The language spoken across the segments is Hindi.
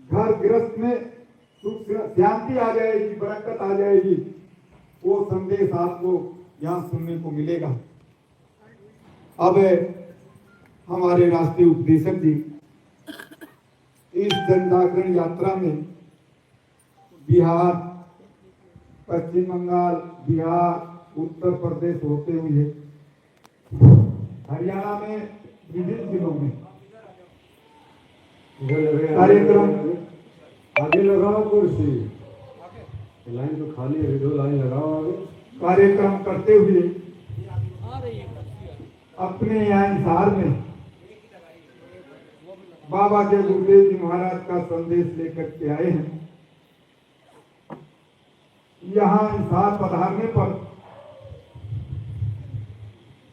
घर गृहस्थ में सुख शांति आ जाएगी, बरकत आ जाएगी, वो संदेश आपको यहाँ सुनने को मिलेगा। अब हमारे राष्ट्रीय उपदेशक जी इस जन जागरण यात्रा में बिहार, पश्चिम बंगाल, बिहार, उत्तर प्रदेश होते हुए हरियाणा में विभिन्न जिलों में कार्यक्रम, आगे लगाओ कुर्सी, लाइन तो खाली है, 2 लाइन लगाओ आगे। कार्यक्रम करते हुए अपने यहाँ हिसार में बाबा के गुरुदेव जी महाराज का संदेश लेकर के आए हैं। यहाँ हिसार पधारने पर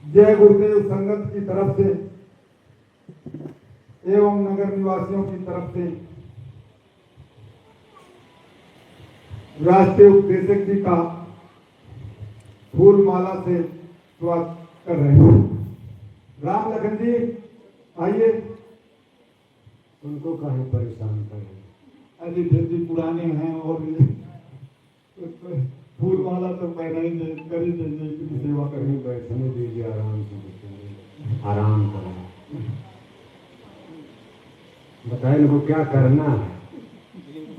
जय गुरुदेव संगत की तरफ से एवं नगर निवासियों की तरफ से राष्ट्रीय उपदेशक जी का फूल माला से स्वागत कर रहे हैं। राम लखन जी आइए। उनको काहे परेशान करें, अरे फिर भी पुराने हैं और फूल माला तो पहनाएंगे, कर ही देंगे, इतनी सेवा कहीं करें। बैठने दीजिए, आराम से बैठेंगे, आराम करें। बताए इनको क्या करना है,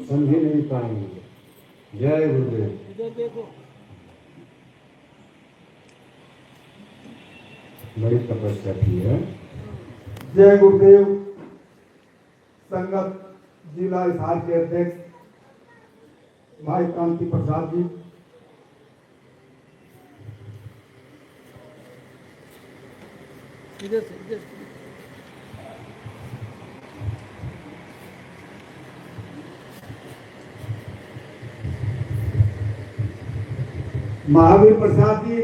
समझ ही नहीं पाएंगे। जय गुरुदेव। बड़ी तपस्या की है। जय गुरुदेव संगत जिला हिसार के अध्यक्ष भाई कांति प्रसाद जी, इधर से महावीर प्रसाद जी,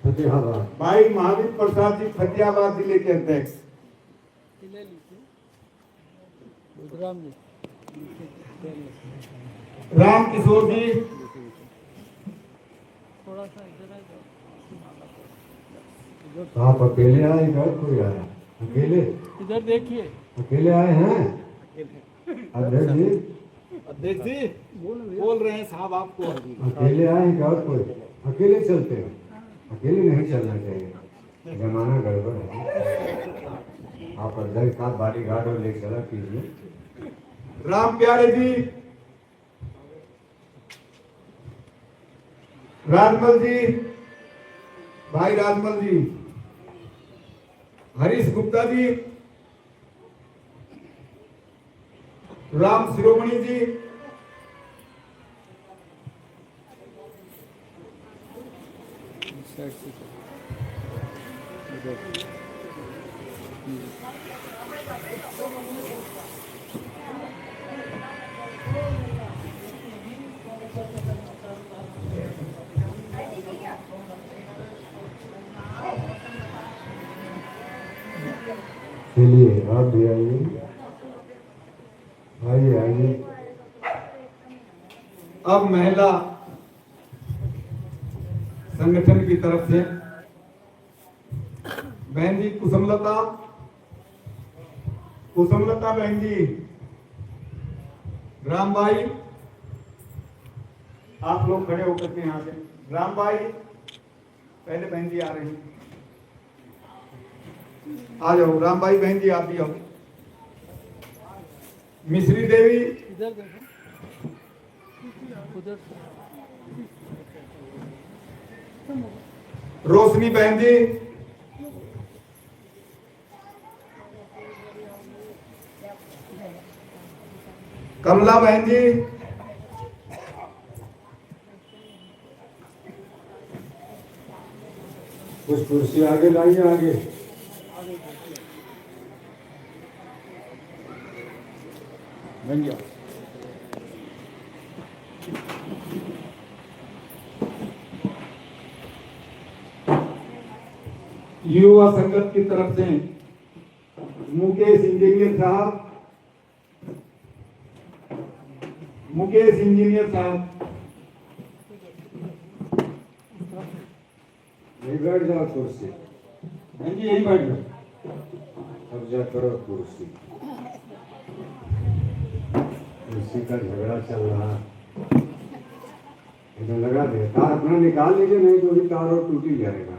फतेहाबाद। भाई महावीर प्रसाद जी फतेहाबाद जिले के अध्यक्ष, ले लीजिए राम जी, राम किशोर जी, थोड़ा सा इधर आ जाओ। आप अकेले आए, घर कोई आया? अकेले इधर देखिए, अकेले आए हैं? अध्यक्ष जी अध्यक्ष जी बोल रहे हैं साहब आपको। अकेले आए हैं, और कोई? अकेले चलते हैं? अकेले नहीं चलना चाहिए, जमाना गड़बड़ है। आप अध्यक्ष का बॉडी गार्ड और ले चला कीजिए। राम प्यारे जी, राजमल जी, भाई राजमल जी, हरीश गुप्ता जी, राम शिरोमणि जी, साइड से इधर चलिए आप भी आइए, आइए आइए। अब महिला संगठन की तरफ से बहन जी कुसुमलता, कुसुमलता बहन जी, राम भाई, आप लोग खड़े होकर के यहाँ से। राम भाई, पहले बहन जी आ रही हैं, आ जाओ। राम भाई, बहन जी आप भी आओ। मिश्री देवी, इधर देखो, उधर से रोशनी बहन जी, कमला बहन जी, कुछ कुर्सी आगे लाइए, आगे। बन जाओ। युवा संगत की तरफ से मुकेश इंजीनियर साहब, मुकेश इंजीनियर साहब, नहीं बैठ जाओ कुर्सी, बहन जी यही बैठ जाओ। अब जा करो कुर्सी। कुर्सी का झगड़ा चल रहा है। इधर लगा दे, तार अपना निकाल लीजिए, नहीं तो भी तार और टूट ही जाएगा।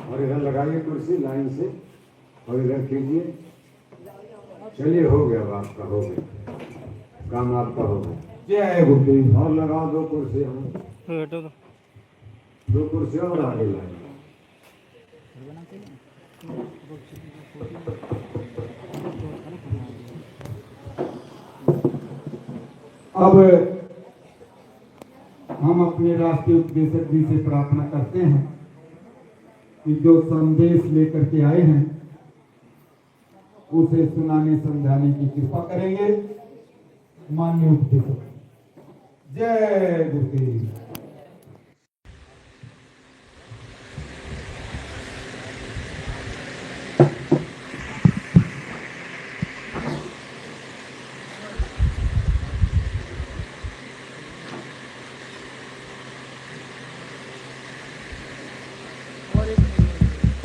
और इधर लगाइए कुर्सी लाइन से, और इधर कीजिए। चलिए, हो गया, अब आपका हो गया, काम आपका हो गया। जय गुरुदेव। और लगाओ 2 कुर्सी, हम 2 कुर्सी और आगे लाएंगे। अब हम अपने राष्ट्रीय उपदेशक जी से प्रार्थना करते हैं कि जो संदेश लेकर के आए हैं उसे सुनाने समझाने की कृपा करेंगे। माननीय उपदेशक, जय गुरुदेव। और एक नहीं है।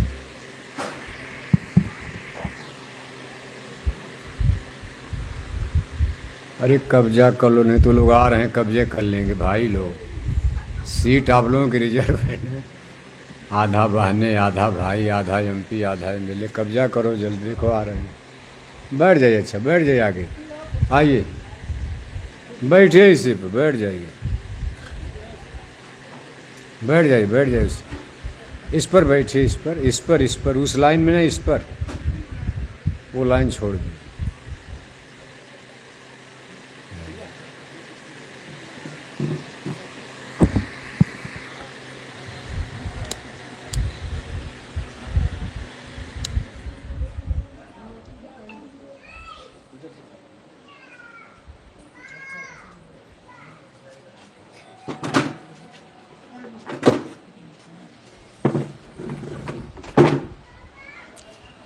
अरे कब्जा कर लो, नहीं तो लोग आ रहे हैं कब्जे कर लेंगे भाई लोग। सीट आप लोगों की रिजर्व है, आधा बहने, आधा भाई, आधा एमपी, आधा एमएलए। कब्जा करो जल्दी, देखो आ रहे हैं। बैठ जाइए, अच्छा बैठ जाइए, आगे आइए, बैठिए इसी पर, बैठ जाइए, बैठ जाइए, बैठ जाइए। इस पर बैठिए, इस पर, इस पर, इस पर, उस लाइन में नहीं, इस पर, वो लाइन छोड़ दी।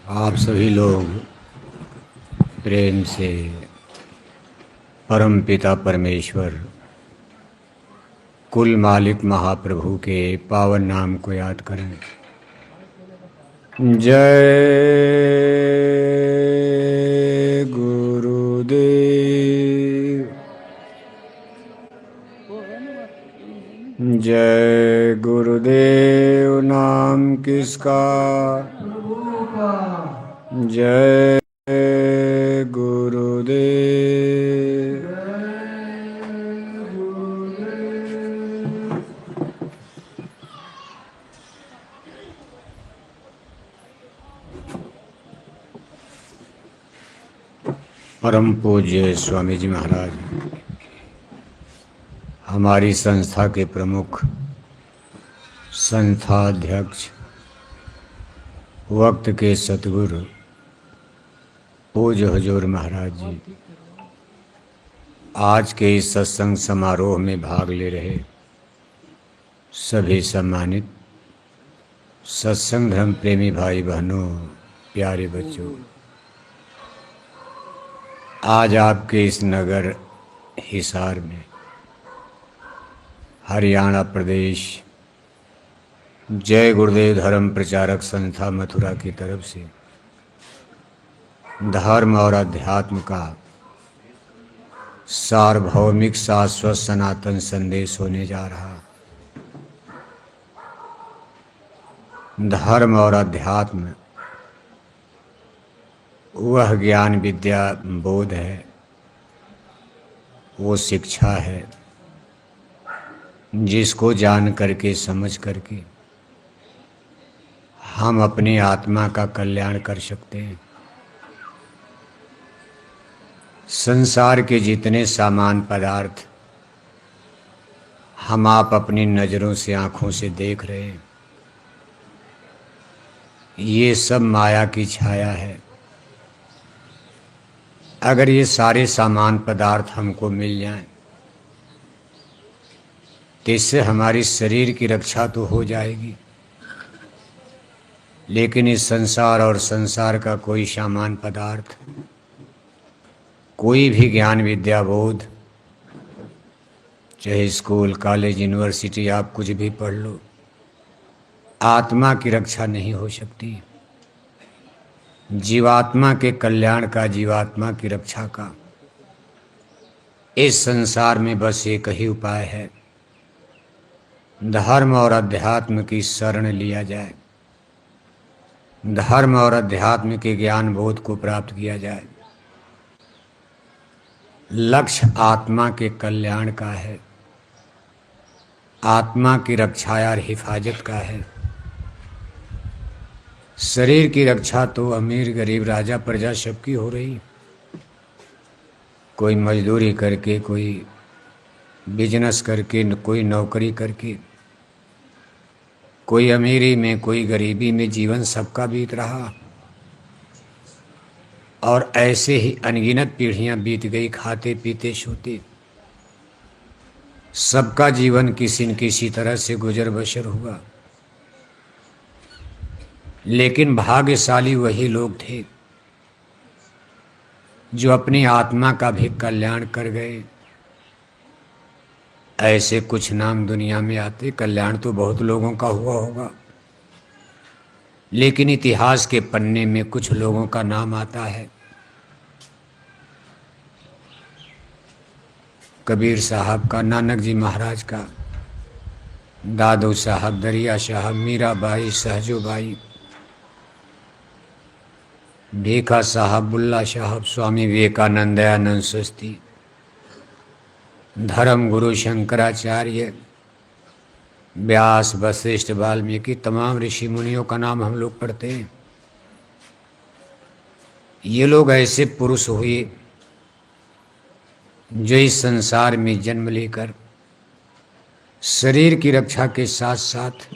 आप सभी लोग प्रेम से परम पिता परमेश्वर कुल मालिक महाप्रभु के पावन नाम को याद करें। जय गुरुदेव। वो है ना बात। जय गुरुदेव नाम किसका? जय गुरुदेव। परम पूज्य स्वामी जी महाराज, हमारी संस्था के प्रमुख संस्थाध्यक्ष, वक्त के सतगुरु पूज्य हुजूर महाराज जी, आज के इस सत्संग समारोह में भाग ले रहे सभी सम्मानित सत्संग धर्म प्रेमी भाई बहनों, प्यारे बच्चों, आज आपके इस नगर हिसार में हरियाणा प्रदेश जय गुरुदेव धर्म प्रचारक संस्था मथुरा की तरफ से धर्म और अध्यात्म का सार्वभौमिक शाश्वत सनातन संदेश होने जा रहा। धर्म और अध्यात्म वह ज्ञान विद्या बोध है, वो शिक्षा है जिसको जान करके समझ करके हम अपनी आत्मा का कल्याण कर सकते हैं। संसार के जितने सामान पदार्थ हम आप अपनी नज़रों से आँखों से देख रहे हैं, ये सब माया की छाया है। अगर ये सारे सामान पदार्थ हमको मिल जाएं तो इससे हमारी शरीर की रक्षा तो हो जाएगी, लेकिन इस संसार और संसार का कोई सामान पदार्थ, कोई भी ज्ञान विद्या बोध, चाहे स्कूल कॉलेज यूनिवर्सिटी आप कुछ भी पढ़ लो, आत्मा की रक्षा नहीं हो सकती। जीवात्मा के कल्याण का, जीवात्मा की रक्षा का इस संसार में बस एक ही उपाय है, धर्म और अध्यात्म की शरण लिया जाए, धर्म और अध्यात्म के ज्ञान बोध को प्राप्त किया जाए। लक्ष्य आत्मा के कल्याण का है, आत्मा की रक्षा और हिफाजत का है। शरीर की रक्षा तो अमीर गरीब राजा प्रजा सबकी हो रही, कोई मजदूरी करके, कोई बिजनेस करके, कोई नौकरी करके, कोई अमीरी में कोई गरीबी में जीवन सबका बीत रहा। और ऐसे ही अनगिनत पीढ़ियां बीत गई, खाते पीते सोते सबका जीवन किसी न किसी तरह से गुजर बसर हुआ। लेकिन भाग्यशाली वही लोग थे जो अपनी आत्मा का भी कल्याण कर गए। ऐसे कुछ नाम दुनिया में आते, कल्याण तो बहुत लोगों का हुआ होगा, लेकिन इतिहास के पन्ने में कुछ लोगों का नाम आता है। कबीर साहब का, नानक जी महाराज का, दादू साहब, दरिया साहब, मीराबाई, सहजोबाई, भीखा साहब, बुल्ला साहब, स्वामी विवेकानंद, दयानंद सस्ती, धर्म गुरु शंकराचार्य, व्यास, वशिष्ठ, वाल्मीकि, तमाम ऋषि मुनियों का नाम हम लोग पढ़ते हैं। ये लोग ऐसे पुरुष हुए जो इस संसार में जन्म लेकर शरीर की रक्षा के साथ साथ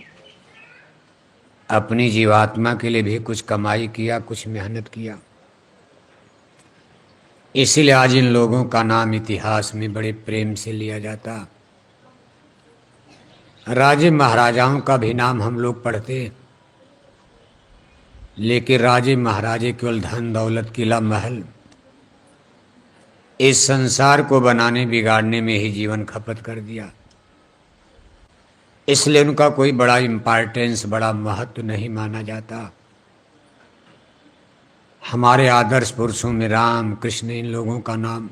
अपनी जीवात्मा के लिए भी कुछ कमाई किया, कुछ मेहनत किया। इसीलिए आज इन लोगों का नाम इतिहास में बड़े प्रेम से लिया जाता। राजे महाराजाओं का भी नाम हम लोग पढ़ते, लेकिन राजे महाराजे केवल धन दौलत, किला महल, इस संसार को बनाने बिगाड़ने में ही जीवन खपत कर दिया। इसलिए उनका कोई बड़ा इम्पोर्टेंस, बड़ा महत्व नहीं माना जाता। हमारे आदर्श पुरुषों में राम, कृष्ण, इन लोगों का नाम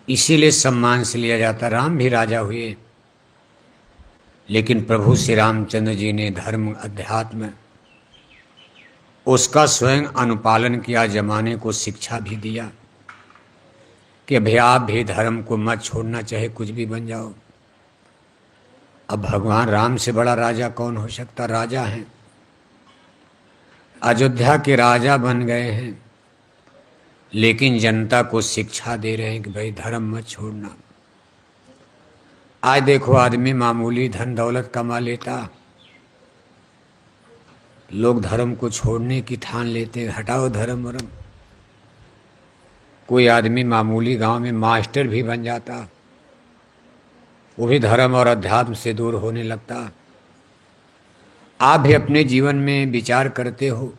इसीलिए सम्मान से लिया जाता। राम भी राजा हुए, लेकिन प्रभु श्री रामचंद्र जी ने धर्म, अध्यात्म, उसका स्वयं अनुपालन किया, जमाने को शिक्षा भी दिया कि भाई आप भी धर्म को मत छोड़ना, चाहे कुछ भी बन जाओ। अब भगवान राम से बड़ा राजा कौन हो सकता? राजा हैं, अयोध्या के राजा बन गए हैं, लेकिन जनता को शिक्षा दे रहे हैं कि भाई धर्म मत छोड़ना। आज देखो, आदमी मामूली धन दौलत कमा लेता, लोग धर्म को छोड़ने की ठान लेते हैं, हटाओ धर्म वरम। कोई आदमी मामूली गांव में मास्टर भी बन जाता, वो भी धर्म और अध्यात्म से दूर होने लगता। आप भी अपने जीवन में विचार करते हो,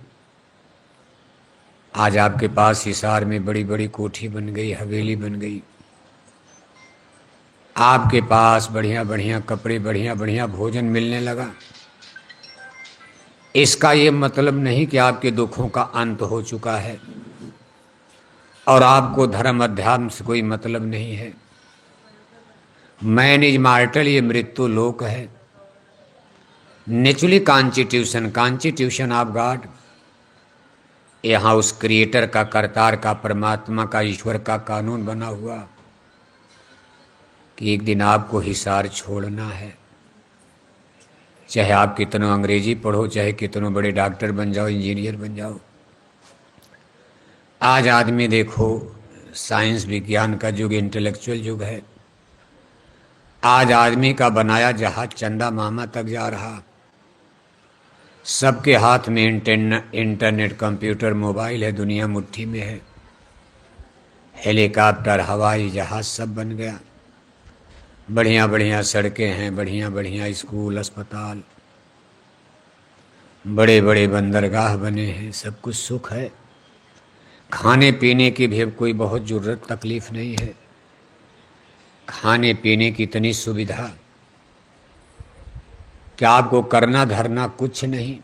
आज आपके पास हिसार में बड़ी बड़ी कोठी बन गई, हवेली बन गई, आपके पास बढ़िया बढ़िया कपड़े, बढ़िया बढ़िया भोजन मिलने लगा। इसका ये मतलब नहीं कि आपके दुखों का अंत हो चुका है और आपको धर्म अध्यात्म से कोई मतलब नहीं है। मैन इज मार्टल, ये मृत्यु लोक है। नेचुरली कॉन्स्टिट्यूशन ऑफ गॉड, यहाँ उस क्रिएटर का, करतार का, परमात्मा का, ईश्वर का कानून बना हुआ कि एक दिन आपको हिसार छोड़ना है। चाहे आप कितनों अंग्रेजी पढ़ो, चाहे कितनों बड़े डॉक्टर बन जाओ, इंजीनियर बन जाओ। आज आदमी देखो, साइंस विज्ञान का युग, इंटेलेक्चुअल युग है। आज आदमी का बनाया जहाज चंदा मामा तक जा रहा। सबके हाथ में इंटरनेट, कंप्यूटर, मोबाइल है, दुनिया मुट्ठी में है। हेलीकॉप्टर, हवाई जहाज सब बन गया। बढ़िया बढ़िया सड़कें हैं, बढ़िया बढ़िया स्कूल, अस्पताल, बड़े बड़े बंदरगाह बने हैं, सब कुछ सुख है। खाने पीने की भी अब कोई बहुत ज़रूरत, तकलीफ नहीं है। खाने पीने की इतनी सुविधा कि आपको करना धरना कुछ नहीं।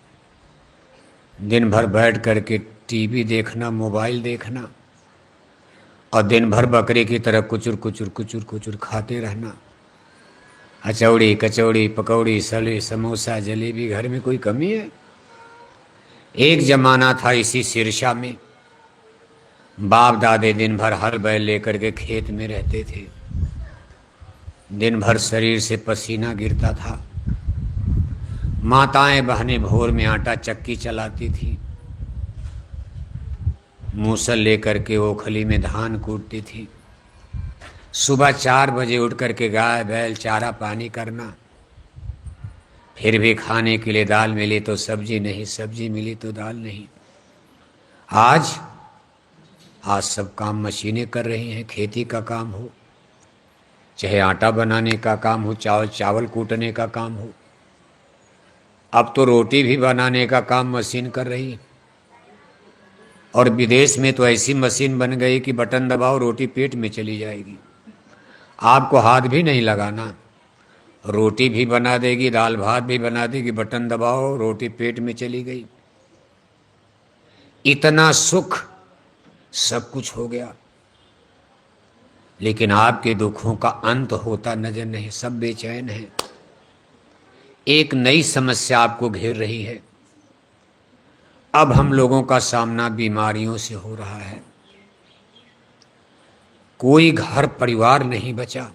दिन भर बैठ करके टीवी देखना, मोबाइल देखना, और दिन भर बकरे की तरह कुचुर कुचुर कुचुर कुचुर खाते रहना। अचौड़ी, कचौड़ी, पकौड़ी, सले, समोसा, जलेबी, घर में कोई कमी है? एक जमाना था इसी सिरसा में, बाप दादे दिन भर हल बैल लेकर के खेत में रहते थे। दिन भर शरीर से पसीना गिरता था। माताएं बहनें भोर में आटा चक्की चलाती थी, मूसल लेकर के ओखली में धान कूटती थी। सुबह 4 बजे उठ करके गाय बैल चारा पानी करना, फिर भी खाने के लिए दाल मिली तो सब्जी नहीं, सब्जी मिली तो दाल नहीं। आज सब काम मशीनें कर रही हैं। खेती का काम हो, चाहे आटा बनाने का काम हो, चावल कूटने का काम हो, अब तो रोटी भी बनाने का काम मशीन कर रही है। और विदेश में तो ऐसी मशीन बन गई कि बटन दबाओ रोटी पेट में चली जाएगी, आपको हाथ भी नहीं लगाना, रोटी भी बना देगी, दाल भात भी बना देगी, बटन दबाओ रोटी पेट में चली गई। इतना सुख, सब कुछ हो गया, लेकिन आपके दुखों का अंत होता नजर नहीं। सब बेचैन हैं। एक नई समस्या आपको घेर रही है। अब हम लोगों का सामना बीमारियों से हो रहा है। कोई घर परिवार नहीं बचा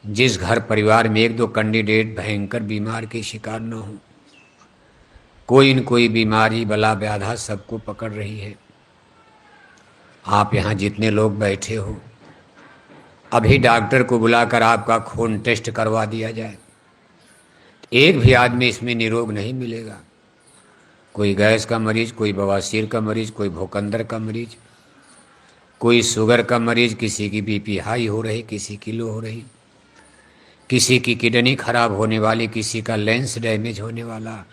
जिस घर परिवार में 1-2 कैंडिडेट भयंकर बीमार के शिकार न हो। कोई न कोई बीमारी, बला व्याधा सबको पकड़ रही है। आप यहाँ जितने लोग बैठे हो, अभी डॉक्टर को बुलाकर आपका खून टेस्ट करवा दिया जाए, एक भी आदमी इसमें निरोग नहीं मिलेगा। कोई गैस का मरीज, कोई बवासीर का मरीज, कोई भूखंदर का मरीज, कोई शुगर का मरीज, किसी की बीपी हाई हो रही, किसी की लो हो रही, किसी की किडनी खराब होने वाली, किसी का लेंस डैमेज होने वाला।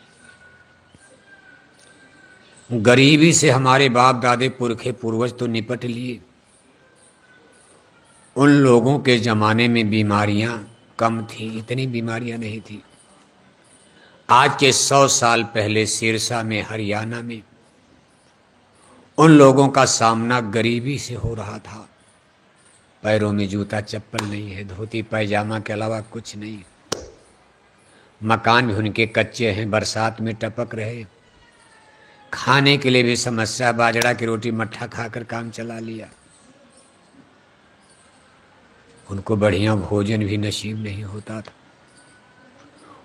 गरीबी से हमारे बाप दादे पुरखे पूर्वज तो निपट लिए। उन लोगों के ज़माने में बीमारियां कम थी, इतनी बीमारियां नहीं थी। आज के 100 साल पहले सिरसा में, हरियाणा में, उन लोगों का सामना गरीबी से हो रहा था। पैरों में जूता चप्पल नहीं है, धोती पैजामा के अलावा कुछ नहीं। मकान भी उनके कच्चे हैं, बरसात में टपक रहे। खाने के लिए भी समस्या, बाजरा की रोटी मट्ठा खाकर काम चला लिया। उनको बढ़िया भोजन भी नसीब नहीं होता था।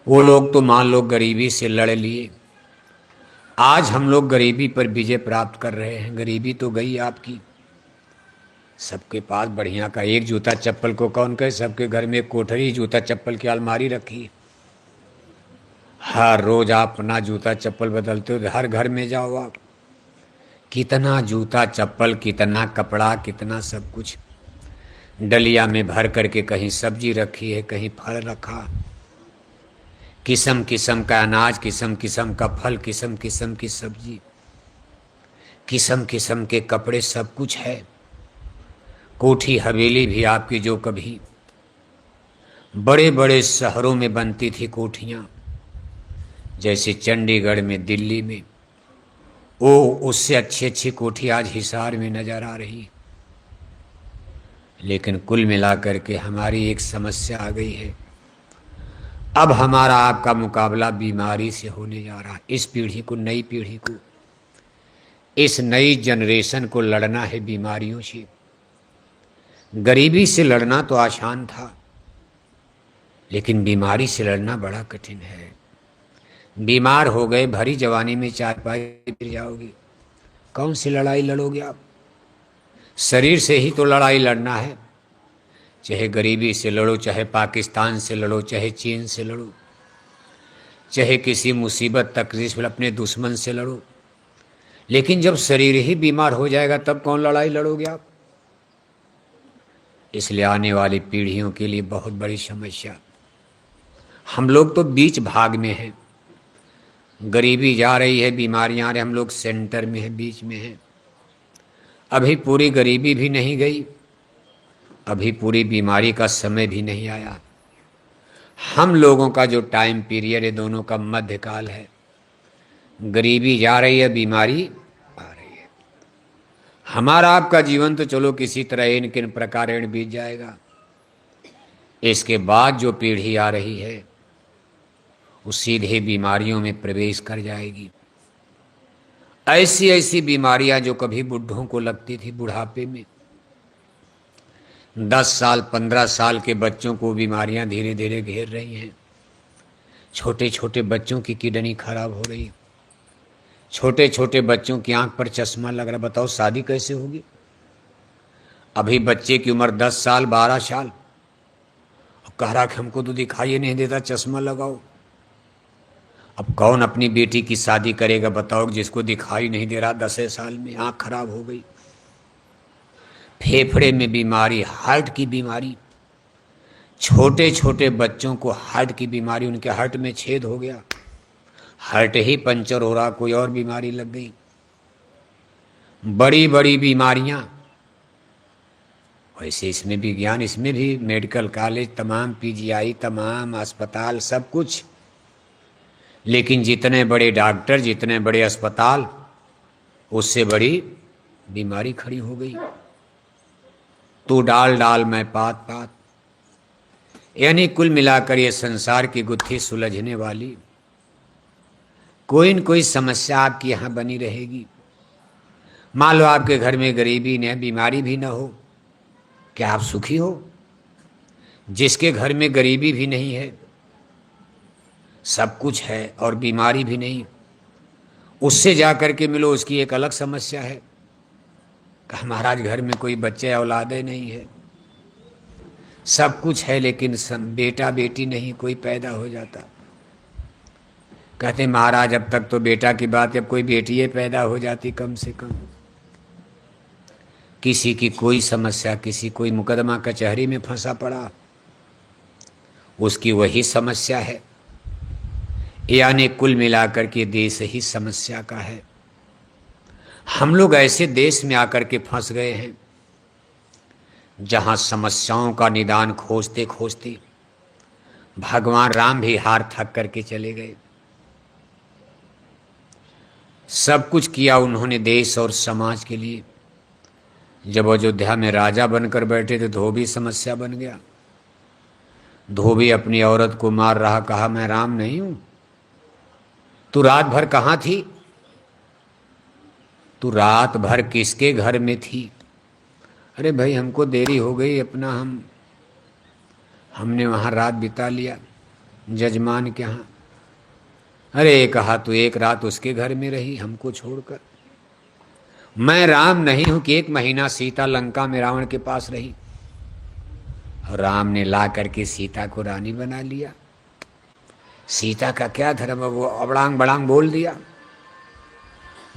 वो लोग तो मान लो गरीबी से लड़ लिए। आज हम लोग गरीबी पर विजय प्राप्त कर रहे हैं। गरीबी तो गई आपकी। सबके पास बढ़िया का एक जूता चप्पल को कौन कहे, सबके घर में कोठरी जूता चप्पल की अलमारी रखी है। हर रोज आप अपना जूता चप्पल बदलते हो। हर घर में जाओ आप, कितना जूता चप्पल, कितना कपड़ा, कितना सब कुछ। डलिया में भर करके कहीं सब्जी रखी है, कहीं फल रखा, किस्म किस्म का अनाज, किस्म किस्म का फल, किस्म किस्म की सब्जी, किस्म किस्म के कपड़े, सब कुछ है। कोठी हवेली भी आपकी जो कभी बड़े बड़े शहरों में बनती थी कोठियां, जैसे चंडीगढ़ में, दिल्ली में, वो उससे अच्छी अच्छी कोठी आज हिसार में नजर आ रही। लेकिन कुल मिलाकर के हमारी एक समस्या आ गई है। अब हमारा आपका मुकाबला बीमारी से होने जा रहा है। इस पीढ़ी को, नई पीढ़ी को, इस नई जनरेशन को लड़ना है बीमारियों से। गरीबी से लड़ना तो आसान था, लेकिन बीमारी से लड़ना बड़ा कठिन है। बीमार हो गए, भरी जवानी में चारपाई गिर जाओगे, कौन सी लड़ाई लड़ोगे आप? शरीर से ही तो लड़ाई लड़ना है। चाहे गरीबी से लड़ो, चाहे पाकिस्तान से लड़ो, चाहे चीन से लड़ो, चाहे किसी मुसीबत तकलीफ अपने दुश्मन से लड़ो, लेकिन जब शरीर ही बीमार हो जाएगा तब कौन लड़ाई लड़ोगे आप? इसलिए आने वाली पीढ़ियों के लिए बहुत बड़ी समस्या। हम लोग तो बीच भाग में हैं। गरीबी जा रही है, बीमारियां आ रही, हम लोग सेंटर में हैं, बीच में हैं। अभी पूरी गरीबी भी नहीं गई, अभी पूरी बीमारी का समय भी नहीं आया। हम लोगों का जो टाइम पीरियड है, दोनों का मध्यकाल है। गरीबी जा रही है, बीमारी आ रही है। हमारा आपका जीवन तो चलो किसी तरह इन किन प्रकार बीत जाएगा, इसके बाद जो पीढ़ी आ रही है वो सीधे बीमारियों में प्रवेश कर जाएगी। ऐसी ऐसी बीमारियां जो कभी बुढ़ों को लगती थी बुढ़ापे में, 10 साल 15 साल के बच्चों को बीमारियां धीरे धीरे घेर रही हैं। छोटे छोटे बच्चों की किडनी खराब हो रही, छोटे छोटे बच्चों की आंख पर चश्मा लग रहा। बताओ शादी कैसे होगी? अभी बच्चे की उम्र 10 साल 12 साल, और कह रहा कि हमको तो दिखाई नहीं देता, चश्मा लगाओ। अब कौन अपनी बेटी की शादी करेगा बताओ, जिसको दिखाई नहीं दे रहा 10 साल में आंख खराब हो गई, फेफड़े में बीमारी, हार्ट की बीमारी। छोटे छोटे बच्चों को हार्ट की बीमारी, उनके हार्ट में छेद हो गया, हार्ट ही पंचर हो रहा, कोई और बीमारी लग गई। बड़ी बड़ी बीमारियां। वैसे इसमें विज्ञान, इसमें भी मेडिकल कॉलेज, तमाम पीजीआई, तमाम अस्पताल, सब कुछ। लेकिन जितने बड़े डॉक्टर, जितने बड़े अस्पताल, उससे बड़ी बीमारी खड़ी हो गई। तू डाल डाल मैं पात पात, यानी कुल मिलाकर ये संसार की गुत्थी सुलझने वाली कोई न कोई समस्या आपकी यहां बनी रहेगी। मान लो आपके घर में गरीबी न, बीमारी भी ना हो, क्या आप सुखी हो? जिसके घर में गरीबी भी नहीं है, सब कुछ है और बीमारी भी नहीं, उससे जाकर के मिलो, उसकी एक अलग समस्या है कि महाराज घर में कोई बच्चे औलादे नहीं है, सब कुछ है लेकिन बेटा बेटी नहीं कोई पैदा हो जाता। कहते महाराज अब तक तो बेटा की बात, अब कोई बेटी पैदा हो जाती कम से कम। किसी की कोई समस्या, किसी कोई मुकदमा कचहरी में फंसा पड़ा, उसकी वही समस्या है। यानी कुल मिलाकर के देश ही समस्या का है। हम लोग ऐसे देश में आकर के फंस गए हैं जहां समस्याओं का निदान खोजते खोजते भगवान राम भी हार थक करके चले गए। सब कुछ किया उन्होंने देश और समाज के लिए। जब अयोध्या में राजा बनकर बैठे थे, धोबी समस्या बन गया। धोबी अपनी औरत को मार रहा, कहा मैं राम नहीं हूं, तू रात भर कहां थी? तू रात भर किसके घर में थी? अरे भाई हमको देरी हो गई, अपना हमने वहां रात बिता लिया जजमान के यहाँ। अरे कहा तू एक रात उसके घर में रही हमको छोड़कर। मैं राम नहीं हूं कि 1 महीना सीता लंका में रावण के पास रही, राम ने ला करके सीता को रानी बना लिया। सीता का क्या धर्म है? वो अबड़ांग बड़ांग बोल दिया।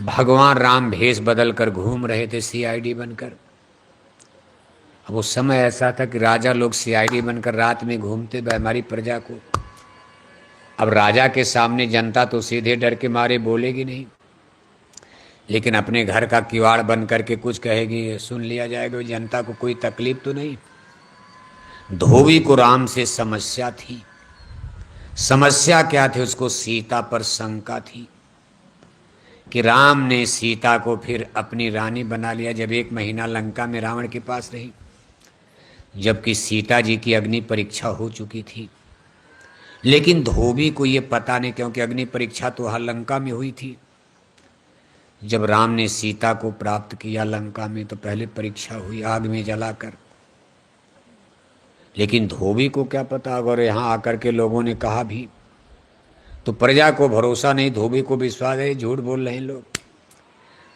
भगवान राम भेष बदल कर घूम रहे थे सीआईडी बनकर। अब उस समय ऐसा था कि राजा लोग सीआईडी बनकर रात में घूमते हमारी प्रजा को। अब राजा के सामने जनता तो सीधे डर के मारे बोलेगी नहीं, लेकिन अपने घर का किवाड़ बन करके कुछ कहेगी, सुन लिया जाएगा, जनता को कोई तकलीफ तो नहीं। धोबी को राम से समस्या थी। समस्या क्या थी? उसको सीता पर शंका थी कि राम ने सीता को फिर अपनी रानी बना लिया जब 1 महीना लंका में रावण के पास रही, जबकि सीता जी की अग्नि परीक्षा हो चुकी थी। लेकिन धोबी को ये पता नहीं, क्योंकि अग्नि परीक्षा तो वहाँ लंका में हुई थी। जब राम ने सीता को प्राप्त किया लंका में, तो पहले परीक्षा हुई आग में जलाकर। लेकिन धोबी को क्या पता, अगर यहाँ आकर के लोगों ने कहा भी तो प्रजा को भरोसा नहीं, धोबी को विश्वास है। झूठ बोल रहे हैं लोग,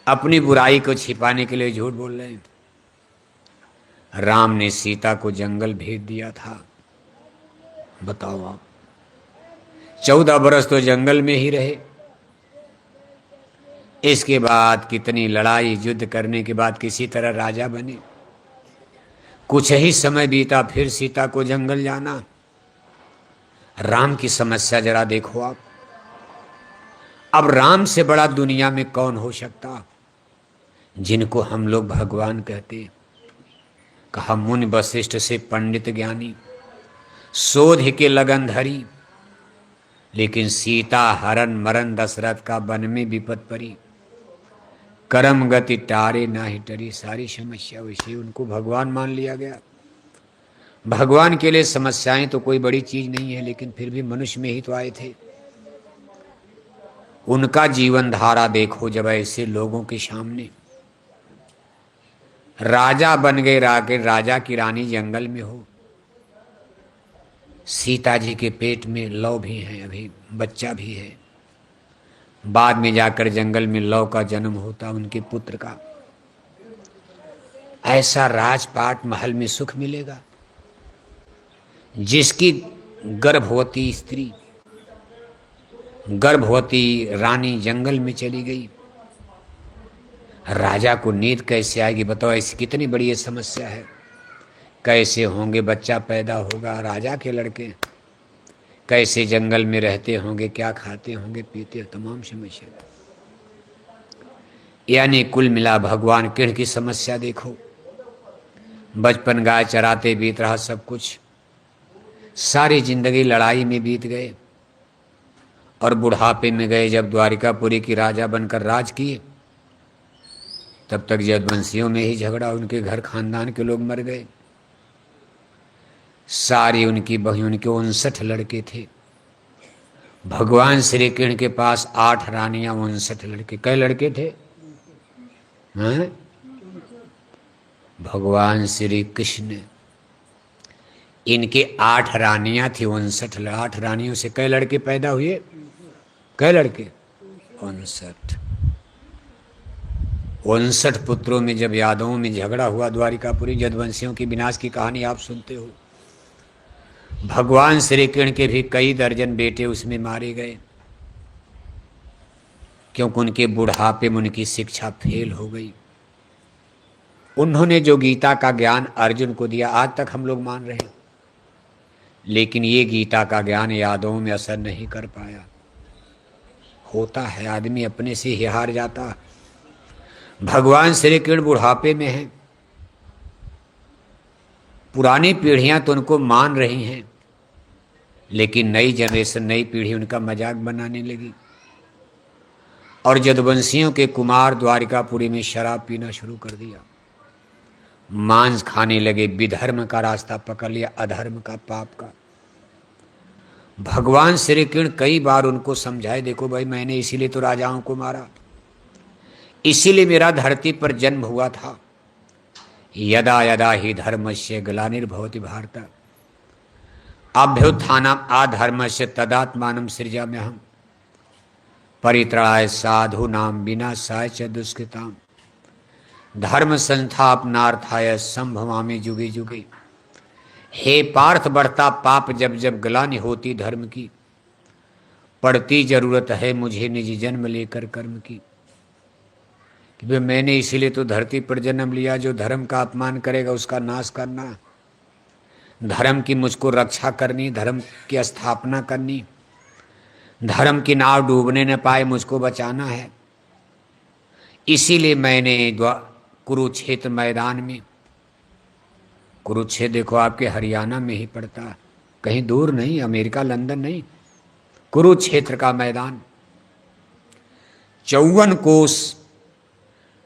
अपनी बुराई को छिपाने के लिए झूठ बोल रहे हैं। राम ने सीता को जंगल भेज दिया था। बताओ आप, 14 बरस तो जंगल में ही रहे। इसके बाद कितनी लड़ाई युद्ध करने के बाद किसी तरह राजा बने। कुछ ही समय बीता, फिर सीता को जंगल जाना। राम की समस्या जरा देखो आप। अब राम से बड़ा दुनिया में कौन हो सकता, जिनको हम लोग भगवान कहते। कहा मुनि वशिष्ठ से पंडित ज्ञानी, शोध के लगन धरी, लेकिन सीता हरन मरन दशरथ का वन में विपद परी, कर्म गति टारे ना ही टरी। सारी समस्या वैसे उनको भगवान मान लिया गया। भगवान के लिए समस्याएं तो कोई बड़ी चीज नहीं है, लेकिन फिर भी मनुष्य में ही तो आए थे। उनका जीवन धारा देखो, जब ऐसे लोगों के सामने राजा बन गए, राजा की रानी जंगल में हो, सीता जी के पेट में लव भी है, अभी बच्चा भी है, बाद में जाकर जंगल में लव का जन्म होता उनके पुत्र का। ऐसा राजपाट महल में सुख मिलेगा? जिसकी गर्भवती स्त्री, गर्भवती रानी जंगल में चली गई, राजा को नींद कैसे आएगी? बताओ, ऐसी कितनी बड़ी ये समस्या है। कैसे होंगे, बच्चा पैदा होगा, राजा के लड़के कैसे जंगल में रहते होंगे, क्या खाते होंगे, पीते, तमाम समस्या। यानी कुल मिला भगवान कृष्ण की समस्या देखो। बचपन गाय चराते बीत रहा सब कुछ, सारी जिंदगी लड़ाई में बीत गए, और बुढ़ापे में गए जब द्वारिकापुरी की राजा बनकर राज किए, तब तक यदुवंशियों में ही झगड़ा, उनके घर खानदान के लोग मर गए। सारी उनकी बहन, उनके 59 लड़के थे। भगवान श्री कृष्ण के पास 8 रानियां, 59 लड़के। कई लड़के थे? हैं? भगवान श्री कृष्ण, इनके 8 रानियां थी, 59। 8 रानियों से कई लड़के पैदा हुए? कई लड़के? 59। 59 पुत्रों में जब यादवों में झगड़ा हुआ द्वारिकापुरी, यदुवंशियों की विनाश की कहानी आप सुनते हो। भगवान श्री कृष्ण के भी कई दर्जन बेटे उसमें मारे गए, क्योंकि उनके बुढ़ापे में उनकी शिक्षा फेल हो गई। उन्होंने जो गीता का ज्ञान अर्जुन को दिया, आज तक हम लोग मान रहे हैं, लेकिन ये गीता का ज्ञान यादवों में असर नहीं कर पाया। होता है, आदमी अपने से ही हार जाता। भगवान श्री कृष्ण बुढ़ापे में हैं, पुरानी पीढ़ियां तो उनको मान रही हैं, लेकिन नई जनरेशन, नई पीढ़ी उनका मजाक बनाने लगी। और यदुवंशियों के कुमार द्वारिकापुरी में शराब पीना शुरू कर दिया, मांस खाने लगे, विधर्म का रास्ता पकड़ लिया, अधर्म का, पाप का। भगवान श्री कृष्ण कई बार उनको समझाए, देखो भाई, मैंने इसीलिए तो राजाओं को मारा, इसीलिए मेरा धरती पर जन्म हुआ था। यदा यदा ही धर्मस्य ग्लानिर्भवति भारत अभ्युत्थानम् अधर्मस्य तदात्मानं सृजाम्यहम् परित्राणाय साधूनां विनाशाय च दुष्कृतां धर्म संस्थापनार्थाय संभवामि जुगे जुगे। हे पार्थ, बढ़ता पाप जब जब ग्लानि होती धर्म की, पड़ती जरूरत है मुझे निज जन्म लेकर कर्म की। कि भाई मैंने इसीलिए तो धरती पर जन्म लिया, जो धर्म का अपमान करेगा उसका नाश करना, धर्म की मुझको रक्षा करनी, धर्म की स्थापना करनी, धर्म की नाव डूबने न पाए मुझको बचाना है। इसीलिए मैंने कुरुक्षेत्र मैदान में, कुरुक्षेत्र देखो आपके हरियाणा में ही पड़ता, कहीं दूर नहीं, अमेरिका लंदन नहीं, कुरुक्षेत्र का मैदान 54 कोस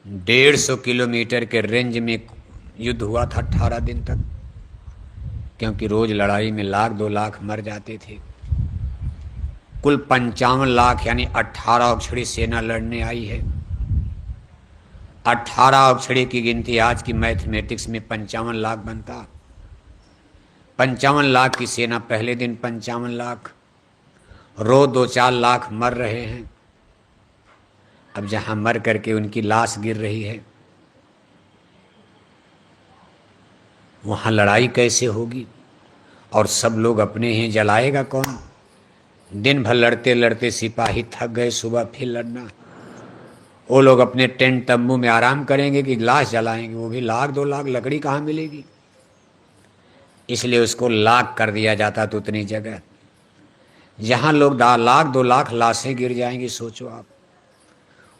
150 किलोमीटर के रेंज में युद्ध हुआ था 18 दिन तक, क्योंकि रोज लड़ाई में 1,00,000 2,00,000 मर जाते थे। कुल 55 लाख यानी 18 अक्षरी सेना लड़ने आई है। 18 अक्षरी की गिनती आज की मैथमेटिक्स में 55 लाख बनता। 55 लाख की सेना, पहले दिन 55 लाख, रोज 2-4 लाख मर रहे हैं। अब जहां मर करके उनकी लाश गिर रही है, वहां लड़ाई कैसे होगी? और सब लोग अपने ही, जलाएगा कौन? दिन भर लड़ते लड़ते सिपाही थक गए, सुबह फिर लड़ना। वो लोग अपने टेंट तंबू में आराम करेंगे कि लाश जलाएंगे? वो भी 1,00,000 2,00,000 लकड़ी कहाँ मिलेगी? इसलिए उसको लाख कर दिया जाता। तो उतनी जगह जहां लोग 1,00,000 2,00,000 लाशें गिर जाएंगी, सोचो आप,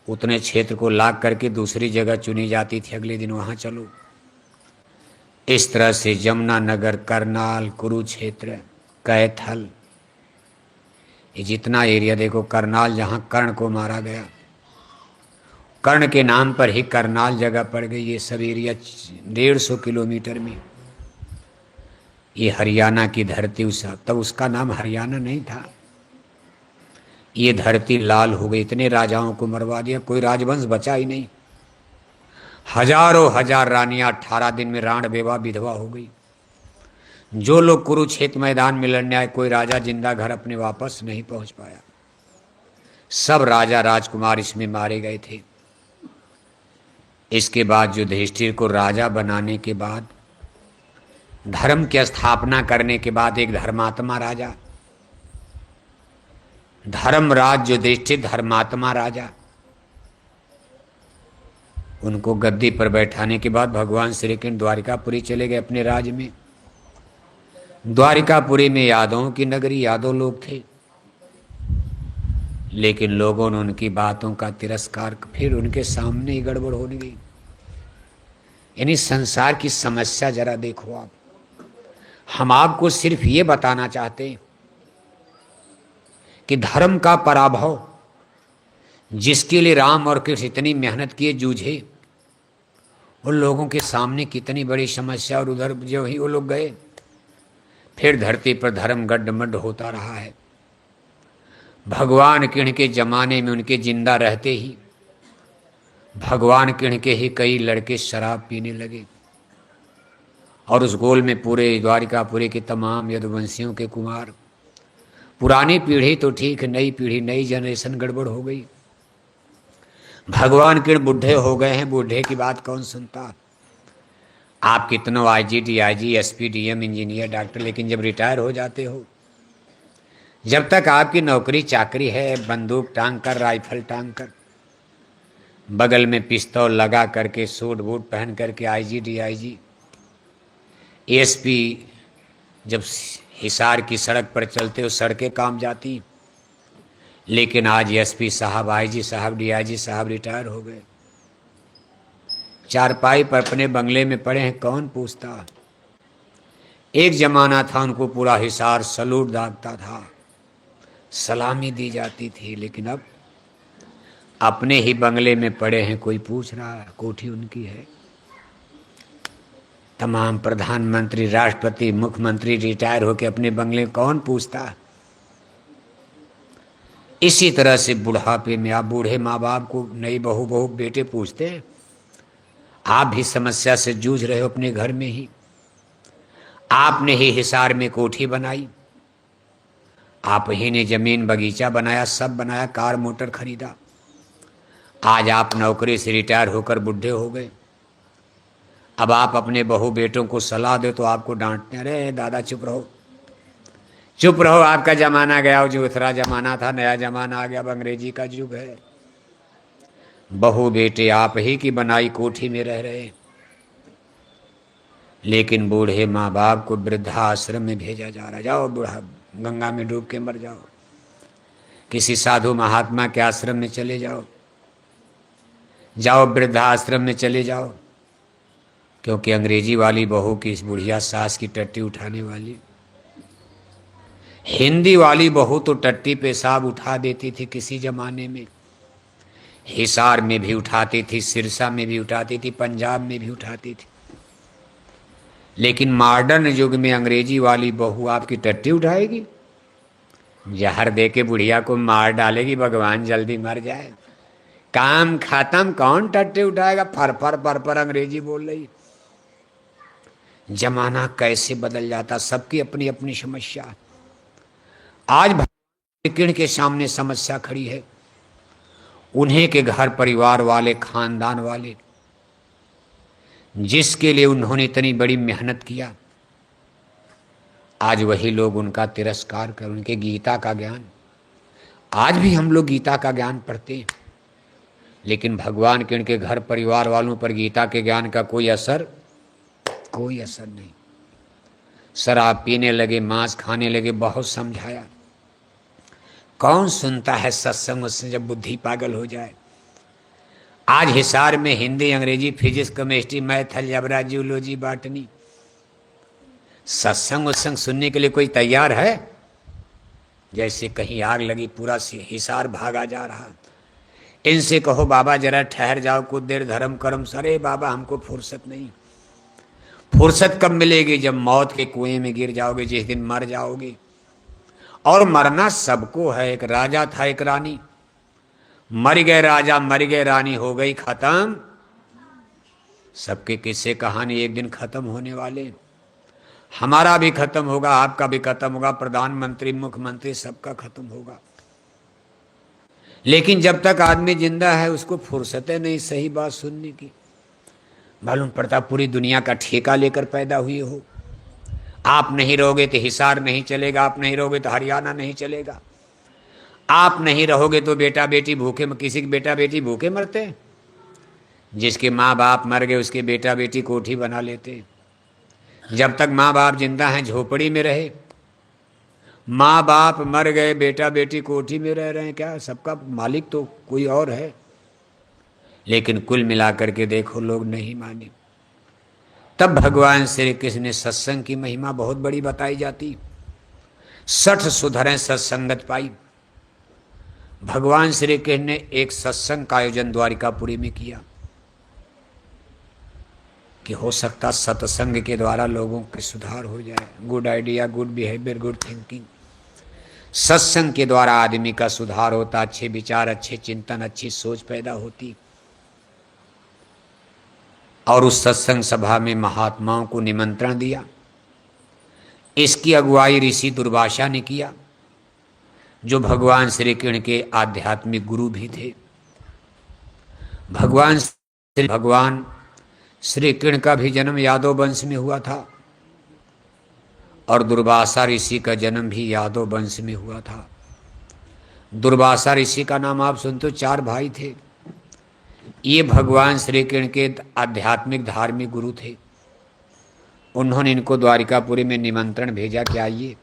उतने क्षेत्र को लाख करके दूसरी जगह चुनी जाती थी, अगले दिन वहां चलो। इस तरह से यमुनानगर, करनाल, कुरुक्षेत्र, कैथल, ये जितना एरिया देखो, करनाल जहाँ कर्ण को मारा गया, कर्ण के नाम पर ही करनाल जगह पड़ गई। ये सब एरिया 150 किलोमीटर में। ये हरियाणा की धरती, उस तब उसका नाम हरियाणा नहीं था। ये धरती लाल हो गई, इतने राजाओं को मरवा दिया, कोई राजवंश बचा ही नहीं। हजारों हजार रानियां 18 दिन में राण बेवा विधवा हो गई। जो लोग कुरुक्षेत्र मैदान में लड़ने आए, कोई राजा जिंदा घर अपने वापस नहीं पहुंच पाया। सब राजा राजकुमार इसमें मारे गए थे। इसके बाद युधिष्ठिर को राजा बनाने के बाद, धर्म की स्थापना करने के बाद, एक धर्मात्मा राजा, धर्मराज युधिष्ठिर धर्मात्मा राजा, उनको गद्दी पर बैठाने के बाद भगवान श्री कृष्ण द्वारिकापुरी चले गए अपने राज्य में। द्वारिकापुरी में यादवों की नगरी, यादव लोग थे, लेकिन लोगों ने उनकी बातों का तिरस्कार, फिर उनके सामने ही गड़बड़ होने गई। यानी संसार की समस्या जरा देखो आप। हम आपको सिर्फ ये बताना चाहते हैं कि धर्म का पराभव, जिसके लिए राम और कृष्ण इतनी मेहनत किए, जूझे, उन लोगों के सामने कितनी बड़ी समस्या, और उधर जो ही वो लोग गए, फिर धरती पर धर्म गड्ढमड्ढ होता रहा है। भगवान कृष्ण के जमाने में उनके जिंदा रहते ही भगवान कृष्ण के ही कई लड़के शराब पीने लगे, और उस गोल में पूरे द्वारिकापुरी के तमाम यदुवंशियों के कुमार, पुरानी पीढ़ी तो ठीक, नई पीढ़ी, नई जनरेशन गड़बड़ हो गई। भगवान कृष्ण बूढ़े हो गए हैं, बूढ़े की बात कौन सुनता। आप कितनों IG, DIG, SP, DM, engineer, doctor, लेकिन जब रिटायर हो जाते हो, जब तक आपकी नौकरी चाकरी है, बंदूक टांग कर, राइफल टांग कर, बगल में पिस्तौल लगा करके, सूट बूट पहन करके, आईजी, डीआईजी, एसपी, जब हिसार की सड़क पर चलते हो, सड़कें काम जाती। लेकिन आज एसपी साहब, आईजी साहब, डीआईजी साहब रिटायर हो गए, चारपाई पर अपने बंगले में पड़े हैं, कौन पूछता। एक जमाना था उनको पूरा हिसार सलूट दागता था, सलामी दी जाती थी, लेकिन अब अपने ही बंगले में पड़े हैं, कोई पूछ रहा है, कोठी उनकी है। तमाम प्रधानमंत्री, राष्ट्रपति, मुख्यमंत्री रिटायर होकर अपने बंगले, कौन पूछता। इसी तरह से बुढ़ापे में आप बूढ़े माँ बाप को नई बहू बेटे पूछते हैं। आप भी समस्या से जूझ रहे हो अपने घर में ही। आपने ही हिसार में कोठी बनाई, आप ही ने जमीन बगीचा बनाया, सब बनाया, कार मोटर खरीदा। आज आप नौकरी से रिटायर होकर बुढ़े हो गए। अब आप अपने बहू बेटों को सलाह दो तो आपको डांटते हैं, अरे दादा चुप रहो, चुप रहो, आपका जमाना गया, जो दूसरा जमाना था, नया जमाना आ गया, अब अंग्रेजी का युग है। बहू बेटे आप ही की बनाई कोठी में रह रहे, लेकिन बूढ़े माँ बाप को वृद्धाश्रम में भेजा जा रहा। जाओ बूढ़ा, गंगा में डूब के मर जाओ, किसी साधु महात्मा के आश्रम में चले जाओ, जाओ वृद्धाश्रम में चले जाओ, क्योंकि अंग्रेजी वाली बहू की, इस बुढ़िया सास की टट्टी उठाने वाली। हिंदी वाली बहू तो टट्टी पेशाब उठा देती थी किसी जमाने में, हिसार में भी उठाती थी, सिरसा में भी उठाती थी, पंजाब में भी उठाती थी। लेकिन मॉडर्न युग में अंग्रेजी वाली बहू आपकी टट्टी उठाएगी, जहर दे के बुढ़िया को मार डालेगी, भगवान जल्दी मर जाए, काम खत्म, कौन टट्टी उठाएगा, फर फर पर पर अंग्रेजी बोल रही। जमाना कैसे बदल जाता, सबकी अपनी अपनी समस्या। आज भगवान कृष्ण के सामने समस्या खड़ी है, उन्हीं के घर परिवार वाले, खानदान वाले, जिसके लिए उन्होंने इतनी बड़ी मेहनत किया, आज वही लोग उनका तिरस्कार कर, उनके गीता का ज्ञान, आज भी हम लोग गीता का ज्ञान पढ़ते हैं, लेकिन भगवान कृष्ण के घर परिवार वालों पर गीता के ज्ञान का कोई असर नहीं। शराब पीने लगे, मांस खाने लगे, बहुत समझाया, कौन सुनता है सत्संग उससे जब बुद्धि पागल हो जाए। आज हिसार में हिंदी, अंग्रेजी, physics, chemistry, math, algebra, geology, botany, सत्संग उत्संग सुनने के लिए कोई तैयार है? जैसे कहीं आग लगी, पूरा हिसार भागा जा रहा। इनसे कहो बाबा जरा ठहर जाओ कुछ देर, धर्म कर्म। अरे बाबा हमको फुर्सत नहीं। फुर्सत कब मिलेगी? जब मौत के कुएं में गिर जाओगे, जिस दिन मर जाओगे। और मरना सबको है। एक राजा था, एक रानी। मर गए राजा, मर गए रानी, हो गई खत्म। सबके किस्से कहानी एक दिन खत्म होने वाले। हमारा भी खत्म होगा, आपका भी खत्म होगा, प्रधानमंत्री, मुख्यमंत्री, सबका खत्म होगा। लेकिन जब तक आदमी जिंदा है उसको फुर्सत है नहीं सही बात सुनने की। मालूम पड़ता पूरी दुनिया का ठेका लेकर पैदा हुए हो। आप नहीं रहोगे तो हिसार नहीं चलेगा, आप नहीं रहोगे तो हरियाणा नहीं चलेगा, आप नहीं रहोगे तो बेटा बेटी भूखे, किसी के बेटा बेटी भूखे मरते हैं। जिसके माँ बाप मर गए उसके बेटा बेटी कोठी बना लेते हैं। जब तक माँ बाप जिंदा हैं झोपड़ी में रहे, माँ बाप मर गए बेटा बेटी कोठी में रह रहे हैं। क्या सबका मालिक तो कोई और है। लेकिन कुल मिलाकर के देखो लोग नहीं माने। तब भगवान श्री कृष्ण ने सत्संग की महिमा बहुत बड़ी बताई जाती। 60 सुधरें सत्संगत पाई। भगवान श्री कृष्ण ने एक सत्संग का आयोजन द्वारिकापुरी में किया कि हो सकता सत्संग के द्वारा लोगों के सुधार हो जाए। Good idea, good behaviour, good thinking. सत्संग के द्वारा आदमी का सुधार होता, अच्छे विचार, अच्छे चिंतन, अच्छी सोच पैदा होती। और उस सत्संग सभा में महात्माओं को निमंत्रण दिया। इसकी अगुवाई ऋषि दुर्वासा ने किया, जो भगवान श्री कृष्ण के आध्यात्मिक गुरु भी थे। भगवान श्री कृष्ण का भी जन्म यादव वंश में हुआ था और दुर्वासा ऋषि का जन्म भी यादव वंश में हुआ था। दुर्वासा ऋषि का नाम आप सुनते हो, 4 भाई थे। ये भगवान श्री कृष्ण के आध्यात्मिक धार्मिक गुरु थे। उन्होंने इनको द्वारिकापुरी में निमंत्रण भेजा कि आइए।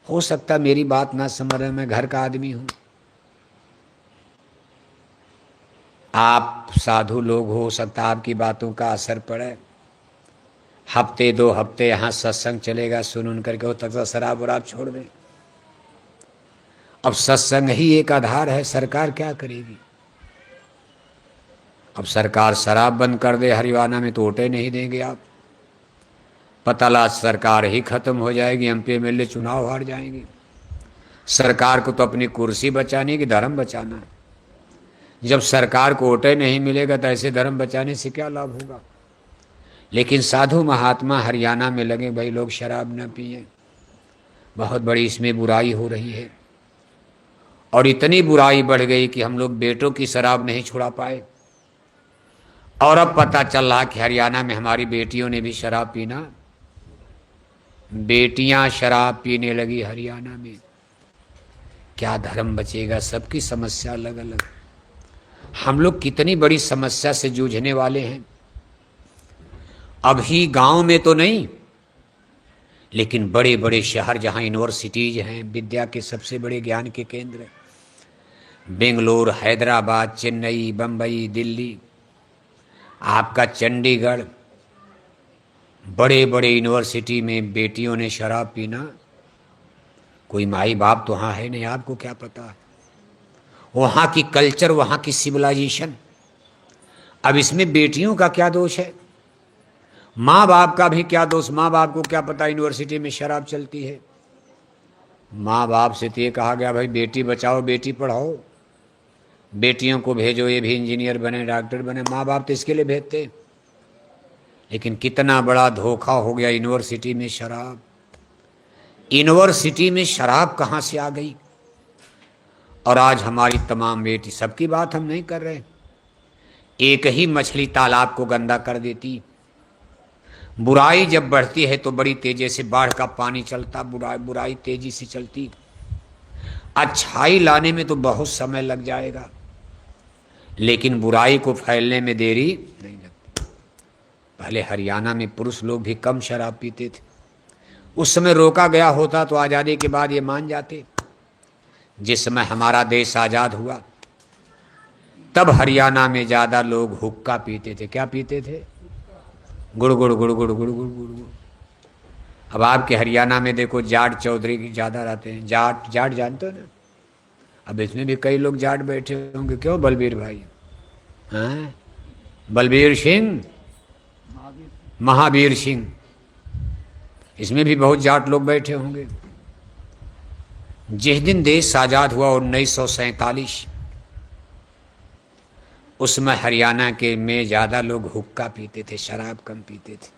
हो सकता मेरी बात ना समझ रहे, मैं घर का आदमी हूं, आप साधु लोग हो सकता आपकी बातों का असर पड़े। हफ्ते 2 हफ्ते यहाँ सत्संग चलेगा, सुन करके हो तक शराब वराब छोड़ दें। अब सत्संग ही एक आधार है, सरकार क्या करेगी? अब सरकार शराब बंद कर दे हरियाणा में तो वोटें नहीं देंगे आप। पता ला सरकार ही खत्म हो जाएगी, MP MLA चुनाव हार जाएंगे। सरकार को तो अपनी कुर्सी बचाने की, धर्म बचाना है। जब सरकार को वोटें नहीं मिलेगा तो ऐसे धर्म बचाने से क्या लाभ होगा? लेकिन साधु महात्मा हरियाणा में लगे, भाई लोग शराब न पिए, बहुत बड़ी इसमें बुराई हो रही है। और इतनी बुराई बढ़ गई कि हम लोग बेटों की शराब नहीं छुड़ा पाए। और अब पता चल रहा कि हरियाणा में हमारी बेटियों ने भी शराब पीना, बेटियां शराब पीने लगी हरियाणा में। क्या धर्म बचेगा? सबकी समस्या अलग अलग। हम लोग कितनी बड़ी समस्या से जूझने वाले हैं। अभी गांव में तो नहीं, लेकिन बड़े बड़े शहर जहां यूनिवर्सिटीज हैं, विद्या के सबसे बड़े ज्ञान के केंद्र, बेंगलोर, हैदराबाद, चेन्नई, बंबई, दिल्ली, आपका चंडीगढ़, बड़े बड़े यूनिवर्सिटी में बेटियों ने शराब पीना। कोई माई बाप तो वहाँ है नहीं, आपको क्या पता? वहाँ की कल्चर, वहाँ की सिविलाइजेशन। अब इसमें बेटियों का क्या दोष है? माँ बाप का भी क्या दोष? माँ बाप को क्या पता यूनिवर्सिटी में शराब चलती है? माँ बाप से तो ये कहा गया भाई बेटी बचाओ, बेटी पढ़ाओ, बेटियों को भेजो, ये भी इंजीनियर बने, डॉक्टर बने। माँ बाप तो इसके लिए भेजते। लेकिन कितना बड़ा धोखा हो गया यूनिवर्सिटी में शराब। यूनिवर्सिटी में शराब कहाँ से आ गई? और आज हमारी तमाम बेटी, सबकी बात हम नहीं कर रहे, एक ही मछली तालाब को गंदा कर देती। बुराई जब बढ़ती है तो बड़ी तेजी से बाढ़ का पानी चलता, बुराई तेजी से चलती। अच्छाई लाने में तो बहुत समय लग जाएगा, लेकिन बुराई को फैलने में देरी नहीं लगती। पहले हरियाणा में पुरुष लोग भी कम शराब पीते थे। उस समय रोका गया होता तो आज़ादी के बाद ये मान जाते। जिस समय हमारा देश आज़ाद हुआ तब हरियाणा में ज़्यादा लोग हुक्का पीते थे। क्या पीते थे? गुड़ गुड़ गुड़ गुड़ गुड़ गुड़ गुड़ गुड़। अब आपके हरियाणा में देखो जाट चौधरी की ज़्यादा रहते हैं। जाट जाट जानते हो ना। अब इसमें भी कई लोग जाट बैठे होंगे, क्यों बलबीर भाई? हैं? बलबीर सिंह, महावीर। महावीर सिंह, इसमें भी बहुत जाट लोग बैठे होंगे। जिस दिन देश आज़ाद हुआ 1947, उसमें हरियाणा के में ज़्यादा लोग हुक्का पीते थे, शराब कम पीते थे।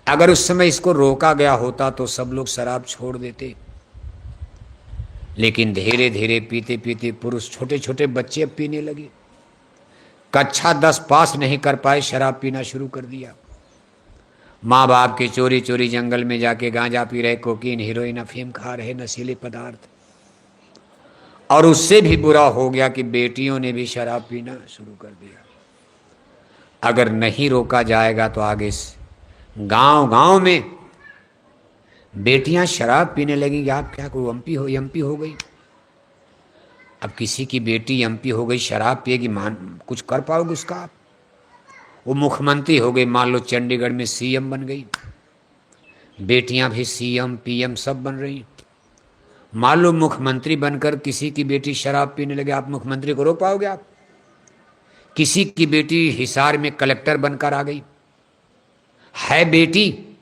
अगर उस समय इसको रोका गया होता तो सब लोग शराब छोड़ देते। लेकिन धीरे धीरे पीते पीते पुरुष, छोटे छोटे बच्चे अब पीने लगे। कक्षा 10 पास नहीं कर पाए, शराब पीना शुरू कर दिया। माँ बाप के चोरी चोरी जंगल में जाके गांजा पी रहे, कोकीन, हीरोइन, अफीम खा रहे, नशीले पदार्थ। और उससे भी बुरा हो गया कि बेटियों ने भी शराब पीना शुरू कर दिया। अगर नहीं रोका जाएगा तो आगे गांव गांव में बेटियां शराब पीने लगेंगी। आप क्या कोई एमपी हो गई? अब किसी की बेटी एमपी हो गई, शराब पिएगी, मान कुछ कर पाओगे उसका आप? वो मुख्यमंत्री हो गई, मान लो चंडीगढ़ में सीएम बन गई, बेटियां भी सीएम पीएम सब बन रही। मान लो मुख्यमंत्री बनकर किसी की बेटी शराब पीने लगे, आप मुख्यमंत्री को रोक पाओगे आप? किसी की बेटी हिसार में कलेक्टर बनकर आ गई, है बेटी,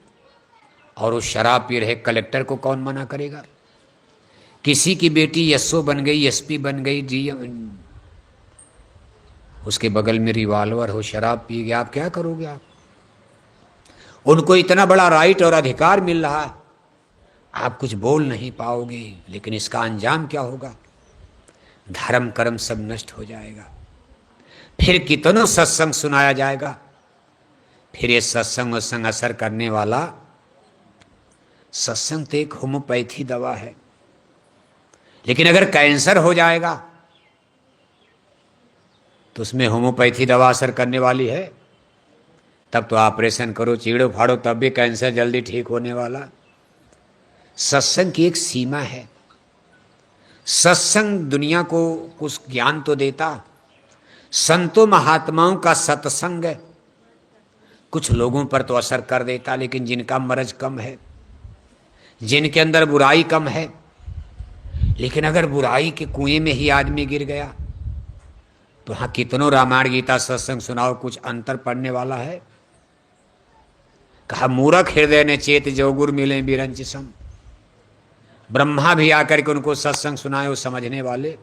और वो शराब पी रहे, कलेक्टर को कौन मना करेगा? किसी की बेटी एसओ बन गई, एसपी बन गई, डीएम, उसके बगल में रिवॉल्वर हो, शराब पी गया, आप क्या करोगे आप? उनको इतना बड़ा राइट और अधिकार मिल रहा है, आप कुछ बोल नहीं पाओगे। लेकिन इसका अंजाम क्या होगा? धर्म कर्म सब नष्ट हो जाएगा। फिर कितनों सत्संग सुनाया जाएगा, फिर ये सत्संग और संग असर करने वाला? सत्संग तो एक होम्योपैथी दवा है, लेकिन अगर कैंसर हो जाएगा तो उसमें होम्योपैथी दवा असर करने वाली है? तब तो ऑपरेशन करो, चीड़ो फाड़ो, तब भी कैंसर जल्दी ठीक होने वाला। सत्संग की एक सीमा है। सत्संग दुनिया को कुछ ज्ञान तो देता, संतों महात्माओं का सत्संग कुछ लोगों पर तो असर कर देता, लेकिन जिनका मर्ज कम है, जिनके अंदर बुराई कम है। लेकिन अगर बुराई के कुएं में ही आदमी गिर गया तो हाँ, कितनों रामायण गीता सत्संग सुनाओ, कुछ अंतर पड़ने वाला है? कहा मूर्ख हृदय ने चेत जो गुर मिले बिरंच सम। ब्रह्मा भी आकर के उनको सत्संग सुनाए, वो समझने वाले।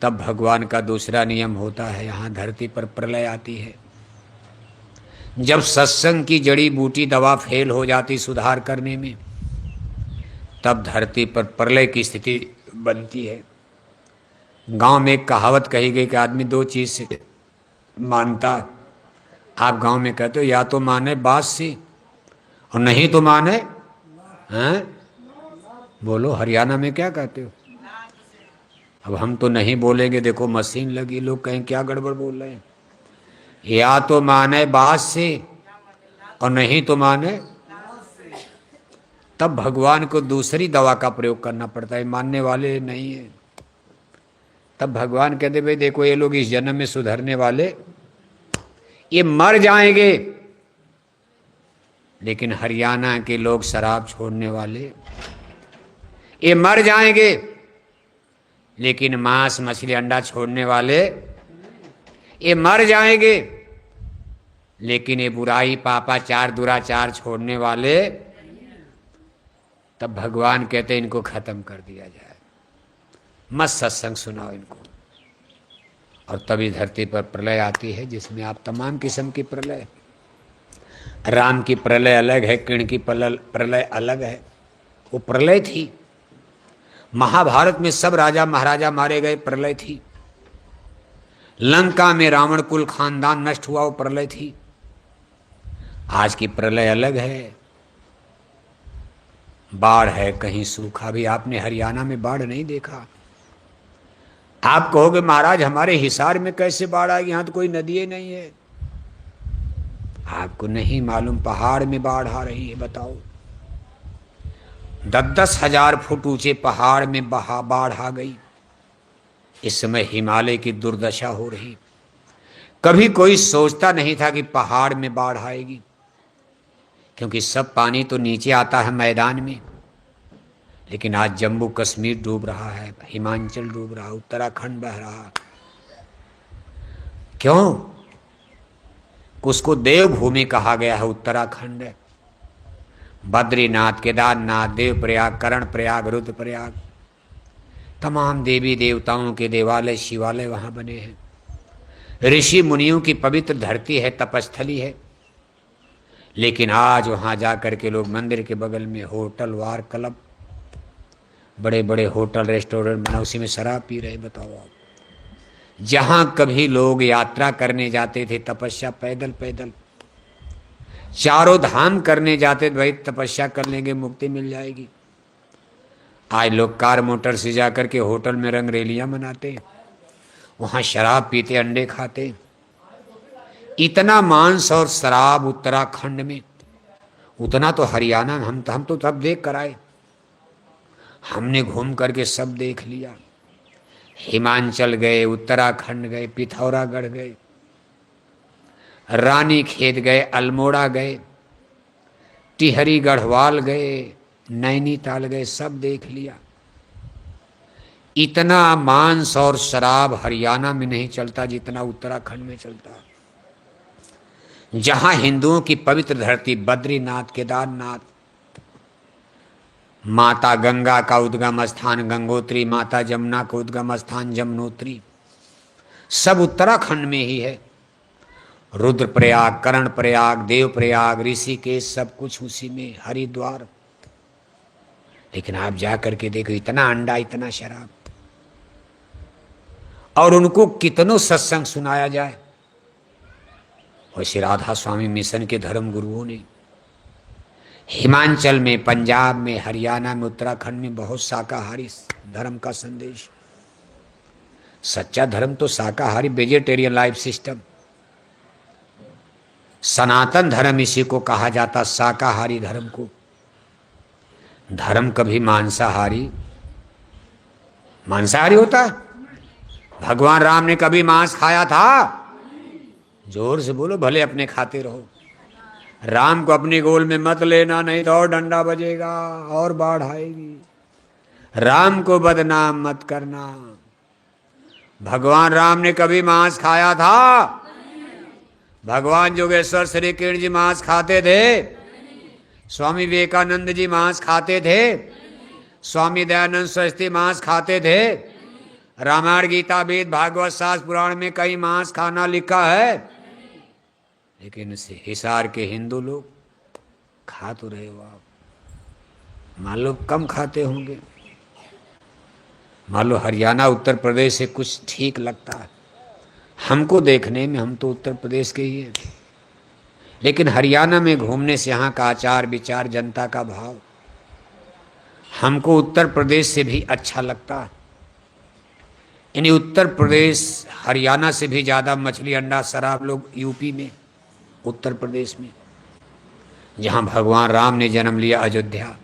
तब भगवान का दूसरा नियम होता है, यहां धरती पर प्रलय आती है। जब सत्संग की जड़ी बूटी दवा फेल हो जाती सुधार करने में, तब धरती पर प्रलय की स्थिति बनती है। गांव में एक कहावत कही गई कि आदमी दो चीज से मानता। आप गांव में कहते हो या तो माने बात से और नहीं तो माने हैं? बोलो हरियाणा में क्या कहते हो? अब हम तो नहीं बोलेंगे, देखो मशीन लगी, लोग कहें क्या गड़बड़ बोल रहे हैं। या तो माने बात से और नहीं तो माने, तब भगवान को दूसरी दवा का प्रयोग करना पड़ता है, मानने वाले नहीं है। तब भगवान कहते भाई देखो ये लोग इस जन्म में सुधरने वाले, ये मर जाएंगे। लेकिन हरियाणा के लोग शराब छोड़ने वाले, ये मर जाएंगे। लेकिन मांस मछली अंडा छोड़ने वाले, ये मर जाएंगे। लेकिन ये बुराई पापाचार दुराचार छोड़ने वाले, तब भगवान कहते हैं इनको खत्म कर दिया जाए, मत सत्संग सुनाओ इनको। और तभी धरती पर प्रलय आती है, जिसमें आप तमाम किस्म की प्रलय, राम की प्रलय अलग है, कृष्ण की प्रलय अलग है। वो प्रलय थी। महाभारत में सब राजा महाराजा मारे गए, प्रलय थी। लंका में रावण कुल खानदान नष्ट हुआ, वो प्रलय थी। आज की प्रलय अलग है, बाढ़ है, कहीं सूखा भी। आपने हरियाणा में बाढ़ नहीं देखा। आप कहोगे महाराज हमारे हिसार में कैसे बाढ़ आएगी, यहां तो कोई नदी नहीं है। आपको नहीं मालूम पहाड़ में बाढ़ आ रही है, बताओ। 10-10 हजार फुट ऊंचे पहाड़ में बाढ़ आ गई। इस समय हिमालय की दुर्दशा हो रही। कभी कोई सोचता नहीं था कि पहाड़ में बाढ़ आएगी, क्योंकि सब पानी तो नीचे आता है मैदान में। लेकिन आज जम्मू कश्मीर डूब रहा है, हिमाचल डूब रहा, उत्तराखंड बह रहा। क्यों? उसको देवभूमि कहा गया है उत्तराखंड। बद्रीनाथ, केदारनाथ, देवप्रयाग, कर्णप्रयाग, रुद्रप्रयाग, तमाम देवी देवताओं के देवालय शिवालय वहां बने हैं। ऋषि मुनियों की पवित्र धरती है, तपस्थली है। लेकिन आज वहां जाकर के लोग मंदिर के बगल में होटल वार क्लब, बड़े बड़े होटल रेस्टोरेंट बना, उसी में शराब पी रहे। बताओ आप, जहां कभी लोग यात्रा करने जाते थे तपस्या पैदल पैदल, चारों धाम करने जाते थे, भाई तपस्या कर लेंगे मुक्ति मिल जाएगी। आज लोग कार मोटर से जाकर के होटल में रंगरेलियां मनाते, वहां शराब पीते, अंडे खाते। इतना मांस और शराब उत्तराखंड में, उतना तो हरियाणा में। हम तो सब देख कर आए, हमने घूम करके सब देख लिया। हिमाचल गए, उत्तराखंड गए, पिथौरागढ़ गए, रानी खेत गए, अल्मोड़ा गए, टिहरी गढ़वाल गए, नैनीताल गए, सब देख लिया। इतना मांस और शराब हरियाणा में नहीं चलता जितना उत्तराखंड में चलता। जहां हिंदुओं की पवित्र धरती बद्रीनाथ, केदारनाथ, माता गंगा का उद्गम स्थान गंगोत्री, माता जमुना का उद्गम स्थान जमुनोत्री, सब उत्तराखंड में ही है। रुद्रप्रयाग, कर्णप्रयाग, देवप्रयाग, ऋषिकेश, सब कुछ उसी में, हरिद्वार। लेकिन आप जा करके देखो, इतना अंडा, इतना शराब, और उनको कितनों सत्संग सुनाया जाए। वैसे राधा स्वामी मिशन के धर्म गुरुओं ने हिमाचल में, पंजाब में, हरियाणा में, उत्तराखंड में बहुत शाकाहारी धर्म का संदेश। सच्चा धर्म तो शाकाहारी, वेजिटेरियन लाइफ सिस्टम। सनातन धर्म इसी को कहा जाता, शाकाहारी धर्म को। धर्म कभी मांसाहारी होता है? भगवान राम ने कभी मांस खाया था? जोर से बोलो, भले अपने खाते रहो। राम को अपनी गोल में मत लेना, नहीं तो और डंडा बजेगा और बाढ़ आएगी। राम को बदनाम मत करना। भगवान राम ने कभी मांस खाया था? भगवान जोगेश्वर श्री कृष्ण जी मांस खाते थे? स्वामी विवेकानंद जी मांस खाते थे? स्वामी दयानंद सरस्वती मांस खाते थे? रामायण, गीता, वेद, भागवत, शास्त्र, पुराण में कहीं मांस खाना लिखा है? लेकिन हिसार के हिंदू लोग खा तो रहे हो आप। मान लो कम खाते होंगे, मान लो हरियाणा उत्तर प्रदेश से कुछ ठीक लगता है हमको देखने में, हम तो उत्तर प्रदेश के ही हैं। लेकिन हरियाणा में घूमने से यहाँ का आचार विचार, जनता का भाव हमको उत्तर प्रदेश से भी अच्छा लगता है। यानी उत्तर प्रदेश हरियाणा से भी ज़्यादा मछली, अंडा, शराब लोग यूपी में, उत्तर प्रदेश में, जहाँ भगवान राम ने जन्म लिया अयोध्या,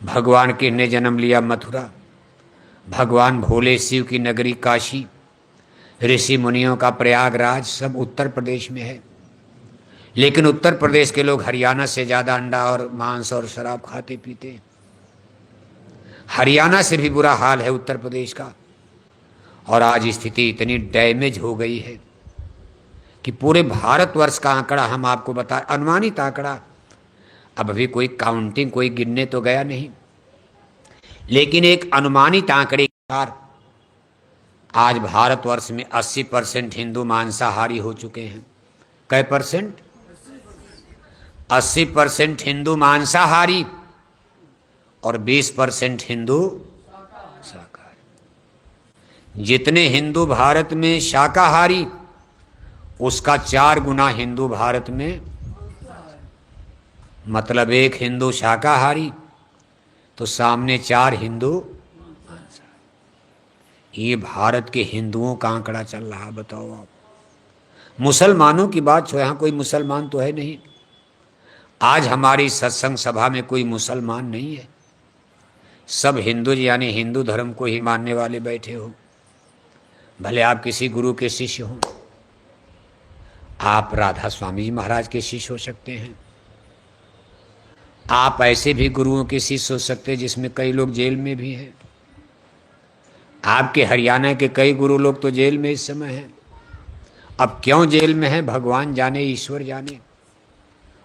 भगवान कृष्ण ने जन्म लिया मथुरा, भगवान भोले शिव की नगरी काशी, ऋषि मुनियों का प्रयागराज, सब उत्तर प्रदेश में है। लेकिन उत्तर प्रदेश के लोग हरियाणा से ज़्यादा अंडा और मांस और शराब खाते पीते। हरियाणा से भी बुरा हाल है उत्तर प्रदेश का। और आज स्थिति इतनी डैमेज हो गई है कि पूरे भारतवर्ष का आंकड़ा हम आपको बता, अनुमानित आंकड़ा, अब अभी कोई काउंटिंग, कोई गिनने तो गया नहीं, लेकिन एक अनुमानित आंकड़े के अनुसार आज भारतवर्ष में 80% हिंदू मांसाहारी हो चुके हैं। कै परसेंट? 80% हिंदू मांसाहारी और 20% हिंदू शाकाहारी। जितने हिंदू भारत में शाकाहारी, उसका 4 गुना हिंदू भारत में, मतलब एक हिंदू शाकाहारी तो सामने 4 हिंदू मांसाहारी। ये भारत के हिंदुओं का आंकड़ा चल रहा। बताओ आप, मुसलमानों की बात छो, यहाँ कोई मुसलमान तो है नहीं। आज हमारी सत्संग सभा में कोई मुसलमान नहीं है, सब हिंदू, यानी हिंदू धर्म को ही मानने वाले बैठे हो। भले आप किसी गुरु के शिष्य हो, आप राधा स्वामी जी महाराज के शिष्य हो सकते हैं, आप ऐसे भी गुरुओं के शिष्य हो सकते हैं जिसमें कई लोग जेल में भी हैं। आपके हरियाणा के कई गुरु लोग तो जेल में इस समय हैं। अब क्यों जेल में हैं भगवान जाने, ईश्वर जाने।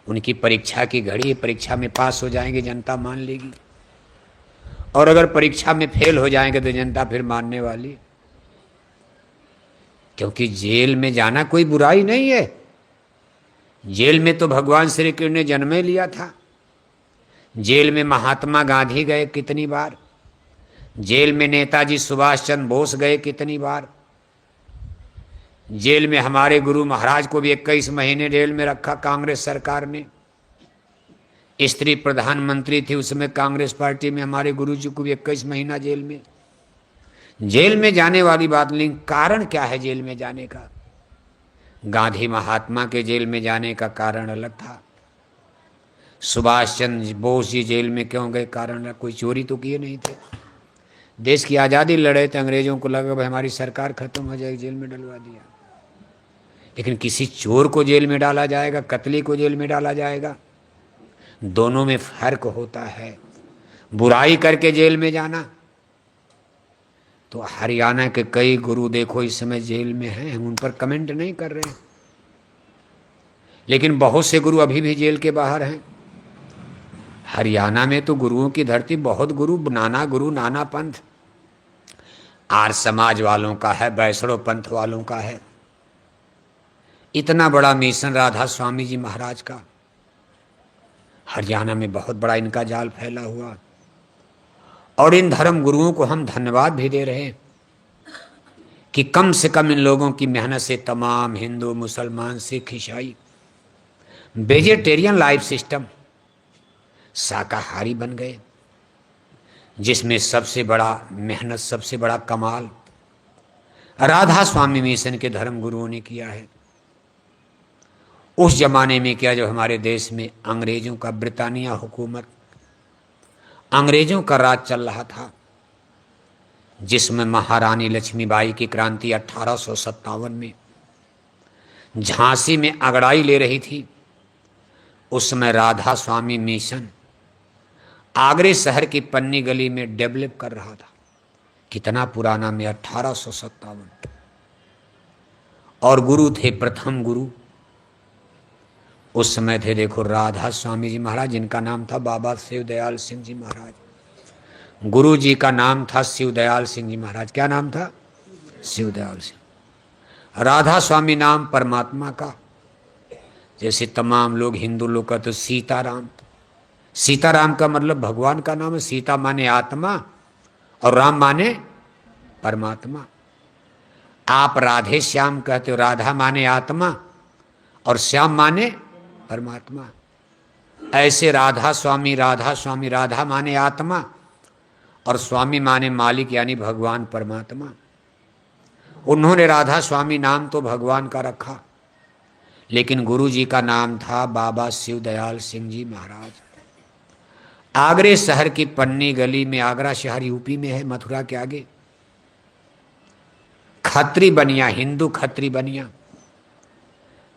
उनकी परीक्षा की घड़ी है, परीक्षा में पास हो जाएंगे जनता मान लेगी, और अगर परीक्षा में फेल हो जाएंगे तो जनता फिर मानने वाली। क्योंकि जेल में जाना कोई बुराई नहीं है। जेल में तो भगवान श्री कृष्ण ने जन्म लिया था। जेल में महात्मा गांधी गए कितनी बार, जेल में नेताजी सुभाष चंद्र बोस गए कितनी बार, जेल में हमारे गुरु महाराज को भी 21 महीने जेल में रखा कांग्रेस सरकार ने। स्त्री प्रधानमंत्री थी उसमें कांग्रेस पार्टी में, हमारे गुरु जी को भी 21 महीना जेल में। जेल में जाने वाली बात नहीं, कारण क्या है जेल में जाने का। गांधी महात्मा के जेल में जाने का कारण अलग था। सुभाष चंद्र बोस जी जेल में क्यों गए, कारण अलग। कोई चोरी तो किए नहीं थे, देश की आज़ादी लड़े थे। अंग्रेजों को लगा भाई हमारी सरकार खत्म हो जाएगी, जेल में डलवा दिया। लेकिन किसी चोर को जेल में डाला जाएगा, कतली को जेल में डाला जाएगा, दोनों में फर्क होता है। बुराई करके जेल में जाना, तो हरियाणा के कई गुरु देखो इस समय जेल में हैं, हम उन पर कमेंट नहीं कर रहे हैं, लेकिन बहुत से गुरु अभी भी जेल के बाहर हैं। हरियाणा में तो गुरुओं की धरती, बहुत गुरु, नाना पंथ आर्य समाज वालों का है, वैष्णव पंथ वालों का है। इतना बड़ा मिशन राधा स्वामी जी महाराज का, हरियाणा में बहुत बड़ा इनका जाल फैला हुआ। और इन धर्म गुरुओं को हम धन्यवाद भी दे रहे हैं कि कम से कम इन लोगों की मेहनत से तमाम हिंदू, मुसलमान, सिख, ईसाई वेजिटेरियन लाइफ सिस्टम शाकाहारी बन गए, जिसमें सबसे बड़ा मेहनत, सबसे बड़ा कमाल राधा स्वामी मिशन के धर्म गुरुओं ने किया है। उस जमाने में क्या, जो हमारे देश में अंग्रेजों का, ब्रिटानिया हुकूमत, अंग्रेजों का राज चल रहा था, जिसमें महारानी लक्ष्मीबाई की क्रांति 1857 में झांसी में अगड़ाई ले रही थी। उस समय राधा स्वामी मिशन आगरे शहर की पन्नी गली में डेवलप कर रहा था। कितना पुराना में, 1857। और गुरु थे, प्रथम गुरु उस समय थे, देखो, राधा स्वामी जी महाराज, जिनका नाम था बाबा शिवदयाल सिंह जी महाराज। गुरु जी का नाम था शिवदयाल सिंह जी महाराज। क्या नाम था? शिवदयाल सिंह। राधा स्वामी नाम परमात्मा का, जैसे तमाम लोग हिंदू लोग का तो सीताराम। सीताराम का मतलब भगवान का नाम है। सीता माने आत्मा और राम माने परमात्मा। आप राधे श्याम कहते हो, राधा माने आत्मा और श्याम माने परमात्मा। ऐसे राधा स्वामी, राधा माने आत्मा और स्वामी माने मालिक, यानी भगवान परमात्मा। उन्होंने राधा स्वामी नाम तो भगवान का रखा, लेकिन गुरु जी का नाम था बाबा शिवदयाल सिंह जी महाराज। आगरे शहर की पन्नी गली में, आगरा शहर यूपी में है, मथुरा के आगे, खत्री बनिया, हिंदू खत्री बनिया।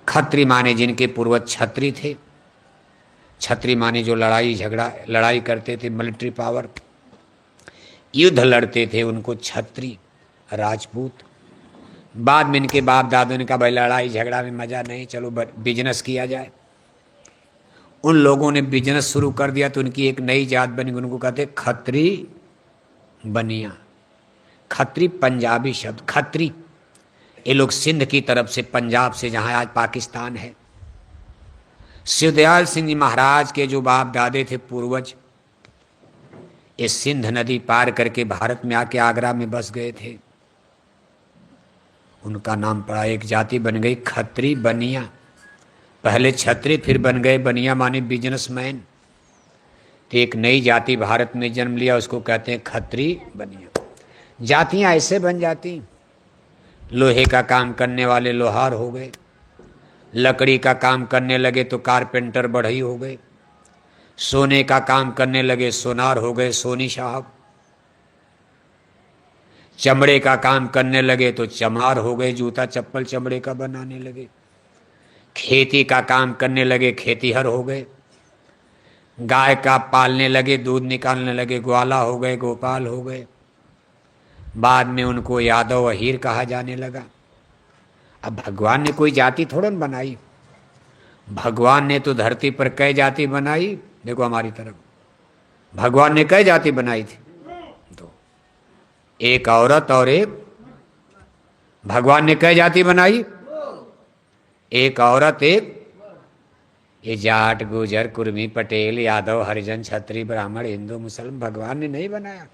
खत्री माने जिनके पूर्वज छत्री थे। छत्री माने जो लड़ाई करते थे, मिलिट्री पावर, युद्ध लड़ते थे, उनको छत्री, राजपूत। बाद में इनके बाप दादों ने कहा भाई लड़ाई झगड़ा में मजा नहीं, चलो बिजनेस किया जाए। उन लोगों ने बिजनेस शुरू कर दिया तो उनकी एक नई जात बनी, उनको कहते खत्री बनिया। खत्री पंजाबी शब्द, खत्री, ये लोग सिंध की तरफ से, पंजाब से, जहां आज पाकिस्तान है। शिवदयाल सिंह जी महाराज के जो बाप दादे थे, पूर्वज, ये सिंध नदी पार करके भारत में आके आगरा में बस गए थे। उनका नाम पड़ा, एक जाति बन गई खत्री बनिया। पहले छत्री, फिर बन गए बनिया, माने बिजनेसमैन। तो एक नई जाति भारत में जन्म लिया, उसको कहते हैं खत्री बनिया। जातियां ऐसे बन जाती। लोहे का काम करने वाले लोहार हो गए, लकड़ी का काम करने लगे तो कारपेंटर बढ़ई हो गए, सोने का काम करने लगे सोनार हो गए सोनी साहब, चमड़े का काम करने लगे तो चमार हो गए, जूता चप्पल चमड़े का बनाने लगे, खेती का काम करने लगे खेतीहर हो गए, गाय का पालने लगे, दूध निकालने लगे, ग्वाला हो गए, गोपाल हो गए। बाद में उनको यादव अहीर कहा जाने लगा। अब भगवान ने कोई जाति थोड़ा न बनाई, भगवान ने तो धरती पर कई जाति बनाई। देखो हमारी तरफ भगवान ने कई जाति बनाई थी, तो एक औरत और एक, भगवान ने कई जाति बनाई, एक औरत एक, ये जाट गुजर कुर्मी पटेल यादव हरिजन क्षत्रिय ब्राह्मण हिंदू मुसलमान भगवान ने नहीं बनाया।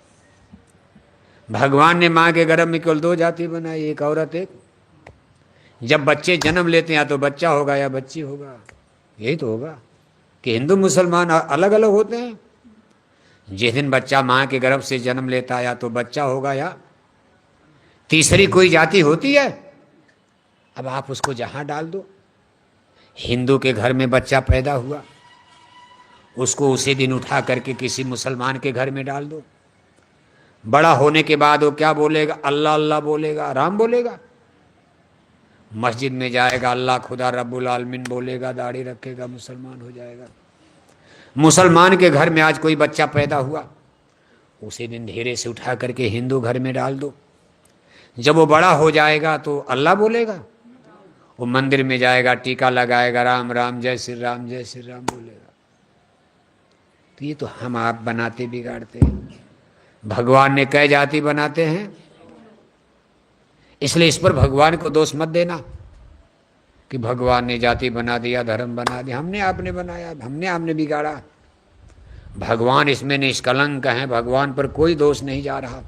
भगवान ने माँ के गर्भ में केवल दो जाति बनाई, एक औरत एक। जब बच्चे जन्म लेते हैं या तो बच्चा होगा या बच्ची होगा, यही तो होगा कि हिंदू मुसलमान अलग अलग होते हैं। जिस दिन बच्चा माँ के गर्भ से जन्म लेता है या तो बच्चा होगा या तीसरी कोई जाति होती है। अब आप उसको जहां डाल दो, हिंदू के घर में बच्चा पैदा हुआ, उसको उसी दिन उठा करके किसी मुसलमान के घर में डाल दो, बड़ा होने के बाद वो क्या बोलेगा? अल्लाह अल्लाह बोलेगा, राम बोलेगा। मस्जिद में जाएगा, अल्लाह खुदा रब्बुल आलमीन बोलेगा, दाढ़ी रखेगा, मुसलमान हो जाएगा। मुसलमान के घर में आज कोई बच्चा पैदा हुआ, उसी दिन धीरे से उठा करके हिंदू घर में डाल दो। जब वो बड़ा हो जाएगा तो अल्लाह बोलेगा, वो मंदिर में जाएगा, टीका लगाएगा, राम राम जय श्री राम बोलेगा। तो ये तो हम आप बनाते बिगाड़ते हैं। भगवान ने कई जाति बनाते हैं, इसलिए इस पर भगवान को दोष मत देना कि भगवान ने जाति बना दिया, धर्म बना दिया। हमने आपने बनाया, हमने आपने बिगाड़ा। भगवान इसमें निष्कलंक है, भगवान पर कोई दोष नहीं जा रहा।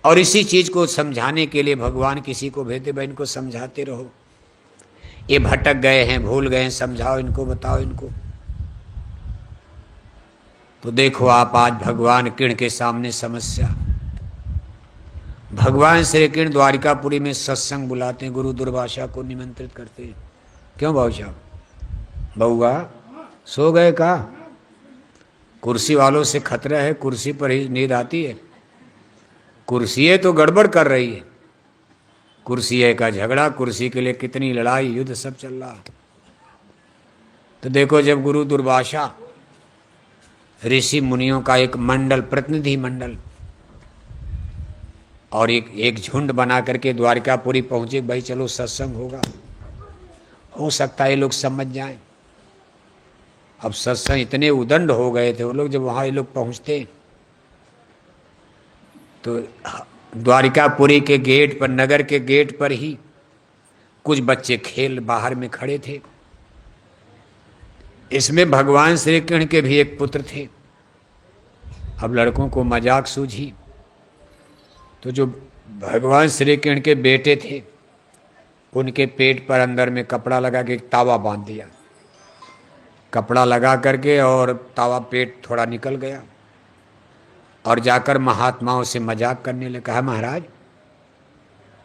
और इसी चीज को समझाने के लिए भगवान किसी को भेजते, भाई इनको समझाते रहो, ये भटक गए हैं, भूल गए हैं, समझाओ इनको, बताओ इनको। तो देखो आप आज भगवान किण के सामने समस्या। भगवान श्री कृष्ण द्वारिकापुरी में सत्संग बुलाते हैं, गुरु दुर्वासा को निमंत्रित करते हैं। क्यों भाऊ साहब, बउआ सो गए का? कुर्सी वालों से खतरा है, कुर्सी पर ही नींद आती है। कुर्सी तो गड़बड़ कर रही है, कुर्सी का झगड़ा, कुर्सी के लिए कितनी लड़ाई युद्ध सब चल रहा। तो देखो जब गुरु दुर्वासा ऋषि मुनियों का एक मंडल, प्रतिनिधि मंडल और एक झुंड बना करके द्वारिकापुरी पहुंचे, भाई चलो सत्संग होगा, हो सकता है ये लोग समझ जाएं। अब सत्संग इतने उदंड हो गए थे वो लोग, जब वहां ये लोग पहुंचते तो द्वारिकापुरी के गेट पर, नगर के गेट पर ही कुछ बच्चे खेल बाहर में खड़े थे। इसमें भगवान श्री कृष्ण के भी एक पुत्र थे। अब लड़कों को मजाक सूझी, तो जो भगवान श्री कृष्ण के बेटे थे उनके पेट पर अंदर में कपड़ा लगा के एक तावा बांध दिया, कपड़ा लगा करके, और तावा पेट थोड़ा निकल गया और जाकर महात्माओं से मजाक करने लगा। कहा महाराज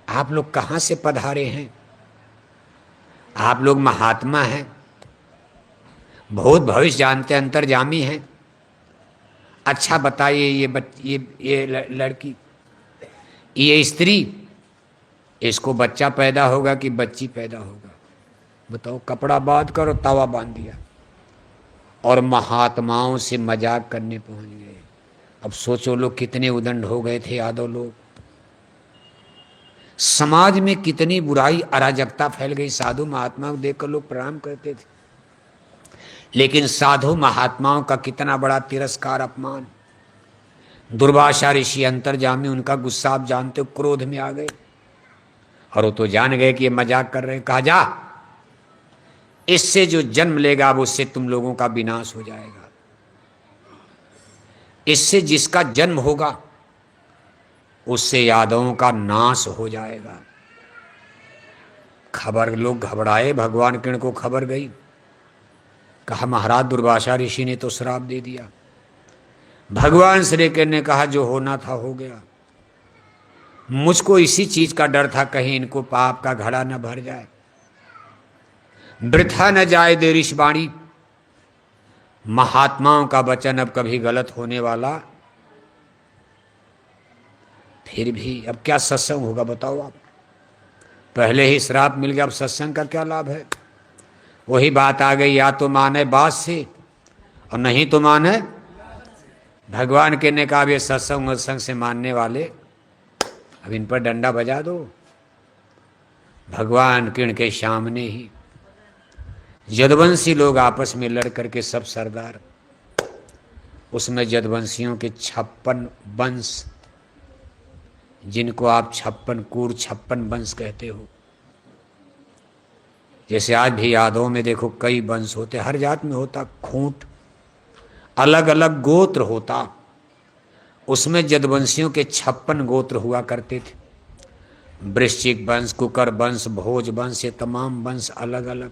आप लोग कहाँ से पधारे हैं? आप लोग महात्मा हैं, भूत भविष्य जानते, अंतर्जामी हैं। अच्छा बताइए ये लड़की, ये स्त्री, इसको बच्चा पैदा होगा कि बच्ची पैदा होगा? बताओ। कपड़ा बांध कर और तावा बांध दिया और महात्माओं से मजाक करने पहुंच गए। अब सोचो लोग कितने उदंड हो गए थे यादव लोग। समाज में कितनी बुराई अराजकता फैल गई। साधु महात्माओं को देखकर लोग प्रणाम करते थे, लेकिन साधु महात्माओं का कितना बड़ा तिरस्कार, अपमान। दुर्वासा ऋषि अंतर्जामी, उनका गुस्सा आप जानते हो, क्रोध में आ गए और वो तो जान गए कि ये मजाक कर रहे हैं। कहा जा, इससे जो जन्म लेगा अब उससे तुम लोगों का विनाश हो जाएगा। इससे जिसका जन्म होगा उससे यादवों का नाश हो जाएगा। खबर, लोग घबराए, भगवान कृष्ण को खबर गई। कहा महाराज दुर्वासा ऋषि ने तो श्राप दे दिया। भगवान श्री कृष्ण ने कहा जो होना था हो गया। मुझको इसी चीज का डर था कहीं इनको पाप का घड़ा न भर जाए, वृथा न जाए देरिश वाणी। महात्माओं का वचन अब कभी गलत होने वाला। फिर भी अब क्या सत्संग होगा बताओ आप? पहले ही श्राप मिल गया, अब सत्संग का क्या लाभ है? वही बात आ गई, या तो माने बात से और नहीं तो माने भगवान के ने कहा ये सत्संग वत्संग से मानने वाले अब इन पर डंडा बजा दो। भगवान किण के सामने ही यदुवंशी लोग आपस में लड़ करके सब सरदार, उसमें यदुवंशियों के 56 वंश, जिनको आप 56 कूर 56 वंश कहते हो। जैसे आज भी यादवों में देखो कई वंश होते, हर जात में होता, खूंट अलग अलग गोत्र होता, उसमें यदुवंशियों के 56 गोत्र हुआ करते थे। वृश्चिक वंश, कुकर वंश, भोज वंश, ये तमाम वंश अलग अलग,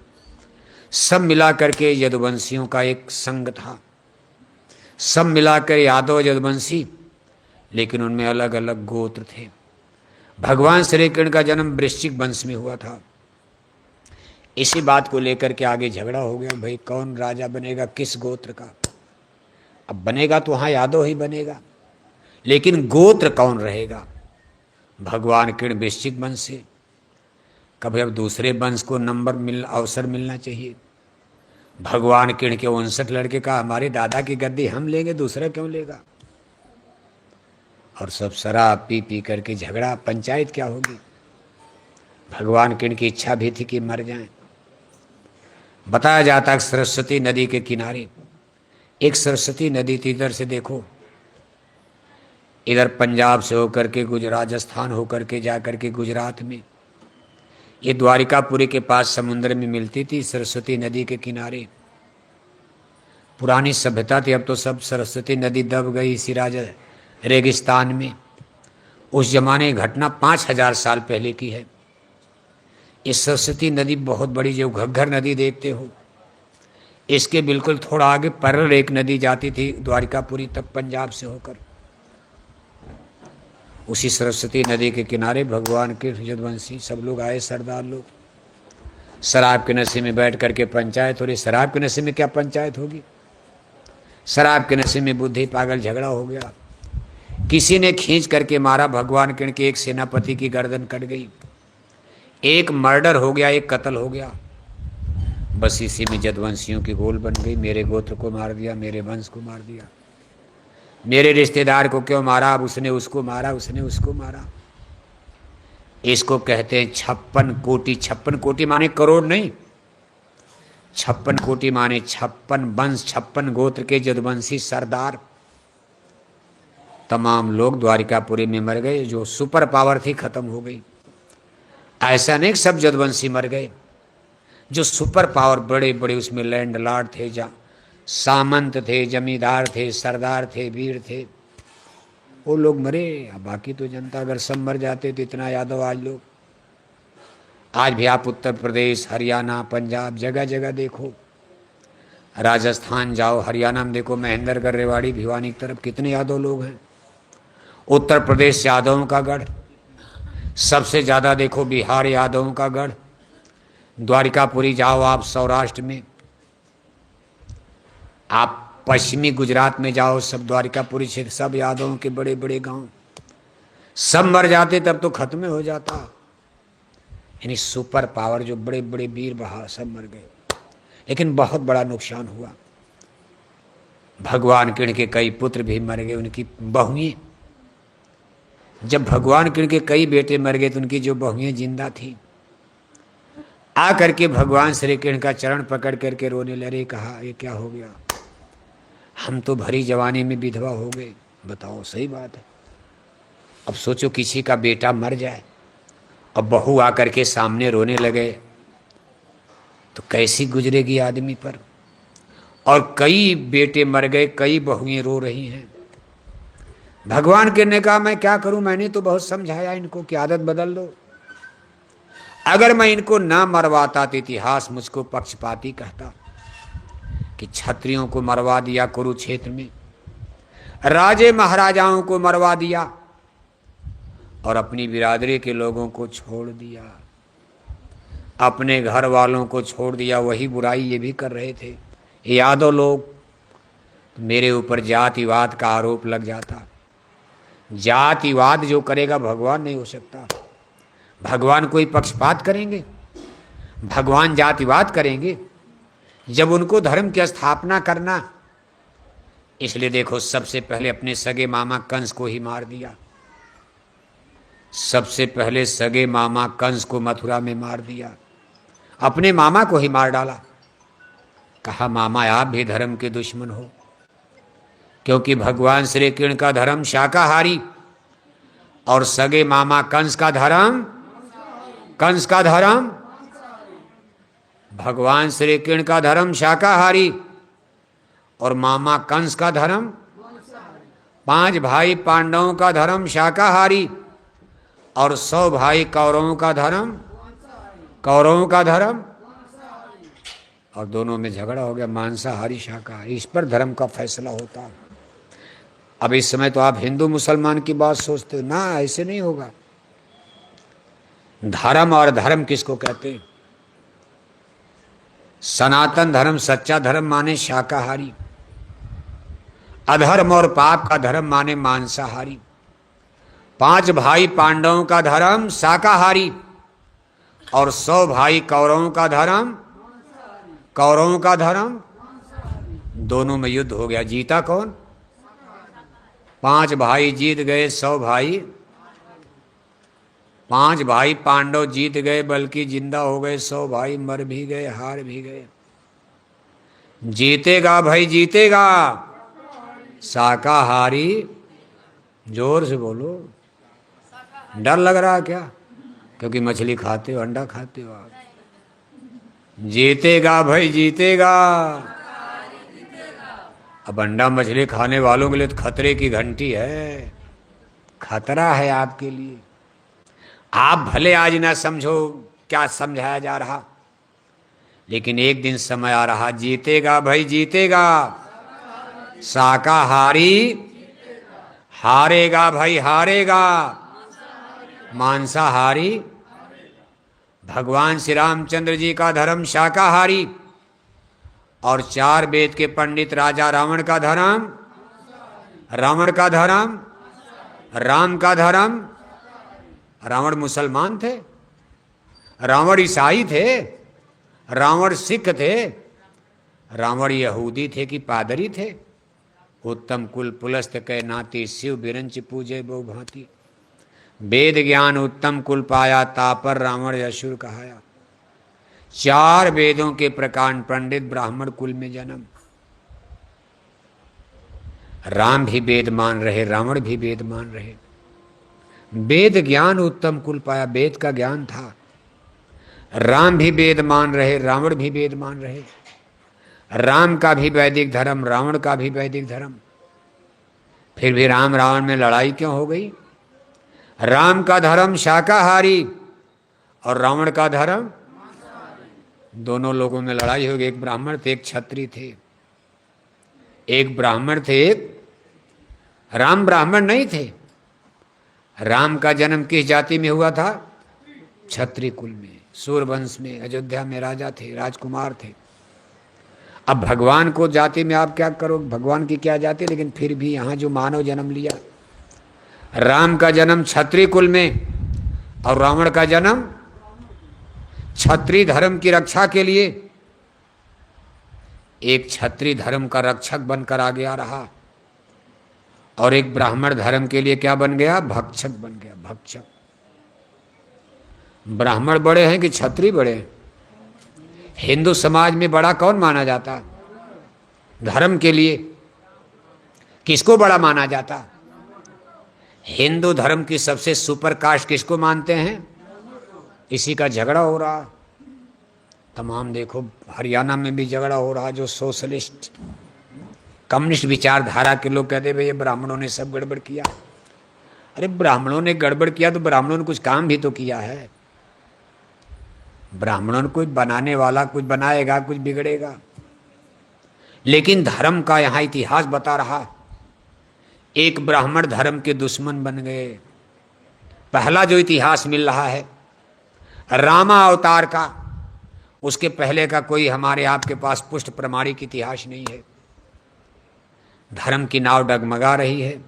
सब मिलाकर के यदुवंशियों का एक संघ था। सब मिलाकर यादव यदुवंशी, लेकिन उनमें अलग अलग गोत्र थे। भगवान श्री कृष्ण का जन्म वृश्चिक वंश में हुआ था। इसी बात को लेकर के आगे झगड़ा हो गया, भाई कौन राजा बनेगा, किस गोत्र का। अब बनेगा तो वहां यादव ही बनेगा, लेकिन गोत्र कौन रहेगा। भगवान कृष्ण वृश्चिक वंश से, कभी अब दूसरे वंश को अवसर मिलना चाहिए। भगवान कृष्ण के 59 लड़के का हमारे दादा की गद्दी हम लेंगे, दूसरा क्यों लेगा। और सब शराब पी पी करके झगड़ा, पंचायत क्या होगी। भगवान कृष्ण की इच्छा भी थी कि मर जाएं। बताया जाता है सरस्वती नदी के किनारे एक सरस्वती नदी थी। इधर से देखो, इधर पंजाब से होकर के राजस्थान होकर के जाकर के गुजरात में, ये द्वारिकापुरी के पास समुद्र में मिलती थी सरस्वती नदी के किनारे। पुरानी सभ्यता थी, अब तो सब सरस्वती नदी दब गई इसी रेगिस्तान में। उस जमाने की घटना 5000 साल पहले की है। ये सरस्वती नदी बहुत बड़ी, जो घग्घर नदी देखते हो, इसके बिल्कुल थोड़ा आगे पैरेलल एक नदी जाती थी द्वारिकापुरी तक पंजाब से होकर। उसी सरस्वती नदी के किनारे भगवान के यदुवंशी सब लोग आए, सरदार लोग। शराब के नशे में बैठ करके पंचायत हो रही। शराब के नशे में क्या पंचायत होगी। शराब के नशे में बुद्धि पागल झगड़ा हो गया। किसी ने खींच करके मारा, भगवान कृष्ण के एक सेनापति की गर्दन कट गई। एक मर्डर हो गया, एक कत्ल हो गया। बस इसी में यदुवंशियों की गोल बन गई। मेरे गोत्र को मार दिया, मेरे वंश को मार दिया, मेरे रिश्तेदार को क्यों मारा, अब उसने उसको मारा, उसने उसको मारा। इसको कहते हैं 56 कोटि। 56 कोटि माने करोड़ नहीं, 56 कोटि माने 56 वंश, 56 गोत्र के यदुवंशी सरदार तमाम लोग द्वारिकापुरी में मर गए। जो सुपर पावर थी खत्म हो गई। ऐसा नहीं सब यदुवंशी मर गए, जो सुपर पावर बड़े बड़े उसमें लैंड लॉर्ड थे, जहाँ सामंत थे, जमींदार थे, सरदार थे, वीर थे, वो लोग मरे। अब बाकी तो जनता, अगर सब मर जाते तो इतना यादव आज लोग। आज भी आप उत्तर प्रदेश, हरियाणा, पंजाब, जगह जगह देखो, राजस्थान जाओ, हरियाणा में देखो, महेंद्रगढ़, रेवाड़ी, भिवानी की तरफ कितने यादव लोग हैं। उत्तर प्रदेश यादवों का गढ़, सबसे ज़्यादा देखो बिहार यादवों का गढ़। द्वारिकापुरी जाओ आप सौराष्ट्र में, आप पश्चिमी गुजरात में जाओ, सब द्वारिकापुरी क्षेत्र, सब यादवों के बड़े बड़े गांव। सब मर जाते तब तो खत्म हो जाता। यानी सुपर पावर, जो बड़े बड़े वीर बहा, सब मर गए। लेकिन बहुत बड़ा नुकसान हुआ। भगवान कृष्ण के कई पुत्र भी मर गए, उनकी बहुएं। जब भगवान कृष्ण के कई बेटे मर गए तो उनकी जो बहुएं जिंदा थी, आ करके भगवान श्री कृष्ण का चरण पकड़ करके रोने लगे। कहा ये क्या हो गया, हम तो भरी जवानी में विधवा हो गए। बताओ, सही बात है। अब सोचो किसी का बेटा मर जाए और बहू आकर के सामने रोने लगे तो कैसी गुजरेगी आदमी पर। और कई बेटे मर गए, कई बहुएं रो रही हैं। भगवान के ने कहा मैं क्या करूं, मैंने तो बहुत समझाया इनको कि आदत बदल लो। अगर मैं इनको ना मरवाता तो इतिहास मुझको पक्षपाती कहता कि क्षत्रियों को मरवा दिया कुरुक्षेत्र में, राजे महाराजाओं को मरवा दिया और अपनी बिरादरी के लोगों को छोड़ दिया, अपने घर वालों को छोड़ दिया। वही बुराई ये भी कर रहे थे यादव लोग। मेरे ऊपर जातिवाद का आरोप लग जाता। जातिवाद जो करेगा भगवान नहीं हो सकता। भगवान कोई पक्षपात करेंगे? भगवान जातिवाद करेंगे? जब उनको धर्म की स्थापना करना इसलिए देखो, सबसे पहले अपने सगे मामा कंस को ही मार दिया। सबसे पहले सगे मामा कंस को मथुरा में मार दिया, अपने मामा को ही मार डाला। कहा मामा आप भी धर्म के दुश्मन हो, क्योंकि भगवान श्री कृष्ण का धर्म शाकाहारी और सगे मामा कंस का धर्म भगवान श्री कृष्ण का धर्म शाकाहारी और मामा कंस का धर्म, 5 भाई पांडवों का धर्म शाकाहारी और 100 भाई कौरवों का धर्म, और दोनों में झगड़ा हो गया, मांसाहारी शाकाहारी। इस पर धर्म का फैसला होता है। अब इस समय तो आप हिंदू मुसलमान की बात सोचते हो ना, ऐसे नहीं होगा। धर्म और धर्म किसको कहते हैं? सनातन धर्म, सच्चा धर्म माने शाकाहारी, अधर्म और पाप का धर्म माने मांसाहारी। 5 भाई पांडवों का धर्म शाकाहारी और 100 भाई कौरवों का धर्म, दोनों में युद्ध हो गया। जीता कौन? 5 भाई जीत गए, 100 भाई, 5 भाई पांडव जीत गए बल्कि जिंदा हो गए, 100 भाई मर भी गए, हार भी गए। जीतेगा भाई, जीतेगा शाकाहारी। जोर से बोलो, डर लग रहा क्या? क्योंकि मछली खाते हो, अंडा खाते हो आप। जीतेगा भाई, जीतेगा। अब अंडा मछली खाने वालों के लिए तो खतरे की घंटी है, खतरा है आपके लिए। आप भले आज ना समझो क्या समझाया जा रहा, लेकिन एक दिन समय आ रहा, जीतेगा भाई, जीतेगा शाकाहारी, हारेगा भाई, हारेगा मांसाहारी। भगवान श्री रामचंद्र जी का धर्म शाकाहारी और 4 वेद के पंडित राजा रावण का धर्म, राम का धर्म। रावण मुसलमान थे, रावण ईसाई थे, रावण सिख थे, रावण यहूदी थे कि पादरी थे। उत्तम कुल पुलस्त कै नाती, शिव बिरंच पूजे बहु भांति। वेद ज्ञान उत्तम कुल पाया, तापर रावण असुर कहाया। 4 वेदों के प्रकांड पंडित ब्राह्मण कुल में जन्म। राम भी वेद मान रहे, रावण भी वेद मान रहे। वेद ज्ञान उत्तम कुल पाया, वेद का ज्ञान था। राम भी वेद मान रहे, रावण भी वेद मान रहे। राम का भी वैदिक धर्म, रावण का भी वैदिक धर्म। फिर भी राम रावण में लड़ाई क्यों हो गई? राम का धर्म शाकाहारी और रावण का धर्म, दोनों लोगों में लड़ाई हो गई। एक ब्राह्मण थे, एक क्षत्रिय थे। एक ब्राह्मण थे, एक राम ब्राह्मण नहीं थे। राम का जन्म किस जाति में हुआ था? क्षत्रिय कुल में, सूर्यवंश में, अयोध्या में राजा थे, राजकुमार थे। अब भगवान को जाति में आप क्या करो, भगवान की क्या जाति, लेकिन फिर भी यहाँ जो मानव जन्म लिया, राम का जन्म क्षत्रिय कुल में और रावण का जन्म क्षत्रिय धर्म की रक्षा के लिए। एक क्षत्रिय धर्म का रक्षक बनकर आगे आ रहा और एक ब्राह्मण धर्म के लिए क्या बन गया? भक्षक बन गया, भक्षक। ब्राह्मण बड़े हैं कि क्षत्रिय बड़े हैं? हिंदू समाज में बड़ा कौन माना जाता? धर्म के लिए किसको बड़ा माना जाता? हिंदू धर्म की सबसे सुपर कास्ट किसको मानते हैं? इसी का झगड़ा हो रहा तमाम। देखो हरियाणा में भी झगड़ा हो रहा, जो सोशलिस्ट कम्युनिस्ट विचारधारा के लोग कहते हैं भाई ये ब्राह्मणों ने सब गड़बड़ किया। अरे ब्राह्मणों ने गड़बड़ किया तो ब्राह्मणों ने कुछ काम भी तो किया है। ब्राह्मणों ने कुछ बनाने वाला कुछ बनाएगा, कुछ बिगड़ेगा। लेकिन धर्म का यहाँ इतिहास बता रहा, एक ब्राह्मण धर्म के दुश्मन बन गए। पहला जो इतिहास मिल रहा है रामा अवतार का, उसके पहले का कोई हमारे आपके पास पुष्ट प्रमाणिक इतिहास नहीं है। धर्म की नाव डगमगा रही है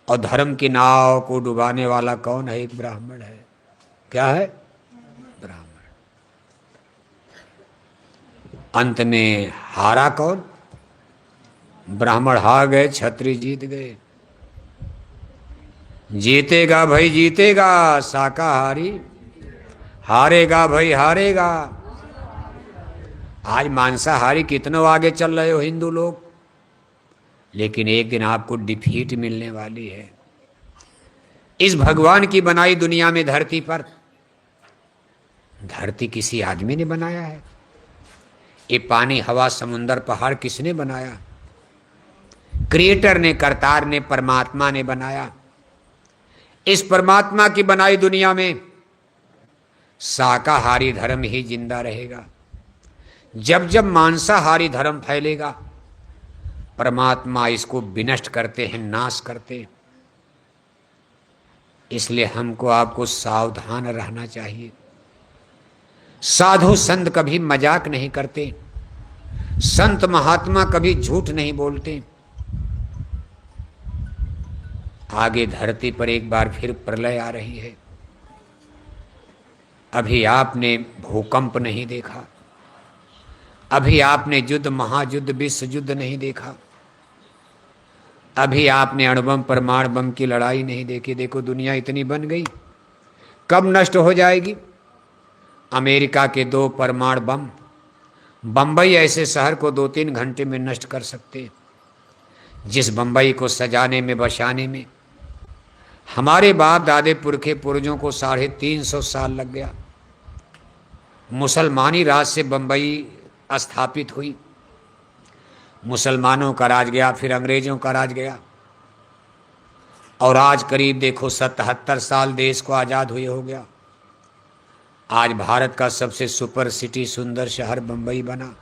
और धर्म की नाव को डुबाने वाला कौन है? एक ब्राह्मण है। क्या है? ब्राह्मण। अंत में हारा कौन? ब्राह्मण हार गए, क्षत्रिय जीत गए। जीतेगा भाई जीतेगा शाकाहारी, हारेगा भाई हारेगा। आज मांसाहारी कितनों आगे चल रहे हो हिंदू लोग, लेकिन एक दिन आपको डिफीट मिलने वाली है। इस भगवान की बनाई दुनिया में धरती पर, धरती किसी आदमी ने बनाया है? ये पानी हवा समुंदर पहाड़ किसने बनाया? क्रिएटर ने, करतार ने, परमात्मा ने बनाया। इस परमात्मा की बनाई दुनिया में शाकाहारी धर्म ही जिंदा रहेगा। जब जब मांसाहारी धर्म फैलेगा, परमात्मा इसको विनष्ट करते हैं, नाश करते हैं। इसलिए हमको आपको सावधान रहना चाहिए। साधु संत कभी मजाक नहीं करते, संत महात्मा कभी झूठ नहीं बोलते। आगे धरती पर एक बार फिर प्रलय आ रही है। अभी आपने भूकंप नहीं देखा, अभी आपने युद्ध, महायुद्ध, विश्व युद्ध नहीं देखा, अभी आपने अणुबम परमाणु बम की लड़ाई नहीं देखी। देखो दुनिया इतनी बन गई, कब नष्ट हो जाएगी? अमेरिका के 2 परमाणु बम बंबई ऐसे शहर को 2-3 घंटे में नष्ट कर सकते। जिस बंबई को सजाने में, बसाने में हमारे बाप दादे पुरखे पूर्वजों को 350 साल लग गया। मुसलमानी राज से बंबई स्थापित हुई, मुसलमानों का राज गया, फिर अंग्रेजों का राज गया, और आज करीब देखो 77 साल देश को आज़ाद हुए हो गया। आज भारत का सबसे सुपर सिटी, सुंदर शहर बंबई बना।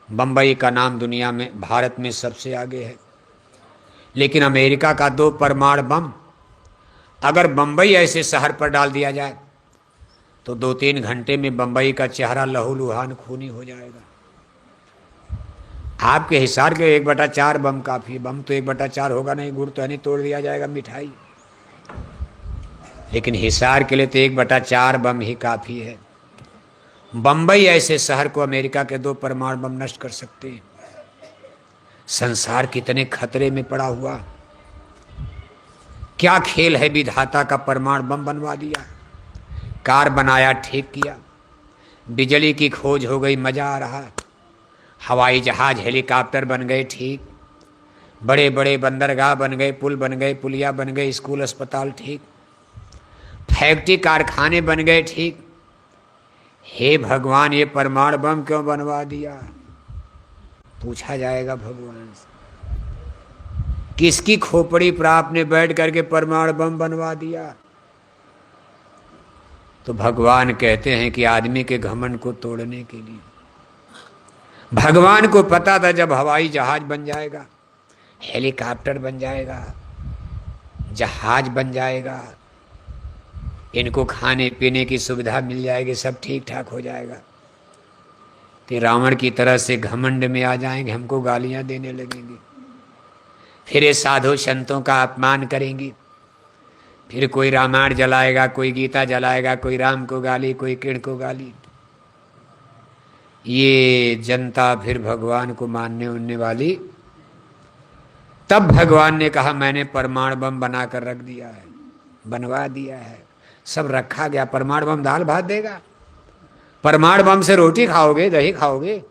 बंबई का नाम दुनिया में, भारत में सबसे आगे है। लेकिन अमेरिका का 2 परमाणु बम अगर बंबई ऐसे शहर पर डाल दिया जाए तो 2-3 घंटे में बंबई का चेहरा लहूलुहान, खूनी हो जाएगा। आपके हिसार के 1/4 बम काफी। बम तो 1/4 होगा नहीं, गुड़ तो नहीं, तोड़ दिया जाएगा मिठाई। लेकिन हिसार के लिए तो 1/4 बम ही काफी है। बंबई ऐसे शहर को अमेरिका के 2 परमाणु बम नष्ट कर सकते हैं। संसार कितने खतरे में पड़ा हुआ। क्या खेल है विधाता का, परमाणु बम बनवा दिया। कार बनाया, ठीक किया। बिजली की खोज हो गई, मजा आ रहा। हवाई जहाज, हेलीकॉप्टर बन गए, ठीक। बड़े बड़े बंदरगाह बन गए, पुल बन गए, पुलिया बन गए, स्कूल अस्पताल, ठीक। फैक्ट्री कारखाने बन गए, ठीक। हे भगवान, ये परमाणु बम क्यों बनवा दिया? पूछा जाएगा भगवान से। किसकी खोपड़ी पर आपने बैठ करके परमाणु बम बनवा दिया? तो भगवान कहते हैं कि आदमी के घमंड को तोड़ने के लिए। भगवान को पता था जब हवाई जहाज बन जाएगा, हेलीकॉप्टर बन जाएगा, जहाज बन जाएगा, इनको खाने पीने की सुविधा मिल जाएगी, सब ठीक ठाक हो जाएगा, तो रावण की तरह से घमंड में आ जाएंगे, हमको गालियां देने लगेंगे। फिर ये साधु संतों का अपमान करेंगी। फिर कोई रामायण जलाएगा, कोई गीता जलाएगा, कोई राम को गाली, कोई कृष्ण को गाली। ये जनता फिर भगवान को मानने उनने वाली। तब भगवान ने कहा मैंने परमाणु बम बनाकर रख दिया है, बनवा दिया है, सब रखा गया। परमाणु बम दाल भात देगा? परमाणु बम से रोटी खाओगे, दही खाओगे,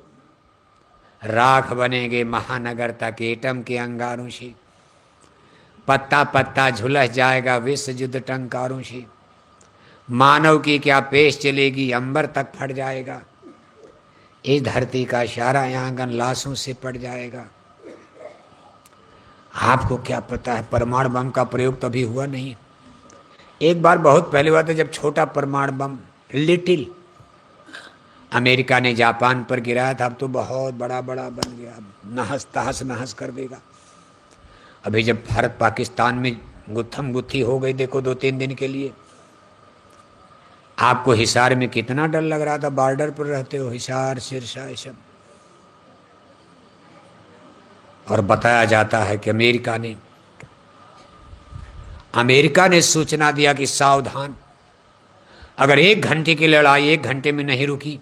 राख बनेंगे महानगर तक एटम के अंगारों से। पत्ता पत्ता झुलस जाएगा विश्व युद्ध टंकारों से। मानव की क्या पेश चलेगी, अंबर तक फट जाएगा। इस धरती का सारा आंगन लाशों से पड़ जाएगा। आपको क्या पता है, परमाणु बम का प्रयोग तभी हुआ नहीं। एक बार बहुत पहले हुआ था, जब छोटा परमाणु बम, लिटिल, अमेरिका ने जापान पर गिराया था। अब तो बहुत बड़ा बड़ा बन गया, नहस तहस नहस कर देगा। अभी जब भारत पाकिस्तान में गुत्थम गुत्थी हो गई, देखो 2-3 दिन के लिए, आपको हिसार में कितना डर लग रहा था। बॉर्डर पर रहते हो, हिसार, सिरसा, ये सब। और बताया जाता है कि अमेरिका ने सूचना दिया कि सावधान, अगर 1 घंटे की लड़ाई 1 घंटे में नहीं रुकी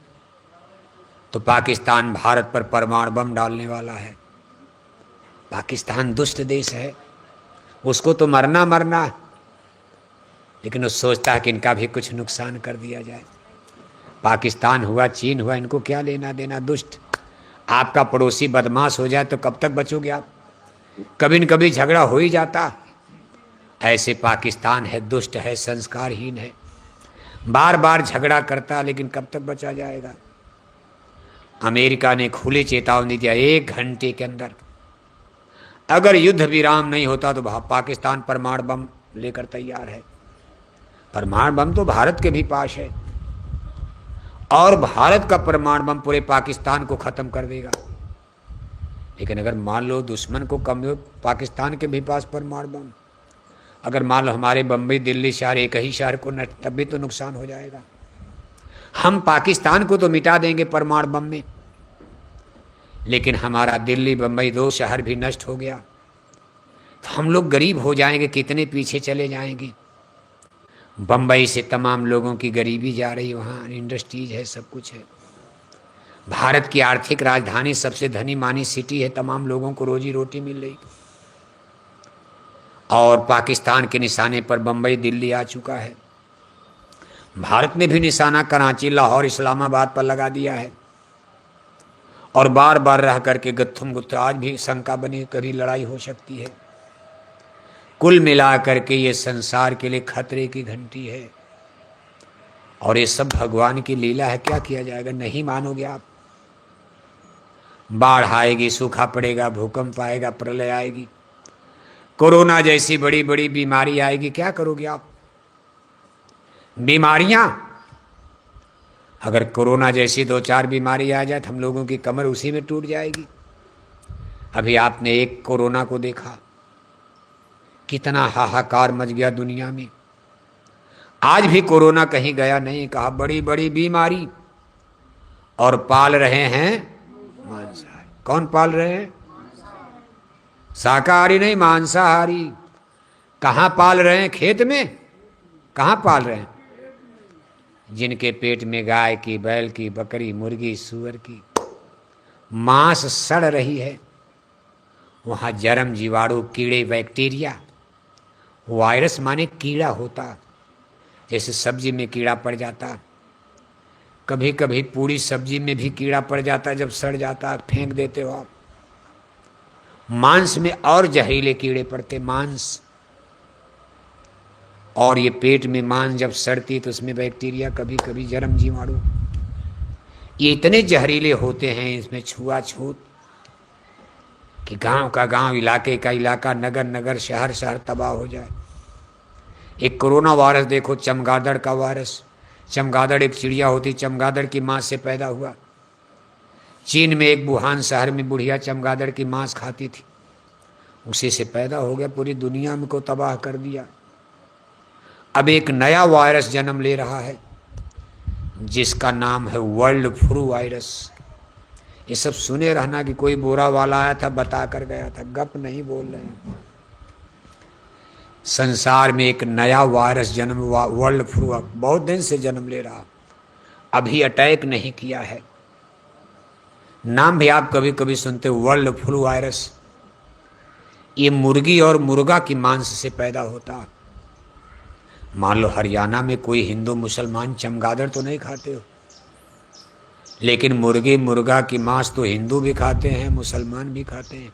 तो पाकिस्तान भारत पर परमाणु बम डालने वाला है। पाकिस्तान दुष्ट देश है, उसको तो मरना मरना, लेकिन वो सोचता है कि इनका भी कुछ नुकसान कर दिया जाए। पाकिस्तान हुआ, चीन हुआ, इनको क्या लेना देना, दुष्ट। आपका पड़ोसी बदमाश हो जाए तो कब तक बचोगे आप? कभी न कभी झगड़ा हो ही जाता। ऐसे पाकिस्तान है, दुष्ट है, संस्कारहीन है, बार बार झगड़ा करता, लेकिन कब तक बचा जाएगा? अमेरिका ने खुली चेतावनी दिया, 1 घंटे के अंदर अगर युद्ध विराम नहीं होता तो पाकिस्तान परमाणु बम लेकर तैयार है। परमाणु बम तो भारत के भी पास है, और भारत का परमाणु बम पूरे पाकिस्तान को खत्म कर देगा। लेकिन अगर मान लो दुश्मन को कम, पाकिस्तान के भी पास परमाणु बम, अगर मान लो हमारे बम्बई दिल्ली शहर, एक ही शहर को, तब भी तो नुकसान हो जाएगा। हम पाकिस्तान को तो मिटा देंगे परमाणु बम में, लेकिन हमारा दिल्ली बम्बई 2 शहर भी नष्ट हो गया तो हम लोग गरीब हो जाएंगे, कितने पीछे चले जाएंगे। बम्बई से तमाम लोगों की गरीबी जा रही, वहाँ इंडस्ट्रीज है, सब कुछ है। भारत की आर्थिक राजधानी, सबसे धनी मानी सिटी है, तमाम लोगों को रोजी रोटी मिल रही, और पाकिस्तान के निशाने पर बम्बई दिल्ली आ चुका है। भारत ने भी निशाना कराची, लाहौर, इस्लामाबाद पर लगा दिया है, और बार बार रह करके गुत्थम गुत्थ आज भी शंका बनी, कभी लड़ाई हो सकती है। कुल मिला करके ये संसार के लिए खतरे की घंटी है, और ये सब भगवान की लीला है। क्या किया जाएगा? नहीं मानोगे आप? बाढ़ आएगी, सूखा पड़ेगा, भूकंप आएगा, प्रलय आएगी, कोरोना जैसी बड़ी बड़ी बीमारी आएगी, क्या करोगे आप? बीमारियां, अगर कोरोना जैसी 2-4 बीमारी आ जाए तो हम लोगों की कमर उसी में टूट जाएगी। अभी आपने एक कोरोना को देखा, कितना हाहाकार मच गया दुनिया में। आज भी कोरोना कहीं गया नहीं, कहा बड़ी बड़ी बीमारी, और पाल रहे हैं मांसाहारी। कौन पाल रहे हैं? शाकाहारी नहीं, मांसाहारी। कहाँ पाल रहे हैं? खेत में। कहाँ पाल रहे हैं? जिनके पेट में गाय की, बैल की, बकरी, मुर्गी, सूअर की मांस सड़ रही है, वहाँ जर्म, जीवाणु, कीड़े, बैक्टीरिया, वायरस माने कीड़ा होता। जैसे सब्जी में कीड़ा पड़ जाता, कभी कभी पूरी सब्जी में भी कीड़ा पड़ जाता, जब सड़ जाता फेंक देते हो आप। मांस में और जहरीले कीड़े पड़ते, मांस, और ये पेट में मांस जब सड़ती तो उसमें बैक्टीरिया, कभी कभी जर्म, जीवाणु, ये इतने जहरीले होते हैं इसमें छुआछूत कि गांव का गांव, इलाके का इलाका, नगर नगर, शहर शहर तबाह हो जाए। एक कोरोना वायरस देखो, चमगादड़ का वायरस। चमगादड़ एक चिड़िया होती, चमगादड़ की मांस से पैदा हुआ। चीन में एक वुहान शहर में बुढ़िया चमगादड़ की मांस खाती थी, उसी से पैदा हो गया, पूरी दुनिया में को तबाह कर दिया। अब एक नया वायरस जन्म ले रहा है जिसका नाम है वर्ल्ड फ्लू वायरस। ये सब सुने रहना कि कोई बुरा वाला आया था बता कर गया था, गप नहीं बोल रहे हैं। संसार में एक नया वायरस जन्म हुआ, वर्ल्ड फ्लू, बहुत दिन से जन्म ले रहा, अभी अटैक नहीं किया है। नाम भी आप कभी कभी सुनते हो, वर्ल्ड फ्लू वायरस। ये मुर्गी और मुर्गा की मांस से पैदा होता। मान लो हरियाणा में कोई हिंदू मुसलमान चमगादड़ तो नहीं खाते हो, लेकिन मुर्गी मुर्गा की मांस तो हिंदू भी खाते हैं, मुसलमान भी खाते हैं।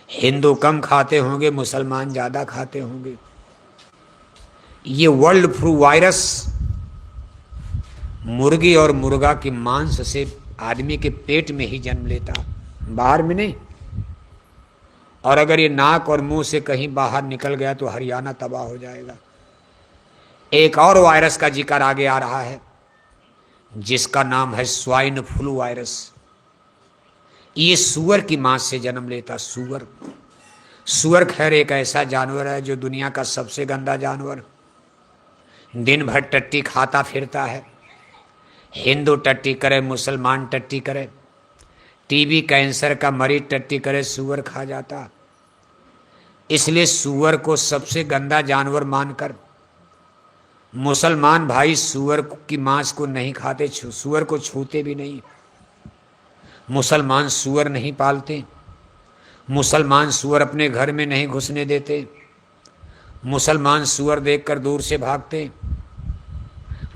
हिंदू कम खाते होंगे, मुसलमान ज़्यादा खाते होंगे। ये वर्ल्ड फ्लू वायरस मुर्गी और मुर्गा की मांस से आदमी के पेट में ही जन्म लेता, बाहर में नहीं। और अगर ये नाक और मुंह से कहीं बाहर निकल गया तो हरियाणा तबाह हो जाएगा। एक और वायरस का जिक्र आगे आ रहा है जिसका नाम है स्वाइन फ्लू वायरस। ये सुअर की मांस से जन्म लेता। सुअर खैर एक ऐसा जानवर है जो दुनिया का सबसे गंदा जानवर, दिन भर टट्टी खाता फिरता है। हिंदू टट्टी करे, मुसलमान टट्टी करे, टीबी कैंसर का मरीज टट्टी करे, सुअर खा जाता। इसलिए सुअर को सबसे गंदा जानवर मानकर मुसलमान भाई सुअर की मांस को नहीं खाते, सुअर को छूते भी नहीं। मुसलमान सुअर नहीं पालते, मुसलमान सूअर अपने घर में नहीं घुसने देते, मुसलमान सूअर देखकर दूर से भागते,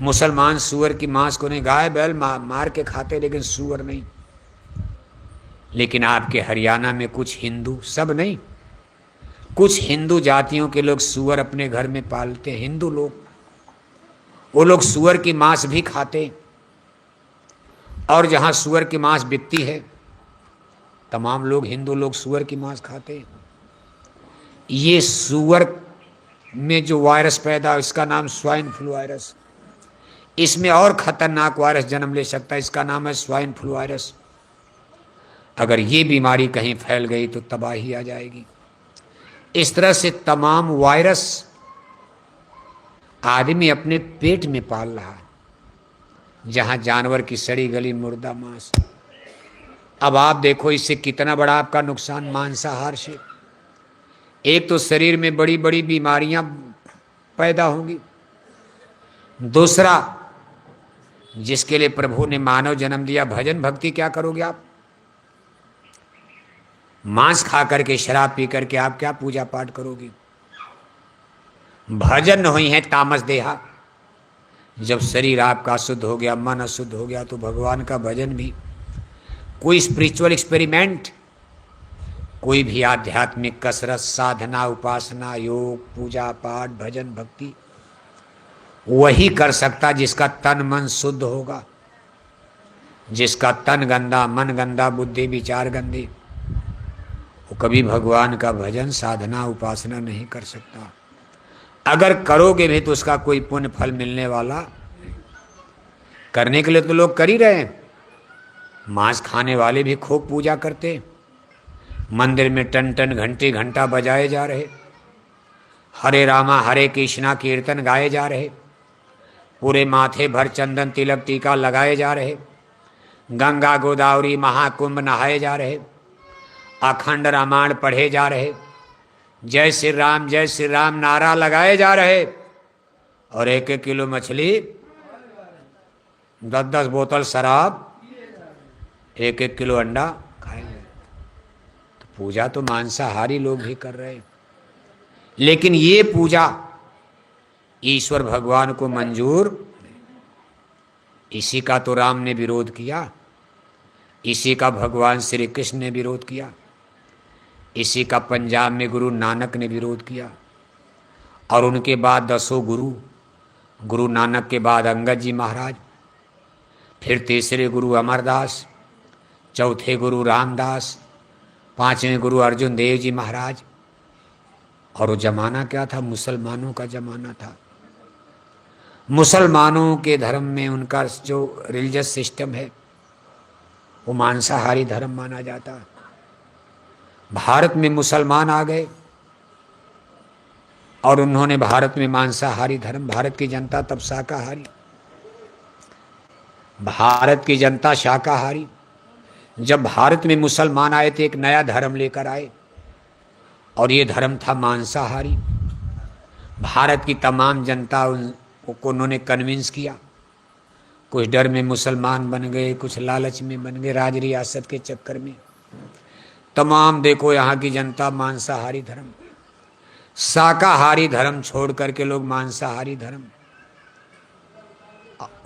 मुसलमान सूअर की मांस को नहीं, गाय बैल मार के खाते लेकिन सूअर नहीं। लेकिन आपके हरियाणा में कुछ हिंदू, सब नहीं, कुछ हिंदू जातियों के लोग सूअर अपने घर में पालते हैं। हिंदू लोग, वो लोग सूअर की मांस भी खाते, और जहां सूअर की मांस बिकती है तमाम लोग, हिंदू लोग सूअर की मांस खाते हैं। ये सूअर में जो वायरस पैदा है इसका नाम स्वाइन फ्लू वायरस। इसमें और खतरनाक वायरस जन्म ले सकता है, इसका नाम है स्वाइन फ्लू वायरस। अगर ये बीमारी कहीं फैल गई तो तबाही आ जाएगी। इस तरह से तमाम वायरस आदमी अपने पेट में पाल रहा है, जहां जानवर की सड़ी गली मुर्दा मांस। अब आप देखो इससे कितना बड़ा आपका नुकसान मांसाहार से। एक तो शरीर में बड़ी बड़ी बीमारियां पैदा होंगी, दूसरा जिसके लिए प्रभु ने मानव जन्म दिया, भजन भक्ति क्या करोगे आप? मांस खा करके, शराब पी करके आप क्या पूजा पाठ करोगे? भजन नहीं है तामस देहा। जब शरीर आपका अशुद्ध हो गया, मन अशुद्ध हो गया, तो भगवान का भजन भी, कोई स्पिरिचुअल एक्सपेरिमेंट, कोई भी आध्यात्मिक कसरत, साधना, उपासना, योग, पूजा पाठ, भजन भक्ति वही कर सकता जिसका तन मन शुद्ध होगा। जिसका तन गंदा, मन गंदा, बुद्धि विचार गंदी, वो कभी भगवान का भजन, साधना, उपासना नहीं कर सकता। अगर करोगे भी तो उसका कोई पुण्य फल मिलने वाला। करने के लिए तो लोग कर ही रहे हैं। मांस खाने वाले भी खूब पूजा करते, मंदिर में टन टन घंटे घंटा बजाए जा रहे, हरे रामा हरे कृष्णा कीर्तन गाए जा रहे, पूरे माथे भर चंदन तिलक टीका लगाए जा रहे, गंगा गोदावरी महाकुंभ नहाए जा रहे, अखंड रामायण पढ़े जा रहे, जय श्री राम नारा लगाए जा रहे, और 1-1 किलो मछली, 10-10 बोतल शराब, 1-1 किलो अंडा खाए जाए। तो पूजा तो मांसाहारी लोग भी कर रहे हैं। लेकिन ये पूजा ईश्वर भगवान को मंजूर, इसी का तो राम ने विरोध किया, इसी का भगवान श्री कृष्ण ने विरोध किया, इसी का पंजाब में गुरु नानक ने विरोध किया, और उनके बाद 10 गुरु, गुरु नानक के बाद अंगद जी महाराज, फिर तीसरे गुरु अमरदास, चौथे गुरु रामदास, 5वें गुरु अर्जुन देव जी महाराज। और वो जमाना क्या था? मुसलमानों का जमाना था। मुसलमानों के धर्म में उनका जो रिलीजियस सिस्टम है वो मांसाहारी धर्म माना जाता है। भारत में मुसलमान आ गए और उन्होंने भारत में मांसाहारी धर्म, भारत की जनता तब शाकाहारी, भारत की जनता शाकाहारी। जब भारत में मुसलमान आए थे एक नया धर्म लेकर आए, और ये धर्म था मांसाहारी। भारत की तमाम जनता को उन्होंने कन्विंस किया। कुछ डर में मुसलमान बन गए, कुछ लालच में बन गए, राज रियासत के चक्कर में। तमाम देखो यहाँ की जनता मांसाहारी धर्म, शाकाहारी धर्म छोड़ करके लोग मांसाहारी धर्म।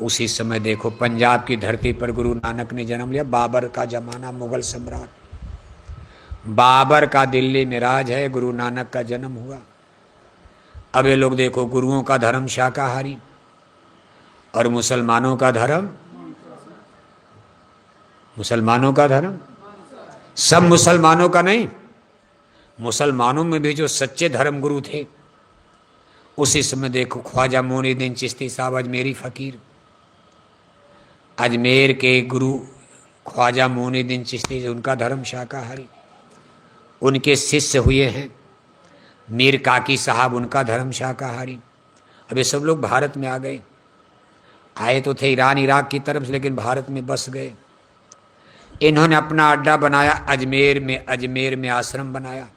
उसी समय देखो पंजाब की धरती पर गुरु नानक ने जन्म लिया। बाबर का जमाना, मुगल सम्राट बाबर का दिल्ली में राज है, गुरु नानक का जन्म हुआ। अब ये लोग देखो, गुरुओं का धर्म शाकाहारी और मुसलमानों का धर्म, मुसलमानों का धर्म सब मुसलमानों का नहीं, मुसलमानों में भी जो सच्चे धर्म गुरु थे। उसी समय देखो ख्वाजा मोइनुद्दीन चिश्ती साहब अजमेरी फकीर, अजमेर के गुरु ख्वाजा मोइनुद्दीन चिश्ती, उनका धर्म शाकाहारी। उनके शिष्य हुए हैं मीर काकी साहब, उनका धर्म शाकाहारी। अब ये सब लोग भारत में आ गए। आए तो थे ईरान इराक की तरफ से, लेकिन भारत में बस गए। इन्होंने अपना अड्डा बनाया अजमेर में आश्रम बनाया।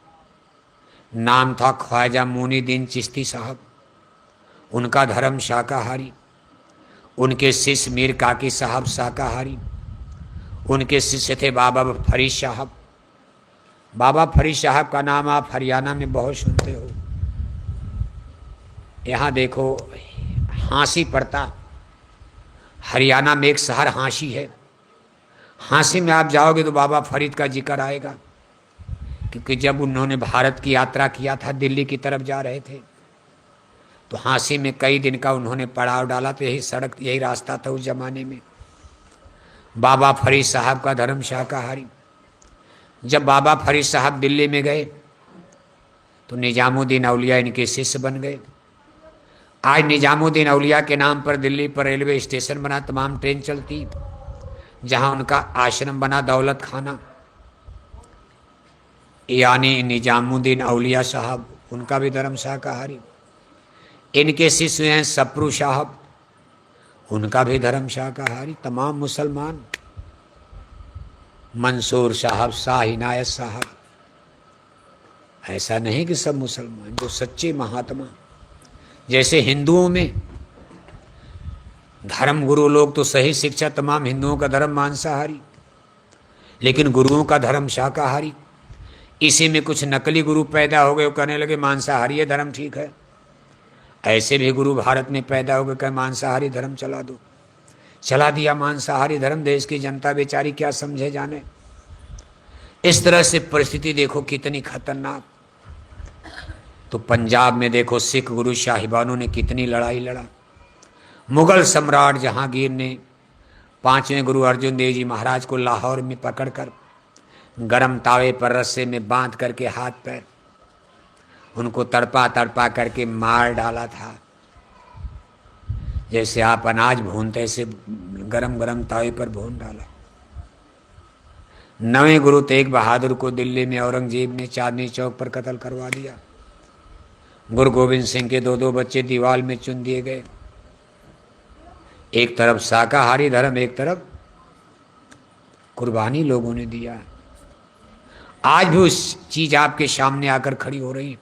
नाम था ख्वाजा मोइनुद्दीन चिश्ती साहब। उनका धर्म शाकाहारी। उनके शिष्य मीर काकी साहब शाकाहारी। उनके शिष्य थे बाबा फरीद साहब, बाबा फरीद साहब का नाम आप हरियाणा में बहुत सुनते हो। यहाँ देखो हाँसी पड़ता, हरियाणा में एक शहर हाँसी है, हाँसी में आप जाओगे तो बाबा फरीद का जिक्र आएगा, क्योंकि जब उन्होंने भारत की यात्रा किया था, दिल्ली की तरफ जा रहे थे, तो हाँसी में कई दिन का उन्होंने पड़ाव डाला। तो यही सड़क, यही रास्ता था उस जमाने में। बाबा फरीद साहब का धर्म शाकाहारी। जब बाबा फरीद साहब दिल्ली में गए तो निजामुद्दीन औलिया इनके शिष्य बन गए। आज निजामुद्दीन औलिया के नाम पर दिल्ली पर रेलवे स्टेशन बना, तमाम ट्रेन चलती, जहां उनका आश्रम बना दौलत खाना, यानी निजामुद्दीन औलिया साहब, उनका भी धर्म शाकाहारी। इनके शिष्य हैं सप्रू साहब, उनका भी धर्म शाकाहारी। तमाम मुसलमान, मंसूर साहब, शाह इनायत साहब, ऐसा नहीं कि सब मुसलमान, जो सच्चे महात्मा। जैसे हिंदुओं में धर्म गुरु लोग तो सही शिक्षा, तमाम हिंदुओं का धर्म मांसाहारी, लेकिन गुरुओं का धर्म शाकाहारी। इसी में कुछ नकली गुरु पैदा हो गए, वो कहने लगे मांसाहारी ये धर्म ठीक है। ऐसे भी गुरु भारत में पैदा हो गए, कहे मांसाहारी धर्म चला दो, चला दिया मांसाहारी धर्म। देश की जनता बेचारी क्या समझे जाने। इस तरह से परिस्थिति देखो कितनी खतरनाक। तो पंजाब में देखो सिख गुरु साहिबानों ने कितनी लड़ाई लड़ा। मुगल सम्राट जहांगीर ने 5वें गुरु अर्जुन देव जी महाराज को लाहौर में पकड़कर गरम तावे पर रस्से में बांध करके हाथ पैर उनको तड़पा तड़पा करके मार डाला था। जैसे आप अनाज भूनते, ऐसे गरम गरम तावे पर भून डाला। 9वें गुरु तेग बहादुर को दिल्ली में औरंगजेब ने चांदनी चौक पर कत्ल करवा दिया। गुरु गोविंद सिंह के 2-2 बच्चे दीवार में चुन दिए गए। एक तरफ शाकाहारी धर्म, एक तरफ कुर्बानी लोगों ने दिया। आज भी उस चीज आपके सामने आकर खड़ी हो रही है।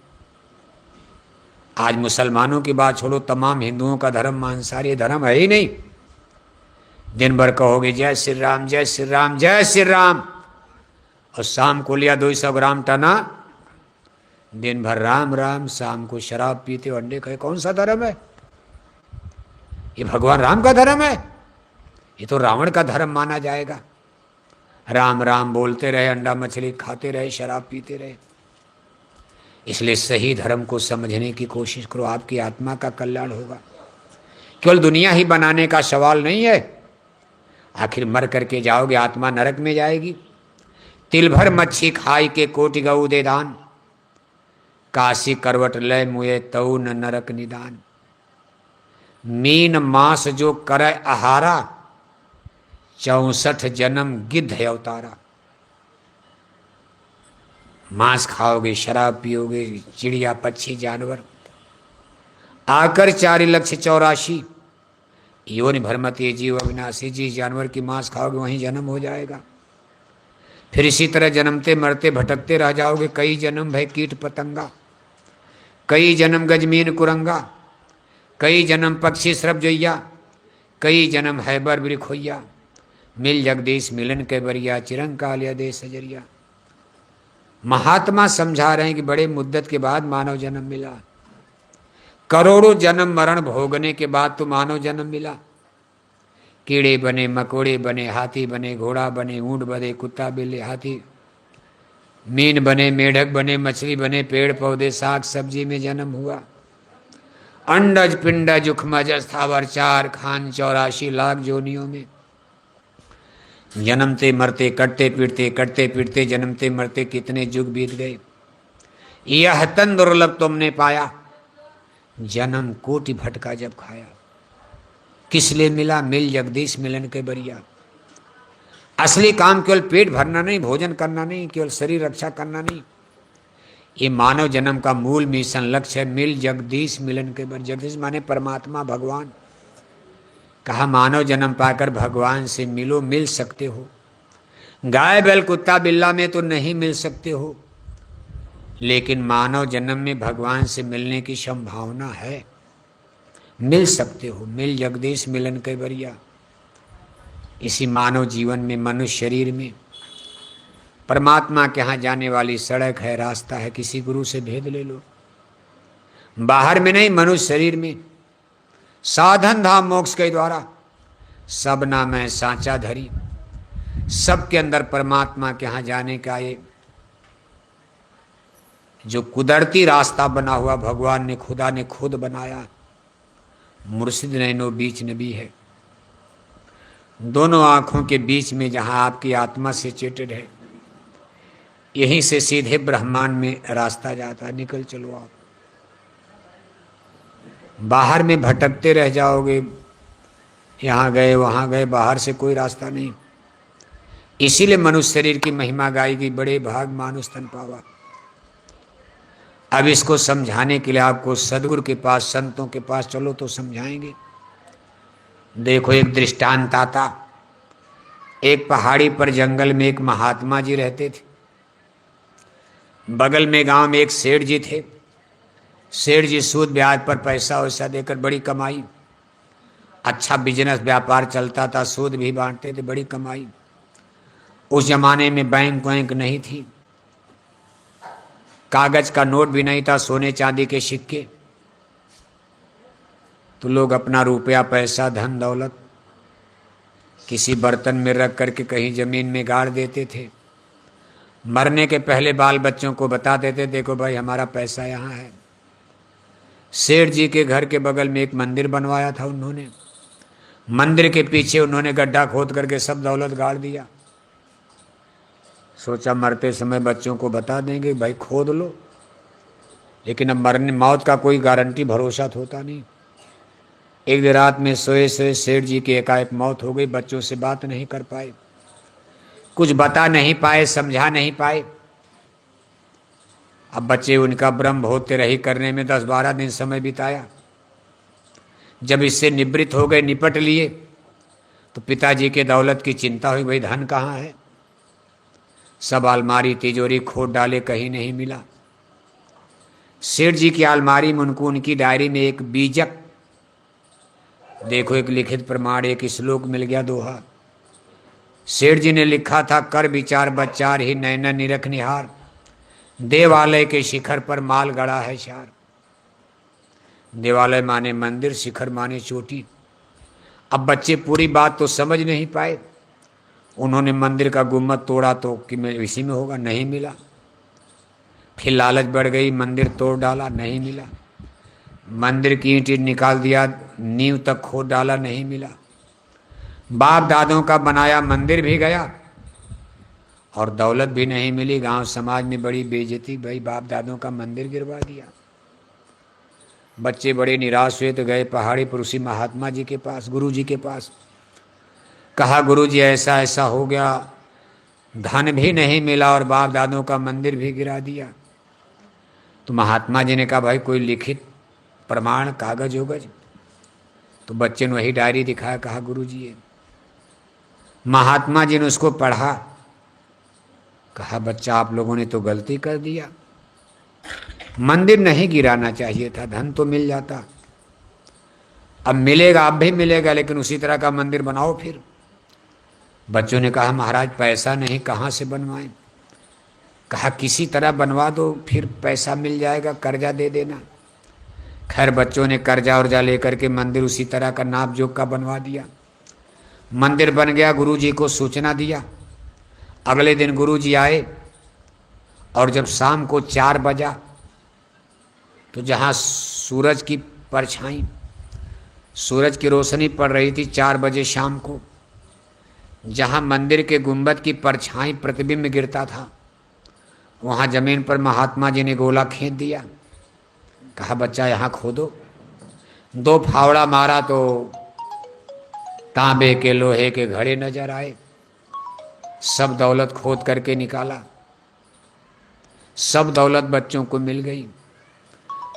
आज मुसलमानों की बात छोड़ो, तमाम हिंदुओं का धर्म मांसाहारी धर्म है ही नहीं। दिन भर कहोगे जय श्री राम, जय श्री राम, जय श्री राम, और शाम को लिया 200 ग्राम टना, दिन भर राम राम, शाम को शराब पीते हो, अंडे खाए। कौन सा धर्म है ये? भगवान राम का धर्म है? ये तो रावण का धर्म माना जाएगा। राम राम बोलते रहे, अंडा मछली खाते रहे, शराब पीते रहे। इसलिए सही धर्म को समझने की कोशिश करो, आपकी आत्मा का कल्याण होगा। केवल दुनिया ही बनाने का सवाल नहीं है। आखिर मर करके जाओगे, आत्मा नरक में जाएगी। तिल भर मच्छी खाई के कोटि गऊ दे दान, काशी करवट लय मुए तऊ न नरक निदान। मीन मास जो करे आहारा, 64 जन्म गिद्ध अवतारा। मांस खाओगे, शराब पियोगे, चिड़िया पक्षी जानवर, आकर 4,84,000 योनि भरमति जीव अविनाशी। जिस जानवर की मांस खाओगे वहीं जन्म हो जाएगा। फिर इसी तरह जन्मते मरते भटकते रह जाओगे। कई जन्म भय कीट पतंगा, कई जन्म गजमीन कुरंगा, कई जन्म पक्षी श्रभ जोइया, कई जन्म है बर बिरखोइया। मिल जगदीश मिलन के बरिया, चिरंकाल या दे सजरिया। महात्मा समझा रहे हैं कि बड़े मुद्दत के बाद मानव जन्म मिला। करोड़ों जन्म मरण भोगने के बाद तो मानव जन्म मिला। कीड़े बने, मकोड़े बने, हाथी बने, घोड़ा बने, ऊंट बने, कुत्ता बिल्ली हाथी, मीन बने, मेढक बने, मछली बने, पेड़ पौधे साग सब्जी में जन्म हुआ। अंडज पिंडज उखमज स्थावर 4 खान 84 लाख जोनियों में जन्मते मरते, कटते पीटते जन्मते मरते कितने युग बीत गए। यह तन दुर्लभ तुमने पाया, जन्म कोटि भटका जब खाया। किस लिए मिला? मिल जगदीश मिलन के बरिया। असली काम केवल पेट भरना नहीं, भोजन करना नहीं, केवल शरीर रक्षा करना नहीं। ये मानव जन्म का मूल मिशन लक्ष्य है। मिल जगदीश मिलन के बरिया। जगदीश माने परमात्मा, भगवान। कहा मानव जन्म पाकर भगवान से मिलो, मिल सकते हो। गाय बैल कुत्ता बिल्ला में तो नहीं मिल सकते हो, लेकिन मानव जन्म में भगवान से मिलने की संभावना है। मिल सकते हो। मिल जगदीश मिलन के बरिया। इसी मानव जीवन में, मनुष्य शरीर में परमात्मा के यहाँ जाने वाली सड़क है, रास्ता है, किसी गुरु से भेद ले लो। बाहर में नहीं, मनुष्य शरीर में। साधन धाम मोक्ष के द्वारा सब नाम है सांचा धरी। सबके अंदर परमात्मा के यहाँ जाने का ये जो कुदरती रास्ता बना हुआ भगवान ने, खुदा ने खुद बनाया। मुर्शिद नैनो बीच नबी है, दोनों आंखों के बीच में जहां आपकी आत्मा से चिटेड है, यहीं से सीधे ब्रह्मांड में रास्ता जाता है। निकल चलो आप, बाहर में भटकते रह जाओगे, यहाँ गए वहाँ गए, बाहर से कोई रास्ता नहीं। इसीलिए मनुष्य शरीर की महिमा गाई गई, बड़े भाग मानुष तन पावा। अब इसको समझाने के लिए आपको सदगुरु के पास, संतों के पास चलो तो समझाएंगे। देखो एक दृष्टांत आता। एक पहाड़ी पर जंगल में एक महात्मा जी रहते थे। बगल में गांव में एक सेठ जी थे। सेठ जी सूद ब्याज पर पैसा वैसा देकर बड़ी कमाई, अच्छा बिजनेस व्यापार चलता था, सूद भी बांटते थे, बड़ी कमाई। उस जमाने में बैंक वैंक नहीं थी, कागज का नोट भी नहीं था, सोने चांदी के सिक्के। तो लोग अपना रुपया पैसा धन दौलत किसी बर्तन में रख करके कहीं जमीन में गाड़ देते थे। मरने के पहले बाल बच्चों को बता देते, देखो भाई हमारा पैसा यहाँ है। सेठ जी के घर के बगल में एक मंदिर बनवाया था उन्होंने। मंदिर के पीछे उन्होंने गड्ढा खोद करके सब दौलत गाड़ दिया। सोचा मरते समय बच्चों को बता देंगे भाई खोद लो, लेकिन अब मरने मौत का कोई गारंटी भरोसा तो होता नहीं। एक दिन रात में सोए सोए सेठ जी की एकाएक मौत हो गई। बच्चों से बात नहीं कर पाए, कुछ बता नहीं पाए, समझा नहीं पाए। अब बच्चे उनका ब्रह्म होते रही करने में 10-12 दिन समय बिताया। जब इससे निवृत्त हो गए, निपट लिए, तो पिताजी के दौलत की चिंता हुई, भाई धन कहाँ है। सब अलमारी तिजोरी खोद डाले, कहीं नहीं मिला। सेठ जी की अलमारी में उनको उनकी डायरी में एक बीजक, देखो एक लिखित प्रमाण, एक श्लोक मिल गया, दोहा। सेठ जी ने लिखा था, कर विचार बच्चार ही नैना निरख निहार, देवालय के शिखर पर माल गड़ा है शार। देवालय माने मंदिर, शिखर माने चोटी। अब बच्चे पूरी बात तो समझ नहीं पाए। उन्होंने मंदिर का गुम्बद तोड़ा तो कि मैं इसी में होगा, नहीं मिला। फिर लालच बढ़ गई, मंदिर तोड़ डाला, नहीं मिला। मंदिर की ईंट निकाल दिया, नींव तक खोद डाला, नहीं मिला। बाप दादों का बनाया मंदिर भी गया और दौलत भी नहीं मिली। गांव समाज में बड़ी बेइज्जती, भाई बाप दादों का मंदिर गिरवा दिया। बच्चे बड़े निराश हुए तो गए पहाड़ी पर उसी महात्मा जी के पास, गुरु जी के पास। कहा गुरु जी ऐसा ऐसा हो गया, धन भी नहीं मिला और बाप दादों का मंदिर भी गिरा दिया। तो महात्मा जी ने कहा भाई कोई लिखित प्रमाण, कागज उगज। तो बच्चे ने वही डायरी दिखाया, कहा गुरु जी ये। महात्मा जी ने उसको पढ़ा, कहा बच्चा आप लोगों ने तो गलती कर दिया, मंदिर नहीं गिराना चाहिए था, धन तो मिल जाता। अब मिलेगा, अब भी मिलेगा, लेकिन उसी तरह का मंदिर बनाओ फिर। बच्चों ने कहा महाराज पैसा नहीं, कहाँ से बनवाएं। कहा किसी तरह बनवा दो, फिर पैसा मिल जाएगा, कर्जा दे देना। खैर बच्चों ने कर्जा उर्जा लेकर के मंदिर उसी तरह का नाप जोक का बनवा दिया। मंदिर बन गया, गुरु जी को सूचना दिया। अगले दिन गुरु जी आए और जब शाम को 4 बजा तो जहाँ सूरज की परछाई, सूरज की रोशनी पड़ रही थी 4 बजे शाम को, जहाँ मंदिर के गुंबद की परछाई प्रतिबिंब गिरता था, वहाँ जमीन पर महात्मा जी ने गोला खींच दिया। कहा बच्चा यहाँ खोदो। 2 फावड़ा मारा तो तांबे के लोहे के घड़े नजर आए। सब दौलत खोद करके निकाला, सब दौलत बच्चों को मिल गई।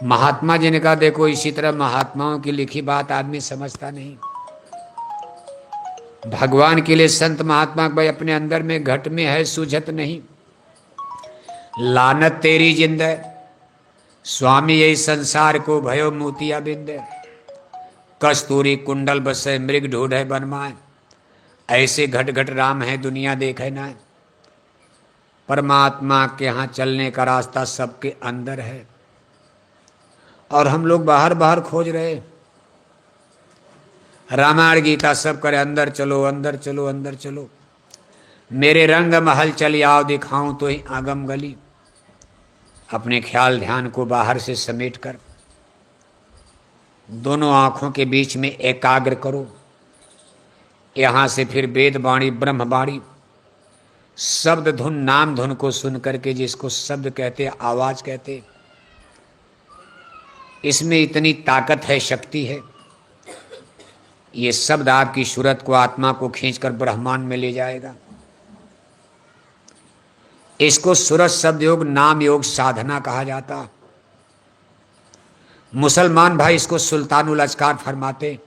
महात्मा जी ने कहा देखो इसी तरह महात्माओं की लिखी बात आदमी समझता नहीं। भगवान के लिए संत महात्मा भाई अपने अंदर में घट में है, सूझत नहीं। लानत तेरी जिंद स्वामी यही संसार को भयो मोतिया बिंद। कस्तूरी कुंडल बसे मृग ढूढ़े बनमाए, ऐसे घट घट राम है दुनिया देखे ना। परमात्मा के यहाँ चलने का रास्ता सबके अंदर है और हम लोग बाहर बाहर खोज रहे। रामायण गीता सब करे अंदर चलो अंदर चलो अंदर चलो, मेरे रंग महल चली आओ दिखाऊं तो ही आगम गली। अपने ख्याल ध्यान को बाहर से समेट कर दोनों आंखों के बीच में एकाग्र करो। यहां से फिर वेद वाणी ब्रह्म वाणी शब्द धुन नाम धुन को सुन करके, जिसको शब्द कहते आवाज कहते, इसमें इतनी ताकत है, शक्ति है। ये शब्द आपकी सूरत को आत्मा को खींचकर ब्रह्मांड में ले जाएगा। इसको सूरत शब्द योग नाम योग साधना कहा जाता। मुसलमान भाई इसको सुल्तानुल अजकार फरमाते।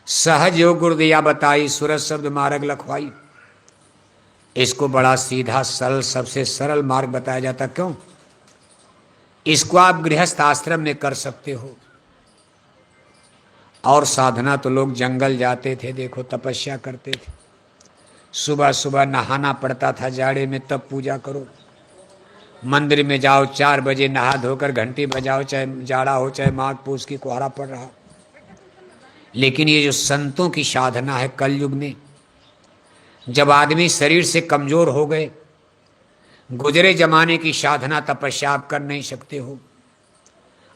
सहज योग गुरु दिया बताई, सूरत शब्द मार्ग लखवाई। इसको बड़ा सीधा सरल, सबसे सरल मार्ग बताया जाता। क्यों? इसको आप गृहस्थ आश्रम में कर सकते हो। और साधना तो लोग जंगल जाते थे, देखो तपस्या करते थे, सुबह सुबह नहाना पड़ता था जाड़े में, तब पूजा करो। मंदिर में जाओ 4 बजे नहा धोकर घंटी बजाओ, चाहे जाड़ा हो चाहे माघ पूस की कोहरा पड़ रहा। लेकिन ये जो संतों की साधना है कलयुग में, जब आदमी शरीर से कमजोर हो गए, गुजरे जमाने की साधना तपस्या आप कर नहीं सकते हो।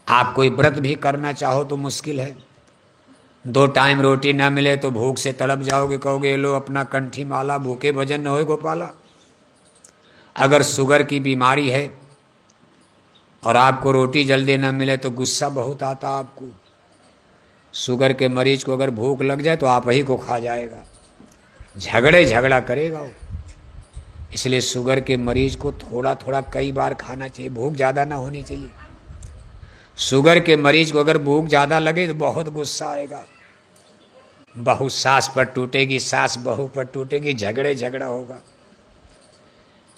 आप कोई व्रत भी करना चाहो तो मुश्किल है। 2 टाइम रोटी ना मिले तो भूख से तड़प जाओगे, कहोगे लो अपना कंठी माला, भूखे भजन न होए गोपाला। अगर शुगर की बीमारी है और आपको रोटी जल्दी ना मिले तो गुस्सा बहुत आता आपको। शुगर के मरीज को अगर भूख लग जाए तो आप ही को खा जाएगा, झगड़ा करेगा वो। इसलिए शुगर के मरीज को थोड़ा थोड़ा कई बार खाना चाहिए, भूख ज़्यादा ना होनी चाहिए। शुगर के मरीज को अगर भूख ज़्यादा लगे तो बहुत गुस्सा आएगा, बहू सास पर टूटेगी, सास बहू पर टूटेगी, झगड़ा होगा।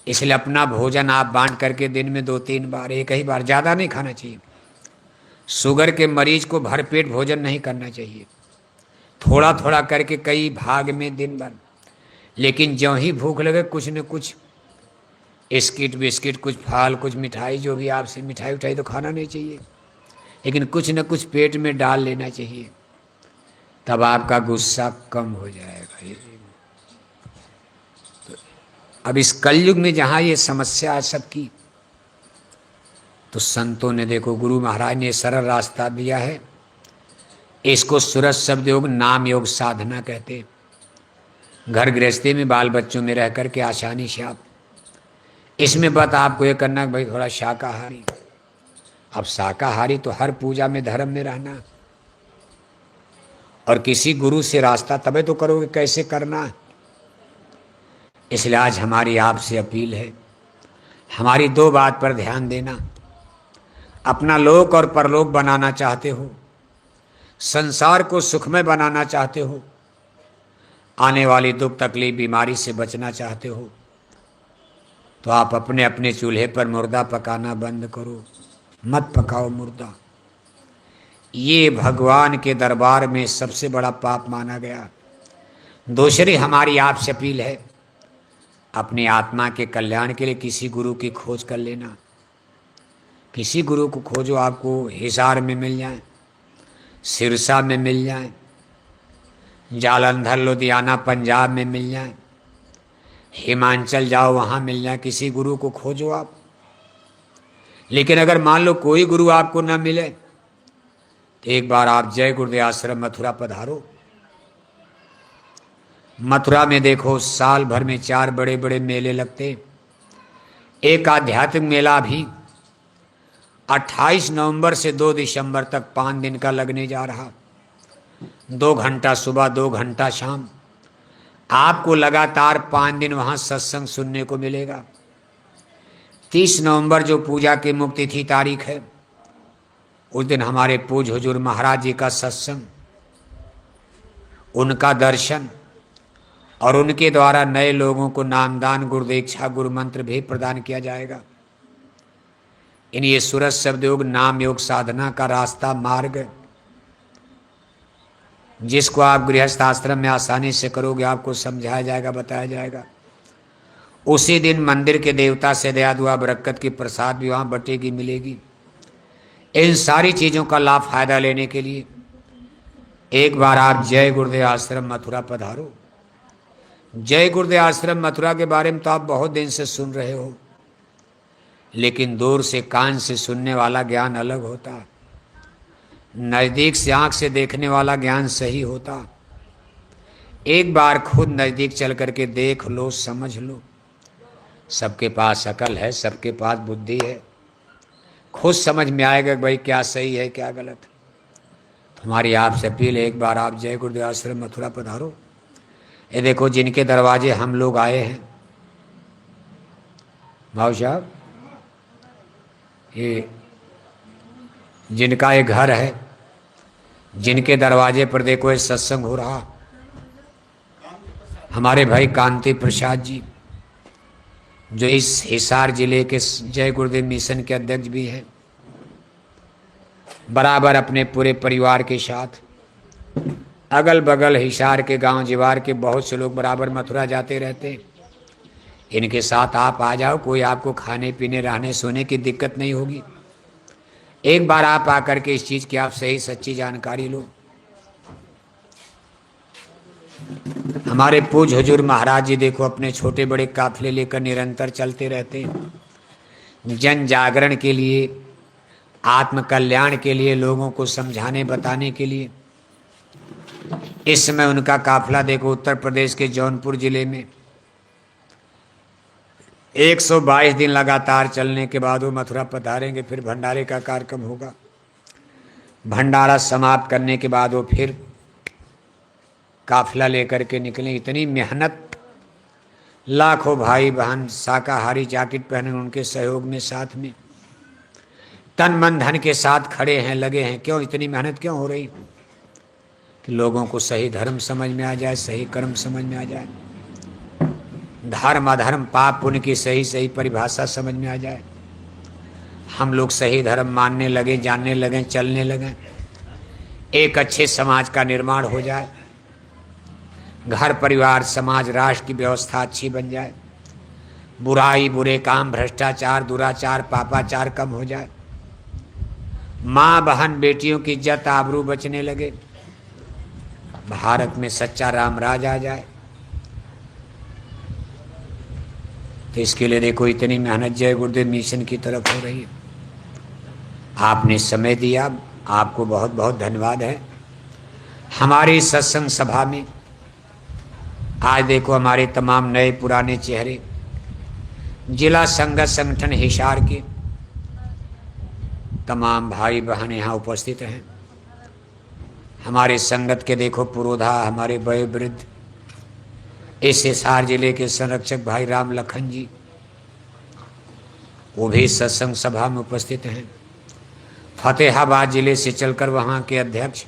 इसलिए अपना भोजन आप बांट करके दिन में 2-3 बार, एक ही बार, ज़्यादा नहीं खाना चाहिए। शुगर के मरीज को भरपेट भोजन नहीं करना चाहिए, थोड़ा थोड़ा करके कई भाग में दिन भर। लेकिन ज्यों ही भूख लगे कुछ न कुछ स्किट बिस्किट, कुछ फल, कुछ मिठाई, जो भी आपसे मिठाई उठाई तो खाना नहीं चाहिए, लेकिन कुछ न कुछ पेट में डाल लेना चाहिए, तब आपका गुस्सा कम हो जाएगा। तो अब इस कलयुग में जहाँ ये समस्या है सबकी, तो संतों ने देखो, गुरु महाराज ने सरल रास्ता दिया है। इसको सूरत शब्द योग नाम योग साधना कहते। घर गृहस्थी में बाल बच्चों में रह करके आसानी से आप इसमें बात आपको ये करना कि भाई थोड़ा शाकाहारी। अब शाकाहारी तो हर पूजा में धर्म में रहना, और किसी गुरु से रास्ता तबे तो करोगे, कैसे करना। इसलिए आज हमारी आपसे अपील है, हमारी 2 बात पर ध्यान देना। अपना लोक और परलोक बनाना चाहते हो, संसार को सुखमय बनाना चाहते हो, आने वाली दुख तकलीफ बीमारी से बचना चाहते हो, तो आप अपने अपने चूल्हे पर मुर्दा पकाना बंद करो, मत पकाओ मुर्दा। ये भगवान के दरबार में सबसे बड़ा पाप माना गया। दूसरी हमारी आपसे अपील है, अपनी आत्मा के कल्याण के लिए किसी गुरु की खोज कर लेना। किसी गुरु को खोजो, आपको हिसार में मिल जाए, सिरसा में मिल जाए, जालंधर लुधियाना पंजाब में मिल जाए, हिमाचल जाओ वहाँ मिल जाए, किसी गुरु को खोजो आप। लेकिन अगर मान लो कोई गुरु आपको न मिले तो एक बार आप जय गुरुदेव आश्रम मथुरा पधारो। मथुरा में देखो साल भर में 4 बड़े बड़े मेले लगते। एक आध्यात्मिक मेला भी 28 नवंबर से 2 दिसंबर तक 5 दिन का लगने जा रहा। 2 घंटा सुबह 2 घंटा शाम, आपको लगातार 5 दिन वहाँ सत्संग सुनने को मिलेगा। 30 नवंबर जो पूजा की मुक्ति थी तारीख है, उस दिन हमारे पूज्य हुजूर महाराज जी का सत्संग, उनका दर्शन, और उनके द्वारा नए लोगों को नामदान, गुरुदीक्षा, गुरु मंत्र भी प्रदान किया जाएगा। इन ये सूरत शब्द योग नाम योग साधना का रास्ता मार्ग, जिसको आप गृहस्थ आश्रम में आसानी से करोगे, आपको समझाया जाएगा, बताया जाएगा। उसी दिन मंदिर के देवता से दया दुआ बरकत की प्रसाद भी वहाँ बटेगी, मिलेगी। इन सारी चीज़ों का लाभ फायदा लेने के लिए एक बार आप जय गुरुदेव आश्रम मथुरा पधारो। जय गुरुदेव आश्रम मथुरा के बारे में तो आप बहुत दिन से सुन रहे हो, लेकिन दूर से कान से सुनने वाला ज्ञान अलग होता, नज़दीक से आँख से देखने वाला ज्ञान सही होता। एक बार खुद नज़दीक चल करके देख लो, समझ लो। सबके पास अकल है, सबके पास बुद्धि है, खुद समझ में आएगा कि भाई क्या सही है क्या गलत। हमारी आपसे अपील है, एक बार आप जय गुरुदेव आश्रम मथुरा पधारो। ये देखो जिनके दरवाजे हम लोग आए हैं, भाव साहब, ये जिनका ये घर है, जिनके दरवाजे पर देखो ये सत्संग हो रहा, हमारे भाई कांति प्रसाद जी, जो इस हिसार जिले के जय गुरुदेव मिशन के अध्यक्ष भी हैं, बराबर अपने पूरे परिवार के साथ अगल बगल हिसार के गांव जिवार के बहुत से लोग बराबर मथुरा जाते रहते हैं। इनके साथ आप आ जाओ, कोई आपको खाने पीने रहने सोने की दिक्कत नहीं होगी। एक बार आप आकर के इस चीज़ की आप सही सच्ची जानकारी लो। हमारे पूज्य हुजूर महाराज जी देखो अपने छोटे बड़े काफिले लेकर निरंतर चलते रहते हैं, जन जागरण के लिए, आत्म कल्याण के लिए, लोगों को समझाने बताने के लिए। इस समय उनका काफिला देखो उत्तर प्रदेश के जौनपुर जिले में 122 दिन लगातार चलने के बाद वो मथुरा पधारेंगे। फिर भंडारे का कार्यक्रम होगा, भंडारा समाप्त करने के बाद वो फिर काफिला लेकर के निकलें। इतनी मेहनत, लाखों भाई बहन शाकाहारी जैकेट पहने उनके सहयोग में, साथ में तन मन धन के साथ खड़े हैं, लगे हैं। क्यों इतनी मेहनत क्यों हो रही? कि लोगों को सही धर्म समझ में आ जाए, सही कर्म समझ में आ जाए, धर्म अधर्म पाप पुण्य की सही सही परिभाषा समझ में आ जाए, हम लोग सही धर्म मानने लगे, जानने लगे, चलने लगे, एक अच्छे समाज का निर्माण हो जाए, घर परिवार समाज राष्ट्र की व्यवस्था अच्छी बन जाए, बुराई बुरे काम भ्रष्टाचार दुराचार पापाचार कम हो जाए, माँ बहन बेटियों की इज्जत आबरू बचने लगे, भारत में सच्चा राम राज आ जाए। तो इसके लिए देखो इतनी मेहनत जय गुरुदेव मिशन की तरफ हो रही है। आपने समय दिया, आपको बहुत बहुत धन्यवाद है। हमारी सत्संग सभा में आज देखो हमारे तमाम नए पुराने चेहरे, जिला संगत संगठन हिसार के तमाम भाई बहन यहाँ उपस्थित हैं। हमारे संगत के देखो पुरोधा, हमारे वयोवृद्ध, इस हिसार जिले के संरक्षक भाई राम लखन जी, वो भी सत्संग सभा में उपस्थित हैं। फतेहाबाद जिले से चलकर वहाँ के अध्यक्ष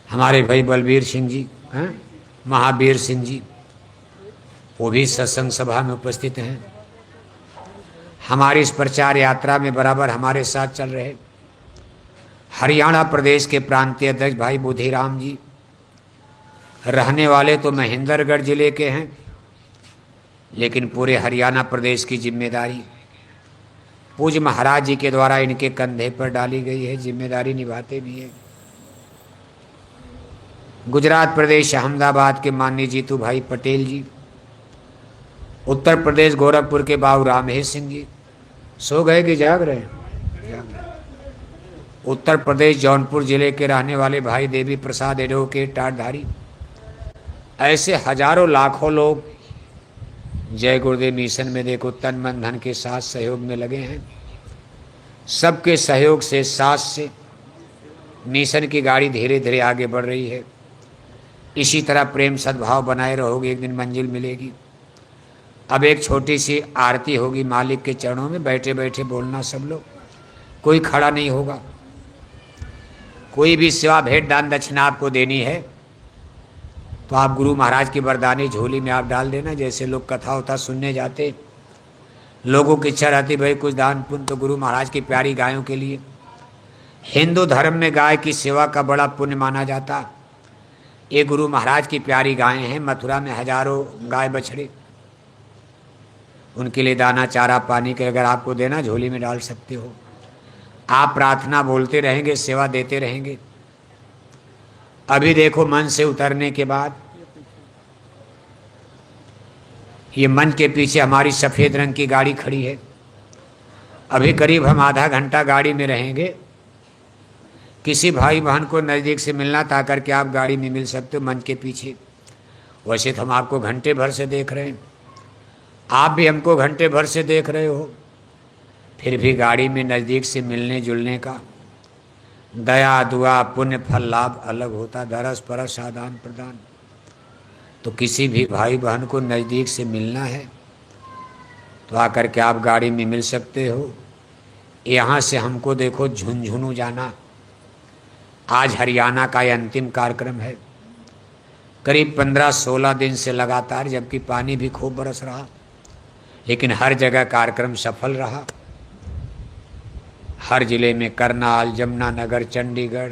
हमारे भाई बलबीर सिंह जी हैं, महावीर सिंह जी, वो भी सत्संग सभा में उपस्थित हैं। हमारी इस प्रचार यात्रा में बराबर हमारे साथ चल रहे हरियाणा प्रदेश के प्रांतीय अध्यक्ष भाई बुधिराम जी, रहने वाले तो महेंद्रगढ़ जिले के हैं, लेकिन पूरे हरियाणा प्रदेश की जिम्मेदारी पूज्य महाराज जी के द्वारा इनके कंधे पर डाली गई है, जिम्मेदारी निभाते भी हैं। गुजरात प्रदेश अहमदाबाद के माननीय जीतू भाई पटेल जी, उत्तर प्रदेश गोरखपुर के बाबू रामहेश सिंह जी, सो गए कि जाग रहे हैं? उत्तर प्रदेश जौनपुर जिले के रहने वाले भाई देवी प्रसाद एडवोकेट टाटधारी, ऐसे हजारों लाखों लोग जय गुरुदेव मिशन में देखो तन मन धन के साथ सहयोग में लगे हैं। सबके सहयोग से, साथ से मिशन की गाड़ी धीरे धीरे आगे बढ़ रही है। इसी तरह प्रेम सद्भाव बनाए रहोगे, एक दिन मंजिल मिलेगी। अब एक छोटी सी आरती होगी मालिक के चरणों में, बैठे बैठे बोलना सब लोग, कोई खड़ा नहीं होगा। कोई भी सेवा भेंट दान दक्षिणा आपको देनी है तो आप गुरु महाराज की वरदानी झोली में आप डाल देना। जैसे लोग कथा होता सुनने जाते, लोगों की इच्छा रहती भाई कुछ दान पुण्य, तो गुरु महाराज की प्यारी गायों के लिए, हिंदू धर्म में गाय की सेवा का बड़ा पुण्य माना जाता। ये गुरु महाराज की प्यारी गायें हैं। मथुरा में हजारों गाय बछड़े उनके लिए दाना चारा पानी के अगर आपको देना झोली में डाल सकते हो। आप प्रार्थना बोलते रहेंगे, सेवा देते रहेंगे। अभी देखो मन से उतरने के बाद ये मन के पीछे हमारी सफ़ेद रंग की गाड़ी खड़ी है। अभी करीब हम आधा घंटा गाड़ी में रहेंगे। किसी भाई बहन को नज़दीक से मिलना था करके आप गाड़ी में मिल सकते हो मन के पीछे। वैसे तो हम आपको घंटे भर से देख रहे हैं, आप भी हमको घंटे भर से देख रहे हो, फिर भी गाड़ी में नज़दीक से मिलने जुलने का दया दुआ पुण्य फल लाभ अलग होता, दरस परस आदान प्रदान। तो किसी भी भाई बहन को नज़दीक से मिलना है तो आकर के आप गाड़ी में मिल सकते हो। यहाँ से हमको देखो झुंझुनू जाना, आज हरियाणा का ये अंतिम कार्यक्रम है। करीब 15-16 दिन से लगातार, जबकि पानी भी खूब बरस रहा, लेकिन हर जगह कार्यक्रम सफल रहा। हर जिले में करनाल, जमुनानगर, चंडीगढ़,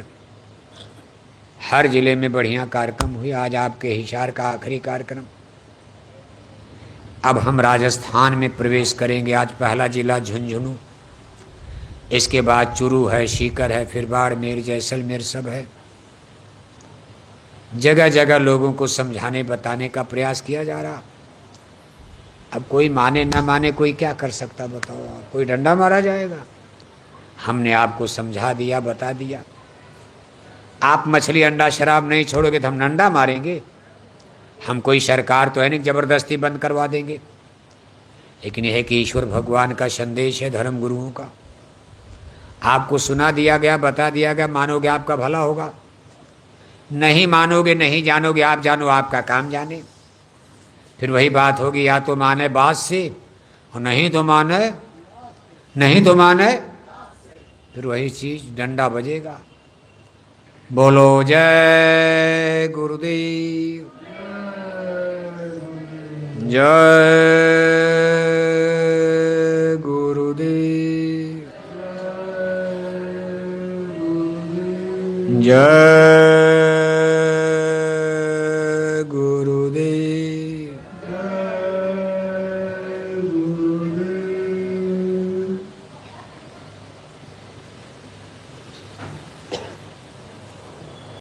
हर जिले में बढ़िया कार्यक्रम हुए। आज आपके हिसार का आखिरी कार्यक्रम। अब हम राजस्थान में प्रवेश करेंगे। आज पहला जिला झुंझुनू, इसके बाद चूरू है, सीकर है, फिर बाड़मेर, जैसलमेर सब है। जगह जगह लोगों को समझाने बताने का प्रयास किया जा रहा। अब कोई माने ना माने, कोई क्या कर सकता बताओ आप? कोई डंडा मारा जाएगा? हमने आपको समझा दिया, बता दिया। आप मछली अंडा शराब नहीं छोड़ोगे तो हम डंडा मारेंगे? हम कोई सरकार तो है नहीं जबरदस्ती बंद करवा देंगे। लेकिन यह है कि ईश्वर भगवान का संदेश है, धर्म गुरुओं का। आपको सुना दिया गया, बता दिया गया, मानोगे आपका भला होगा, नहीं मानोगे, नहीं जानोगे, आप जानो आपका काम जाने। फिर वही बात होगी, या तो माने बात से और नहीं तो माने, नहीं तो माने फिर वही चीज डंडा बजेगा। बोलो जय गुरुदेव, जय गुरुदेव, जय